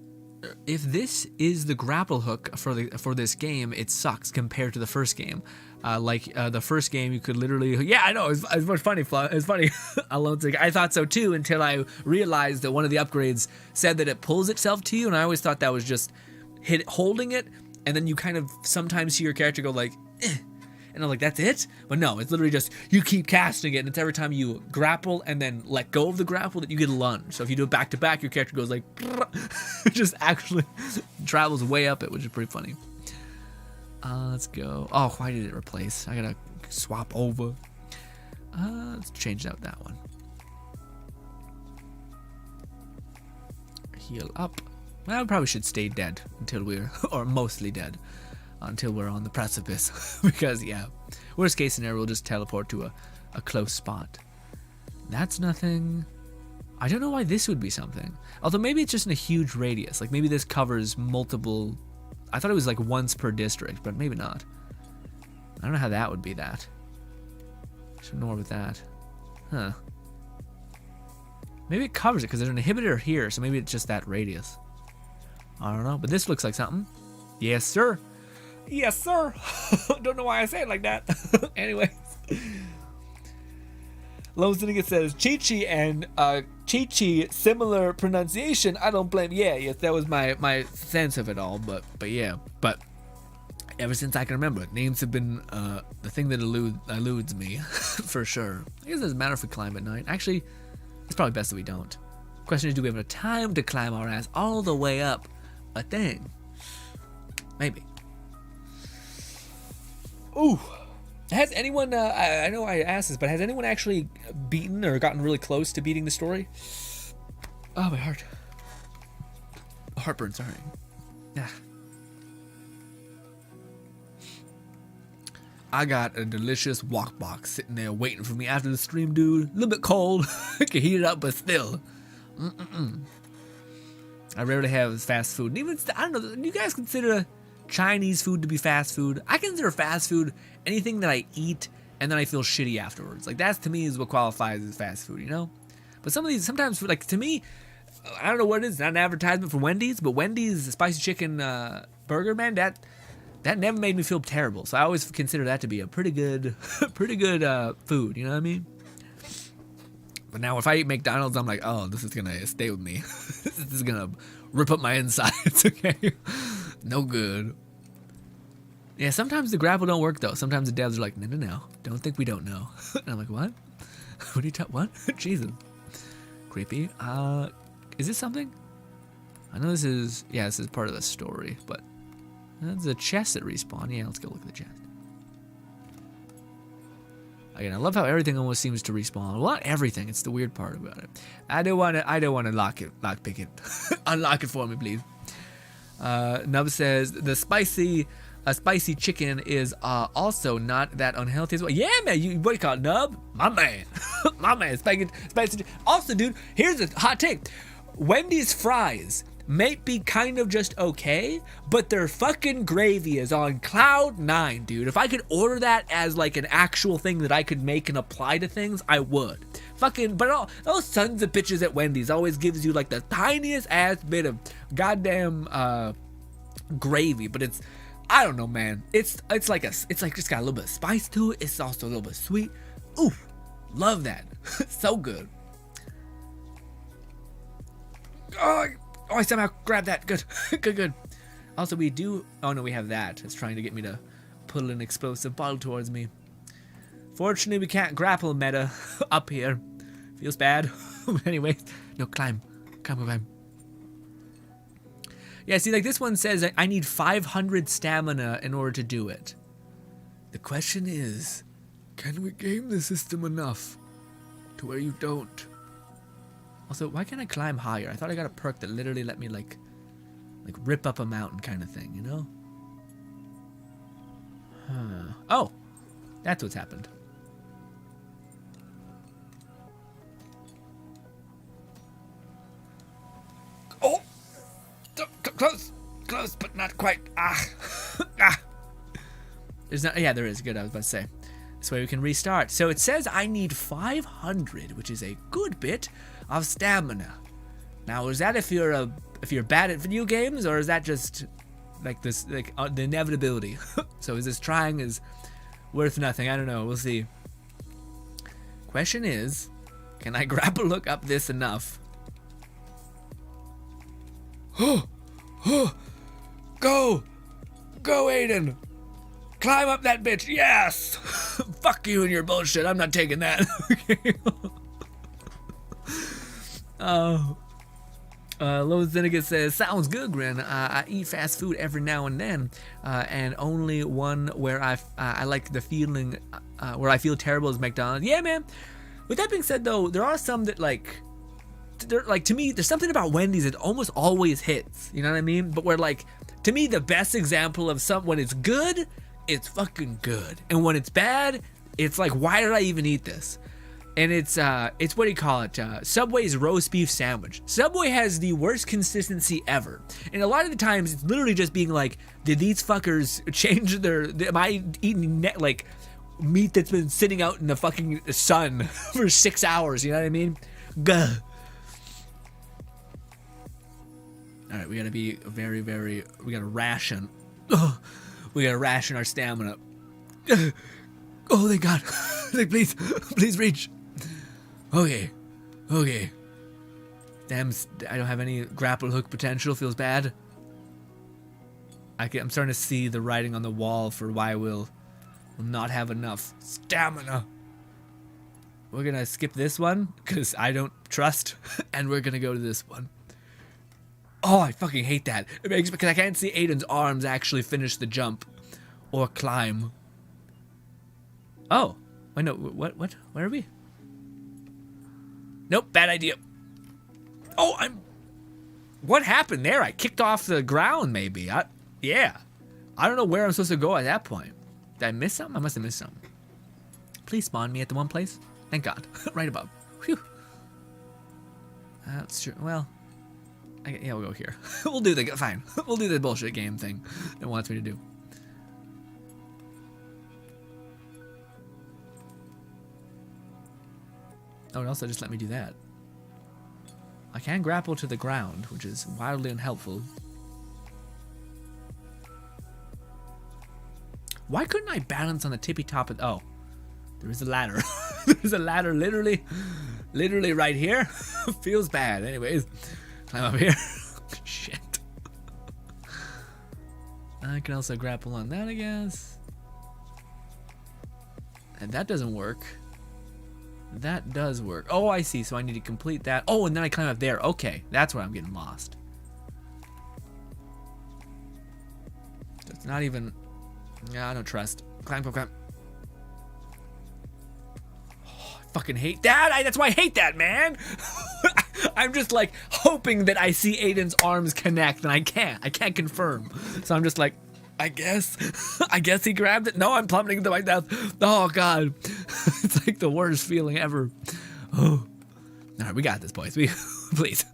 is the grapple hook for this game, it sucks compared to the first game. The first game, you could literally, yeah, I know, it's funny. It's funny. Lone Ticket, I thought so too until I realized that one of the upgrades said that it pulls itself to you, and I always thought that was just holding it, and then you kind of sometimes see your character go like, eh. And I'm like, that's it? But no, it's literally just, you keep casting it, and it's every time you grapple and then let go of the grapple that you get a lunge. So if you do it back to back, your character goes like, it just actually travels way up it, which is pretty funny. Let's go. Oh, why did it replace? I gotta swap over. Let's change out that one. Heal up. Well, I probably should stay dead until we're, or mostly dead, until we're on the precipice. Because, yeah, worst case scenario, we'll just teleport to a close spot. That's nothing. I don't know why this would be something. Although maybe it's just in a huge radius. Like maybe this covers multiple. I thought it was like once per district, but maybe not. I don't know how that would be that. Should know more with that. Huh. Maybe it covers it because there's an inhibitor here, so maybe it's just that radius. I don't know, but this looks like something. Yes, sir. Yes, sir. Don't know why I say it like that. Anyways. Lone Syndicate says, Chi-Chi and Chi-Chi, similar pronunciation. I don't blame. Yeah, yes, that was my sense of it all. But yeah. But ever since I can remember, names have been the thing that eludes me. For sure. I guess it doesn't matter if we climb at night. Actually, it's probably best that we don't. Question is, do we have enough time to climb our ass all the way up a thing? Maybe. Ooh. Has anyone, I know I asked this, but has anyone actually beaten or gotten really close to beating the story? Oh, my heart. Heartburn, sorry. Yeah. I got a delicious walk box sitting there waiting for me after the stream, dude. A little bit cold. I can heat it up, but still. I rarely have fast food. And even, I don't know, do you guys consider Chinese food to be fast food? I consider fast food anything that I eat and then I feel shitty afterwards. Like that's to me is what qualifies as fast food, you know? But some of these, sometimes, like to me, I don't know what it is, not an advertisement for Wendy's, but Wendy's spicy chicken burger, man, that never made me feel terrible. So I always consider that to be a pretty good food, you know what I mean? But now if I eat McDonald's, I'm like, oh, this is gonna stay with me. This is gonna rip up my insides, okay? No good. Yeah, sometimes the grapple don't work though. Sometimes the devs are like, no, don't think we don't know. And I'm like, what? What are you talking? What? Jesus. Creepy. Is this something? I know this is, yeah, this is part of the story, but there's a chest at respawn. Yeah, let's go look at the chest. Again, I love how everything almost seems to respawn. Well, not everything. It's the weird part about it. I don't want to lockpick it. Unlock it for me, please. Nub says the spicy chicken is also not that unhealthy as well. Yeah, man. What do you call it, Nub? My man. My man. Spicy. Also, dude, here's a hot take. Wendy's fries may be kind of just okay, but their fucking gravy is on cloud 9, dude. If I could order that as like an actual thing that I could make and apply to things, I would. Fucking, but all those sons of bitches at Wendy's always gives you like the tiniest ass bit of goddamn gravy, but it's, I don't know, man. It's like just got a little bit of spice to it. It's also a little bit sweet. Ooh, love that. So good. Oh, Oh, I somehow grabbed that. Good. Good, good. Also, we do... Oh, no, we have that. It's trying to get me to pull an explosive ball towards me. Fortunately, we can't grapple meta up here. Feels bad. Anyway, no, climb. Climb. Yeah, see, like this one says I need 500 stamina in order to do it. The question is, can we game the system enough to where you don't? Also, why can't I climb higher? I thought I got a perk that literally let me like rip up a mountain kind of thing, you know? Huh. Oh, that's what's happened. Oh, close, but not quite. There's not. Yeah, there is. Good. I was about to say. This way we can restart. So it says I need 500, which is a good bit of stamina. Now, is that if you're bad at video games, or is that just like this, like the inevitability? So is this trying is worth nothing? I don't know. We'll see. Question is, can I grapple look up this enough? Go, Aiden. Climb up that bitch. Yes. Fuck you and your bullshit. I'm not taking that. Okay. Lois Zinnigan says, sounds good, Grin. I eat fast food every now and then, and only one where I like the feeling, where I feel terrible is McDonald's. Yeah, man. With that being said, though, there are some that to me, there's something about Wendy's that almost always hits. You know what I mean? But where to me, the best example of when it's good, it's fucking good, and when it's bad, it's like, why did I even eat this? And it's what do you call it? Subway's roast beef sandwich. Subway has the worst consistency ever, and a lot of the times it's literally just being like, did these fuckers change am I eating meat that's been sitting out in the fucking sun for 6 hours? You know what I mean? Gah. All right, we gotta be very, we gotta ration. We gotta ration our stamina. Oh, thank God. Please reach. Okay. Damn, I don't have any grapple hook potential. Feels bad. I'm starting to see the writing on the wall for why we'll not have enough stamina. We're gonna skip this one because I don't trust, and we're gonna go to this one. Oh, I fucking hate that. Because I can't see Aiden's arms actually finish the jump or climb. Oh, wait, no, what? Where are we? Nope, bad idea. Oh, what happened there? I kicked off the ground, maybe. Yeah. I don't know where I'm supposed to go at that point. Did I miss something? I must have missed something. Please spawn me at the one place. Thank God. Right above. Whew. That's true. Well, yeah, we'll go here. We'll do fine. We'll do the bullshit game thing it wants me to do. Oh, and also just let me do that. I can grapple to the ground, which is wildly unhelpful. Why couldn't I balance on the tippy top of... Oh, there is a ladder. There's a ladder literally right here. Feels bad. Anyways, climb up here. Shit. I can also grapple on that, I guess. And that doesn't work. That does work. Oh, I see. So I need to complete that. Oh, and then I climb up there. Okay, that's where I'm getting lost. That's not even... Yeah, I don't trust. Climb. Oh, I fucking hate that. That's why I hate that, man. I'm just like hoping that I see Aiden's arms connect, and I can't confirm. So I'm just like, I guess he grabbed it. No, I'm plummeting to my death. Oh God, it's like the worst feeling ever. Oh, all right, we got this, boys. Please.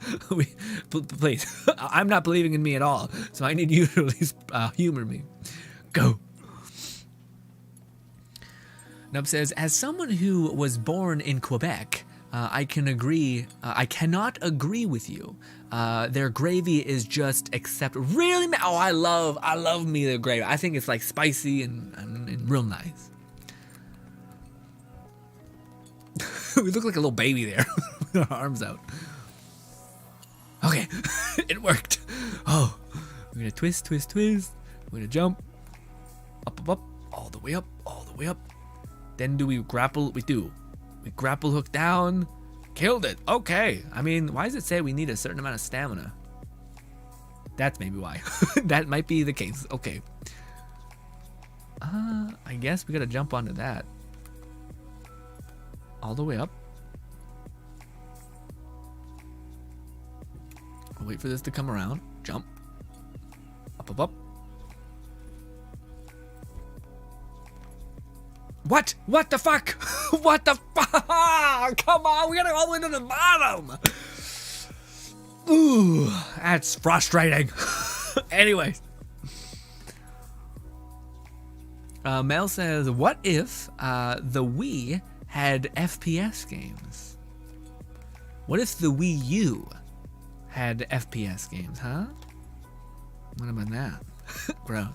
I'm not believing in me at all, so I need you to at least humor me. Go. Nub says, as someone who was born in Quebec, I cannot agree with you. Their gravy is just acceptable. Really? Oh, I love me the gravy. I think it's like spicy and real nice. We look like a little baby there with our arms out. Okay, it worked. Oh, we're gonna twist, twist, twist. We're gonna jump. Up, up, up. All the way up, all the way up. Then do we grapple? We do. We grapple hook down. Killed it. Okay. I mean, why does it say we need a certain amount of stamina? That's maybe why. That might be the case. Okay. I guess we gotta jump onto that. All the way up. I'll wait for this to come around. Jump. Up, up, up. What? What the fuck? What the fuck? Come on, we gotta go all the way to the bottom. Ooh, that's frustrating. Anyway. Mel says, what if the Wii had FPS games? What if the Wii U had FPS games, huh? What about that? Gross.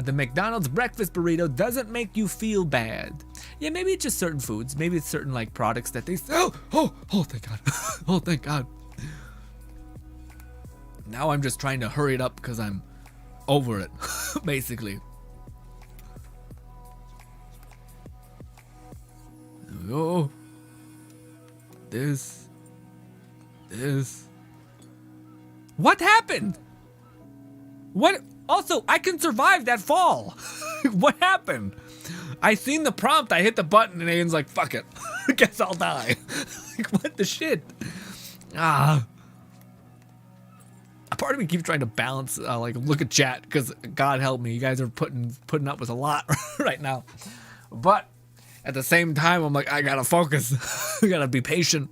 The McDonald's breakfast burrito doesn't make you feel bad. Yeah, maybe it's just certain foods. Maybe it's certain like products that they. Oh, thank God. Oh, thank God. Now I'm just trying to hurry it up because I'm over it, basically. There we go. This. What happened? What? Also, I can survive that fall. What happened? I seen the prompt, I hit the button, and Aiden's like, fuck it. Guess I'll die. Like, what the shit? A part of me keeps trying to balance, like, look at chat, because God help me, you guys are putting up with a lot right now. But at the same time, I'm like, I gotta focus. I gotta be patient.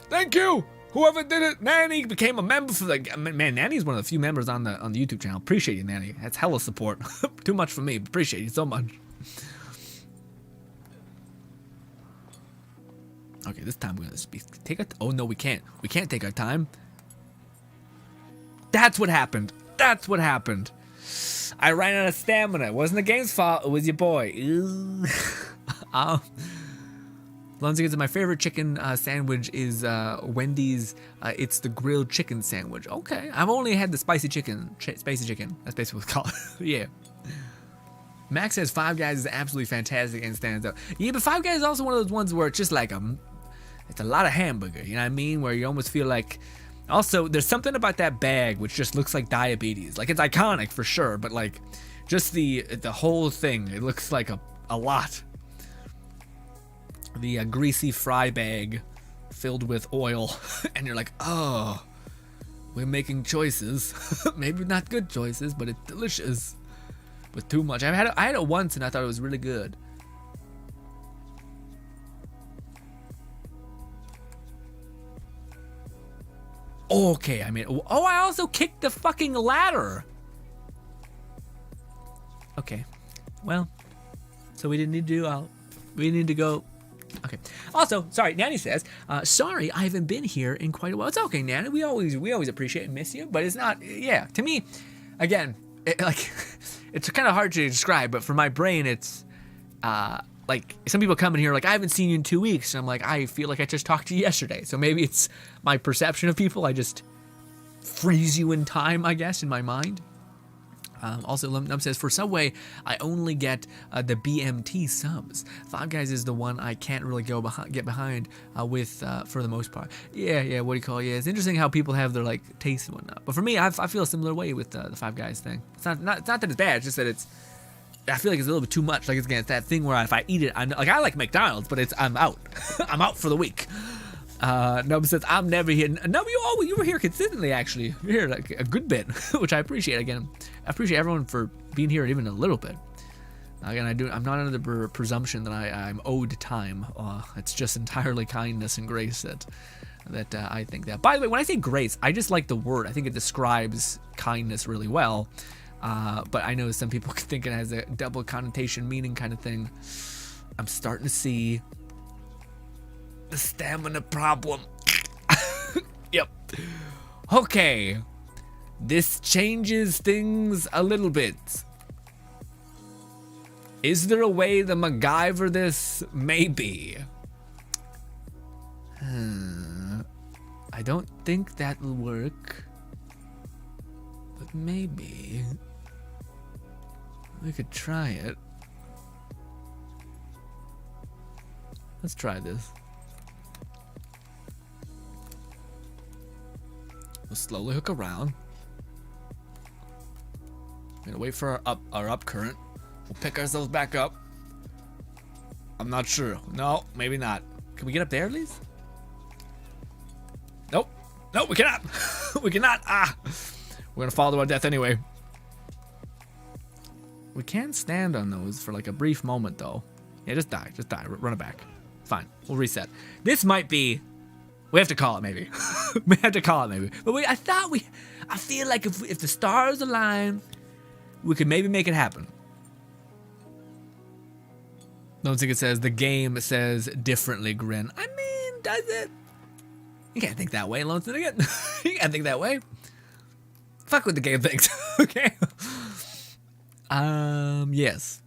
Thank you! Whoever did it, Nanny became a member for the. Man, Nanny's one of the few members on the YouTube channel. Appreciate you, Nanny. That's hella support. Too much for me. Appreciate you so much. Okay, this time we're gonna take a. Oh no, we can't. We can't take our time. That's what happened. That's what happened. I ran out of stamina. It wasn't the game's fault. It was your boy. Lonzy says my favorite chicken sandwich is Wendy's. It's the grilled chicken sandwich. Okay, I've only had the spicy chicken. Spicy chicken. That's basically what it's called. Yeah. Max says Five Guys is absolutely fantastic and stands out. Yeah, but Five Guys is also one of those ones where it's just like it's a lot of hamburger. You know what I mean? Where you almost feel like. Also, there's something about that bag which just looks like diabetes. Like it's iconic for sure, but like just the whole thing. It looks like a lot. The greasy fry bag filled with oil, and you're like, oh, we're making choices. Maybe not good choices, but it's delicious. With too much. I had it once, and I thought it was really good. Okay, I mean, oh, I also kicked the fucking ladder. Okay, well, so we didn't need to do. We need to go. Okay. Also, sorry, Nanny says, sorry, I haven't been here in quite a while. It's okay, Nanny. We always appreciate and miss you, but it's not, yeah, to me, again, it's kind of hard to describe, but for my brain, it's, like, some people come in here like, I haven't seen you in 2 weeks, and I'm like, I feel like I just talked to you yesterday, so maybe it's my perception of people. I just freeze you in time, I guess, in my mind. Also, Lum says, for Subway, I only get the BMT subs. Five Guys is the one I can't really get behind with for the most part. Yeah, what do you call it? Yeah, it's interesting how people have their, like, taste and whatnot. But for me, I feel a similar way with the Five Guys thing. It's not that it's bad, it's just that I feel like it's a little bit too much. Like, it's that thing where if I eat it, I like McDonald's, but I'm out. I'm out for the week. Nub says, I'm never here. Nub, you were here consistently, actually. You're here like a good bit, which I appreciate. Again, I appreciate everyone for being here even a little bit. Again, I'm not under the presumption that I'm owed time. It's just entirely kindness and grace that I think that. By the way, when I say grace, I just like the word. I think it describes kindness really well. But I know some people think it has a double connotation meaning kind of thing. I'm starting to see the stamina problem. Yep. Okay. This changes things a little bit. Is there a way to MacGyver this? Maybe. I don't think that will work. But maybe we could try it. Let's try this. We'll slowly hook around. We're gonna wait for our up current. We'll pick ourselves back up. I'm not sure. No, maybe not. Can we get up there at least? Nope. Nope, we cannot. We cannot. Ah. We're gonna fall to our death anyway. We can stand on those for like a brief moment though. Yeah, just die. Just die. Run it back. Fine. We'll reset. This might be... We have to call it maybe. We have to call it maybe. But I feel like if the stars align, we could maybe make it happen. Lone Ticket says, the game says differently, Grin. I mean, does it? You can't think that way, Lone Ticket. You can't think that way. Fuck what the game thinks, okay? Yes.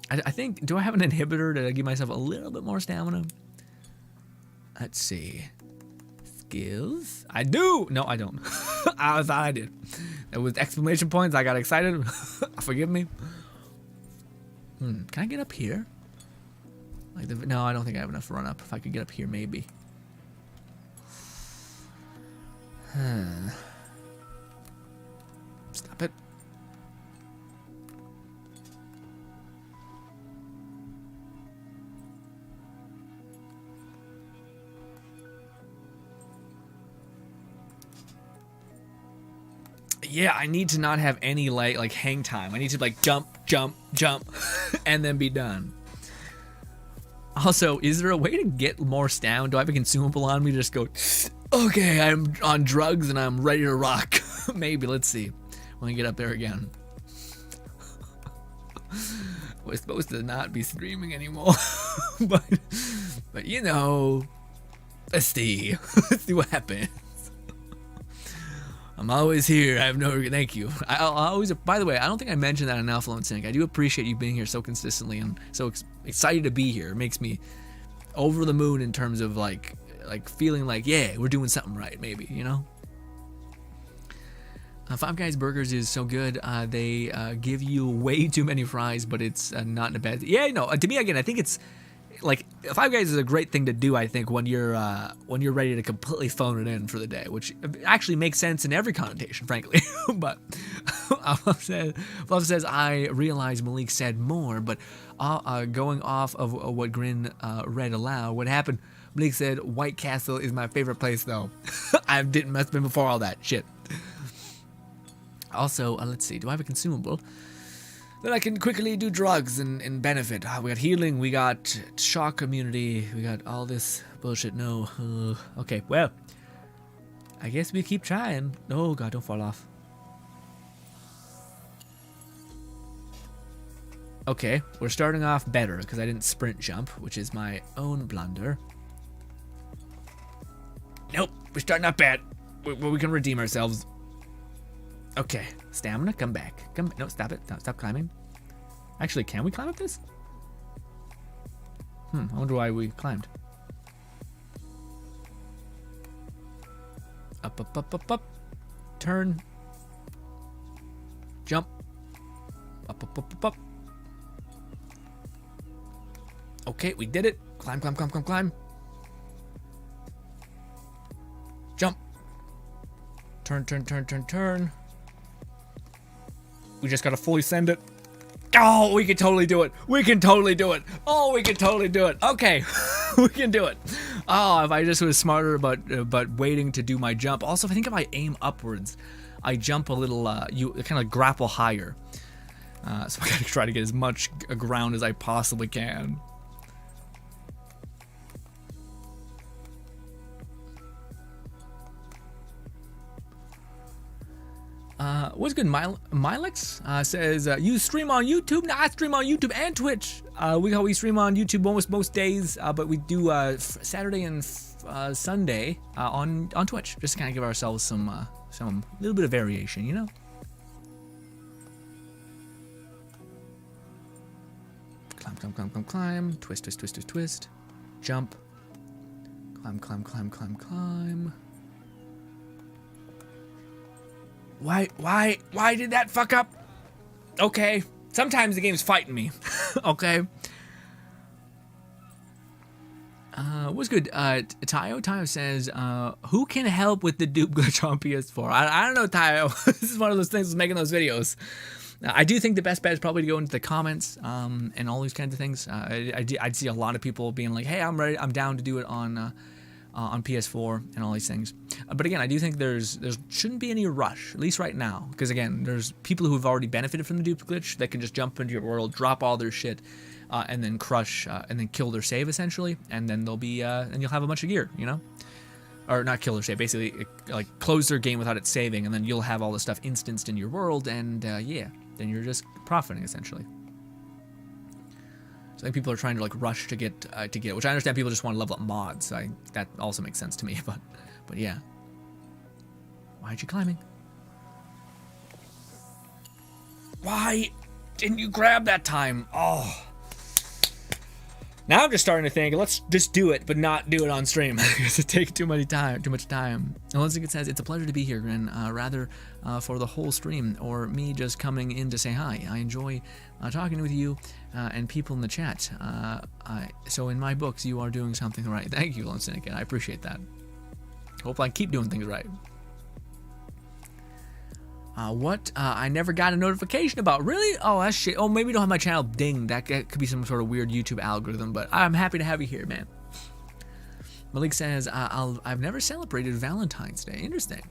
I think, do I have an inhibitor to give myself a little bit more stamina? Let's see. Skills? I do! No, I don't. I thought I did. It was exclamation points. I got excited. Forgive me. Can I get up here? No, I don't think I have enough run up. If I could get up here, maybe. Stop it. Yeah, I need to not have any like hang time. I need to like jump, and then be done. Also, is there a way to get more stamina? Do I have a consumable on me to just go, okay, I'm on drugs and I'm ready to rock? Maybe, let's see. When I get up there again. We're supposed to not be streaming anymore. but you know, let's see. Let's see what happens. I'm always here. I have no... Thank you. I'll always... By the way, I don't think I mentioned that enough, Lone Sync. I do appreciate you being here so consistently and so excited to be here. It makes me over the moon in terms of like feeling like, yeah, we're doing something right, maybe, you know? Five Guys Burgers is so good. They give you way too many fries, but it's not in a bad... Yeah, no, to me, again, I think it's... Like, Five Guys is a great thing to do, I think, when you're ready to completely phone it in for the day, which actually makes sense in every connotation, frankly. But Fluff says, I realize Malik said more, but going off of what Grin read aloud, what happened? Malik said, White Castle is my favorite place, though. I didn't must have been before all that shit. Also, let's see, do I have a consumable? Then I can quickly do drugs and benefit. We got healing, we got shock immunity, we got all this bullshit. No. Okay, well, I guess we keep trying. Oh god, don't fall off. Okay, we're starting off better because I didn't sprint jump, which is my own blunder. Nope, we're starting off bad. We can redeem ourselves. Okay, stamina, come back. No, stop it. Stop climbing. Actually, can we climb up this? I wonder why we climbed. Up. Turn. Jump. Up. Okay, we did it. Climb. Jump. Turn. We just gotta fully send it. Oh, we can totally do it. Oh, we can totally do it. Okay, we can do it. Oh, if I just was smarter about waiting to do my jump. Also, I think if I aim upwards, I jump a little, you kind of grapple higher. So I gotta try to get as much ground as I possibly can. What's good, Milex? Says, you stream on YouTube? No, I stream on YouTube and Twitch. We stream on YouTube almost most days, but we do Saturday and Sunday on Twitch, just to kind of give ourselves some little bit of variation, you know? Climb, climb, climb, climb, climb. Twist, twist, twist, twist, twist. Jump. Climb, climb, climb, climb, climb. Why did that fuck up? Okay. Sometimes the game's fighting me. Okay. What's good? Tayo says, who can help with the dupe glitch on PS4? I don't know, Tayo. This is one of those things that's making those videos. I do think the best bet is probably to go into the comments and all these kinds of things. I'd see a lot of people being like, hey, I'm ready. I'm down to do it on PS4 and all these things. But again, I do think there shouldn't be any rush, at least right now. Because again, there's people who have already benefited from the dupe glitch that can just jump into your world, drop all their shit, and then crush, and then kill their save essentially. And then they'll be, and you'll have a bunch of gear, you know? Or not kill their save, basically like close their game without it saving, and then you'll have all the stuff instanced in your world, and yeah, then you're just profiting essentially. So I think people are trying to like rush to get, which I understand people just want to level up mods. So that also makes sense to me, but yeah. Why aren't you climbing? Why didn't you grab that time? Oh. Now I'm just starting to think, let's just do it, but not do it on stream because it takes too much time. And once it says, it's a pleasure to be here, and rather for the whole stream or me just coming in to say hi. I enjoy talking with you and people in the chat. So in my books, you are doing something right. Thank you, Lone Cynic, and I appreciate that. Hope I keep doing things right. What? I never got a notification about. Really? Oh, that's shit. Oh, maybe you don't have my channel dinged. That could be some sort of weird YouTube algorithm, but I'm happy to have you here, man. Malik says, I've never celebrated Valentine's Day. Interesting.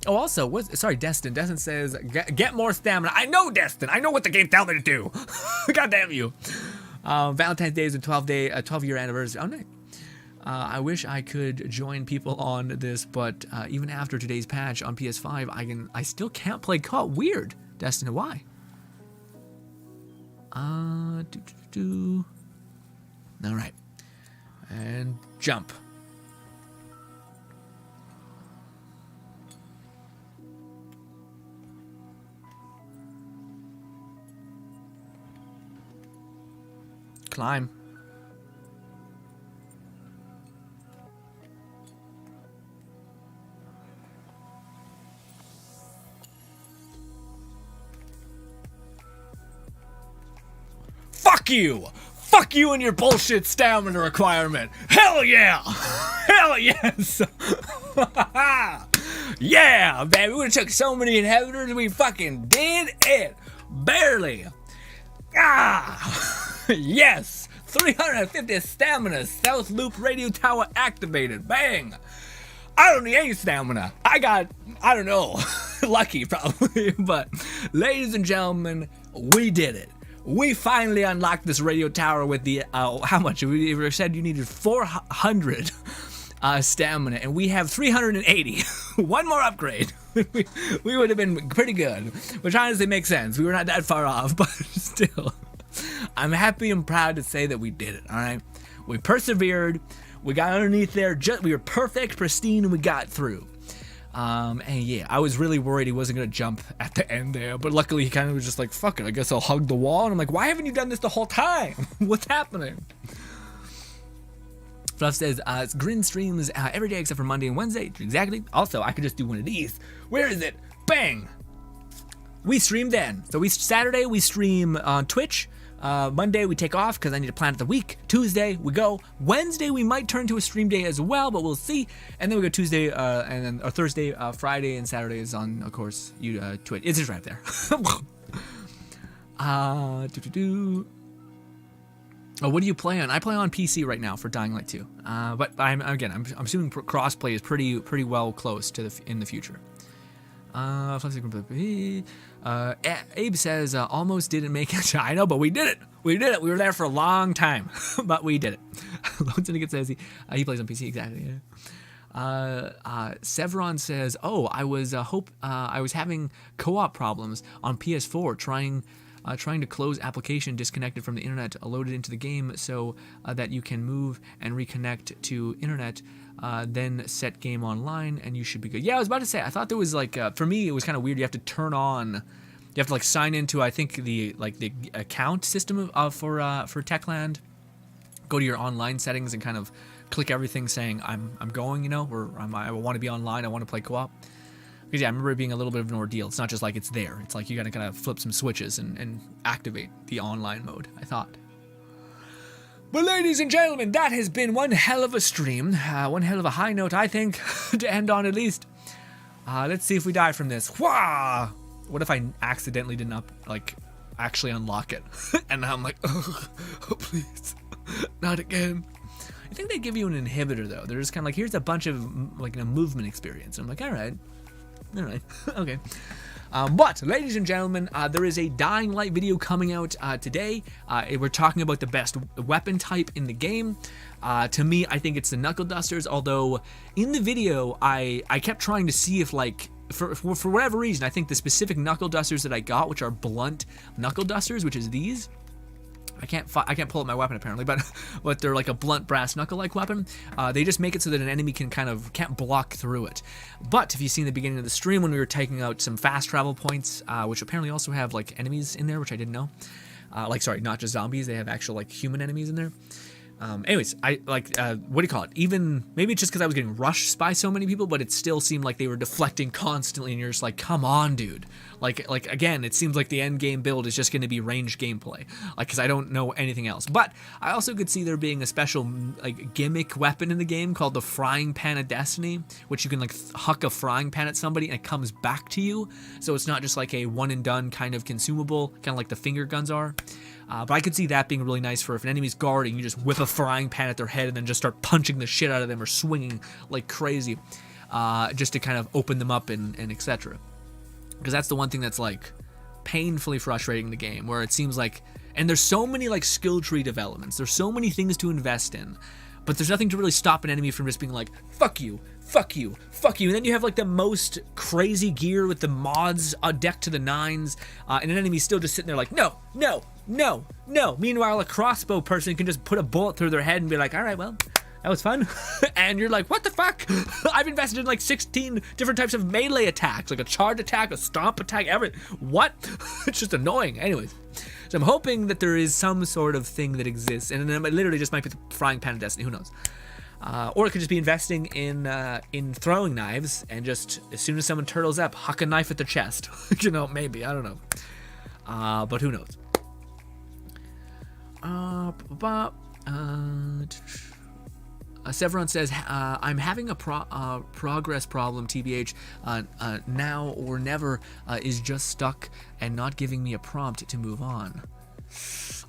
Oh, also, sorry, Destin. Destin says, get more stamina. I know, Destin. I know what the game tells me to do. God damn you. Valentine's Day is a 12-year anniversary. Oh, nice. I wish I could join people on this, but even after today's patch on PS5, I still can't play co-op. Weird. Destiny, why? All right. And jump. Climb. Fuck you! Fuck you and your bullshit stamina requirement! Hell yeah! Hell yes! Yeah, baby, we would've took so many inhibitors, we fucking did it! Barely! Ah! Yes! 350 stamina, South Loop Radio Tower activated, bang! I don't need any stamina. I don't know, lucky probably, but ladies and gentlemen, we did it. We finally unlocked this radio tower with the, how much? We said you needed 400 stamina, and we have 380. One more upgrade. we would have been pretty good, which honestly makes sense. We were not that far off, but still. I'm happy and proud to say that we did it, all right? We persevered. We got underneath there. We were perfect, pristine, and we got through. And yeah, I was really worried he wasn't gonna jump at the end there, but luckily he kind of was just like, fuck it, I guess I'll hug the wall. And I'm like, why haven't you done this the whole time? What's happening? Fluff says, it's Grin streams every day except for Monday and Wednesday. Exactly. Also, I could just do one of these. Where is it? Bang! We stream then. So Saturday we stream on Twitch. Monday we take off because I need to plan the week. Tuesday we go. Wednesday we might turn to a stream day as well, but we'll see. And then we go Tuesday, and then or Thursday, Friday, and Saturday is on, of course, Twitch. It's just right there. Oh, what do you play on? I play on PC right now for Dying Light 2. But I'm assuming crossplay is pretty well close to in the future. Abe says, almost didn't make it. I know, but we did it. We did it. We were there for a long time, but we did it. Lone Syndicate says he plays on PC, exactly. Yeah. Sevron says, oh, I was having co-op problems on PS4 trying to close application disconnected from the internet, loaded into the game so that you can move and reconnect to internet, then set game online and you should be good. Yeah, I was about to say, I thought there was like, for me, it was kind of weird. You have to turn on You have to like sign into, I think, the account system for Techland. Go to your online settings and kind of click everything saying I'm going, you know, or I want to be online, I want to play co-op. Because yeah, I remember it being a little bit of an ordeal. It's not just like it's there. It's like you got to kind of flip some switches and activate the online mode, I thought. But ladies and gentlemen, that has been one hell of a stream. One hell of a high note, I think, to end on at least. Let's see if we die from this. Wah! What if I accidentally did not, like, actually unlock it? And I'm like, oh, please, not again. I think they give you an inhibitor, though. They're just kind of like, here's a bunch of, like, a movement experience. I'm like, all right, okay. But, ladies and gentlemen, there is a Dying Light video coming out today. We're talking about the best weapon type in the game. To me, I think it's the Knuckle Dusters, although in the video, I kept trying to see if, like, for whatever reason, I think the specific Knuckle Dusters that I got, which are blunt Knuckle Dusters, which is these, I can't pull up my weapon apparently, but they're like a blunt brass knuckle-like weapon. They just make it so that an enemy can't block through it. But if you've seen the beginning of the stream when we were taking out some fast travel points, which apparently also have like enemies in there, which I didn't know. Sorry, not just zombies. They have actual like human enemies in there. Anyways, I like, what do you call it? Even, maybe it's just because I was getting rushed by so many people, but it still seemed like they were deflecting constantly, and you're just like, come on, dude. Like again, it seems like the end game build is just going to be ranged gameplay, like, because I don't know anything else. But I also could see there being a special, like, gimmick weapon in the game called the Frying Pan of Destiny, which you can, like, huck a frying pan at somebody and it comes back to you. So it's not just like a one and done kind of consumable, kind of like the finger guns are. But I could see that being really nice for if an enemy's guarding, you just whip a frying pan at their head and then just start punching the shit out of them or swinging like crazy, just to kind of open them up and etc. Because that's the one thing that's like painfully frustrating in the game, where it seems like, and there's so many like skill tree developments, there's so many things to invest in, but there's nothing to really stop an enemy from just being like, fuck you, fuck you, fuck you. And then you have like the most crazy gear with the mods decked to the nines, and an enemy's still just sitting there like, no, no, no, no. Meanwhile, a crossbow person can just put a bullet through their head and be like, all right, well, that was fun. And you're like, what the fuck? I've invested in like 16 different types of melee attacks, like a charge attack, a stomp attack, everything. What? It's just annoying. Anyways, so I'm hoping that there is some sort of thing that exists, and then it literally just might be the Frying Pan of Destiny, who knows? Or it could just be investing in throwing knives, and just as soon as someone turtles up, huck a knife at their chest. You know, maybe, I don't know. But who knows? Severon says, I'm having a progress problem, TBH. Now or never is just stuck and not giving me a prompt to move on.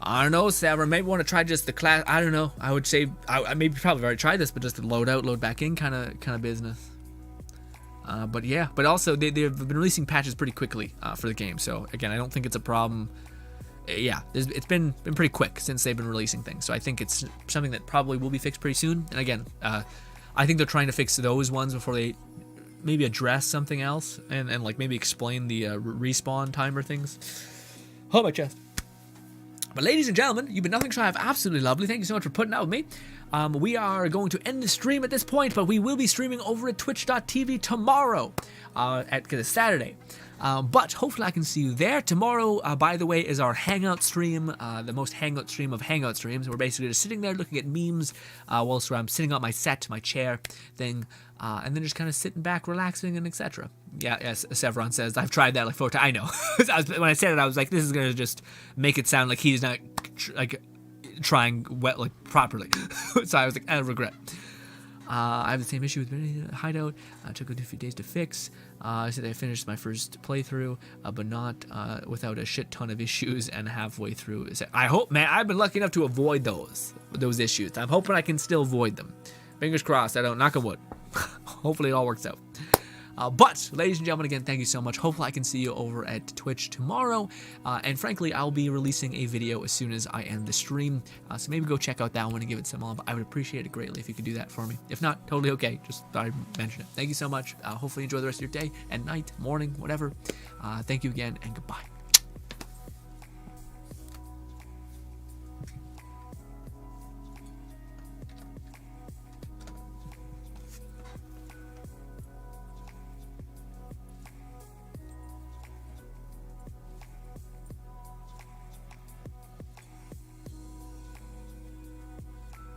I don't know, Severon. Maybe want to try just the class. I don't know. I would say, I maybe probably already tried this, but just the load out, load back in kind of business. But yeah, but also they've been releasing patches pretty quickly for the game. So again, I don't think it's a problem. Yeah, it's been pretty quick since they've been releasing things, so I think it's something that probably will be fixed pretty soon. And again, I think they're trying to fix those ones before they maybe address something else, and like maybe explain the respawn timer things. Hold my chest. But ladies and gentlemen, you've been nothing shy of absolutely lovely. Thank you so much for putting out with me. We are going to end the stream at this point, but we will be streaming over at twitch.tv tomorrow, because it's Saturday. But hopefully I can see you there. Tomorrow, by the way, is our Hangout stream, the most Hangout stream of Hangout streams. We're basically just sitting there looking at memes whilst I'm sitting on my set, my chair thing, and then just kind of sitting back, relaxing, and etc. Yeah, yes, Severon says, I've tried that like 4 times. I know. When I said it, I was like, this is going to just make it sound like he's not trying properly. So I was like, I regret. I have the same issue with Hideout. Took a few days to fix. I said I finished my first playthrough, but not without a shit ton of issues, and halfway through. I hope, man, I've been lucky enough to avoid those issues. I'm hoping I can still avoid them. Fingers crossed, I don't, knock on wood. Hopefully it all works out. But, ladies and gentlemen, again, thank you so much. Hopefully I can see you over at Twitch tomorrow. And frankly, I'll be releasing a video as soon as I end the stream. So maybe go check out that one and give it some love. I would appreciate it greatly if you could do that for me. If not, totally okay. Just thought I'd mention it. Thank you so much. Hopefully you enjoy the rest of your day and night, morning, whatever. Thank you again, and goodbye.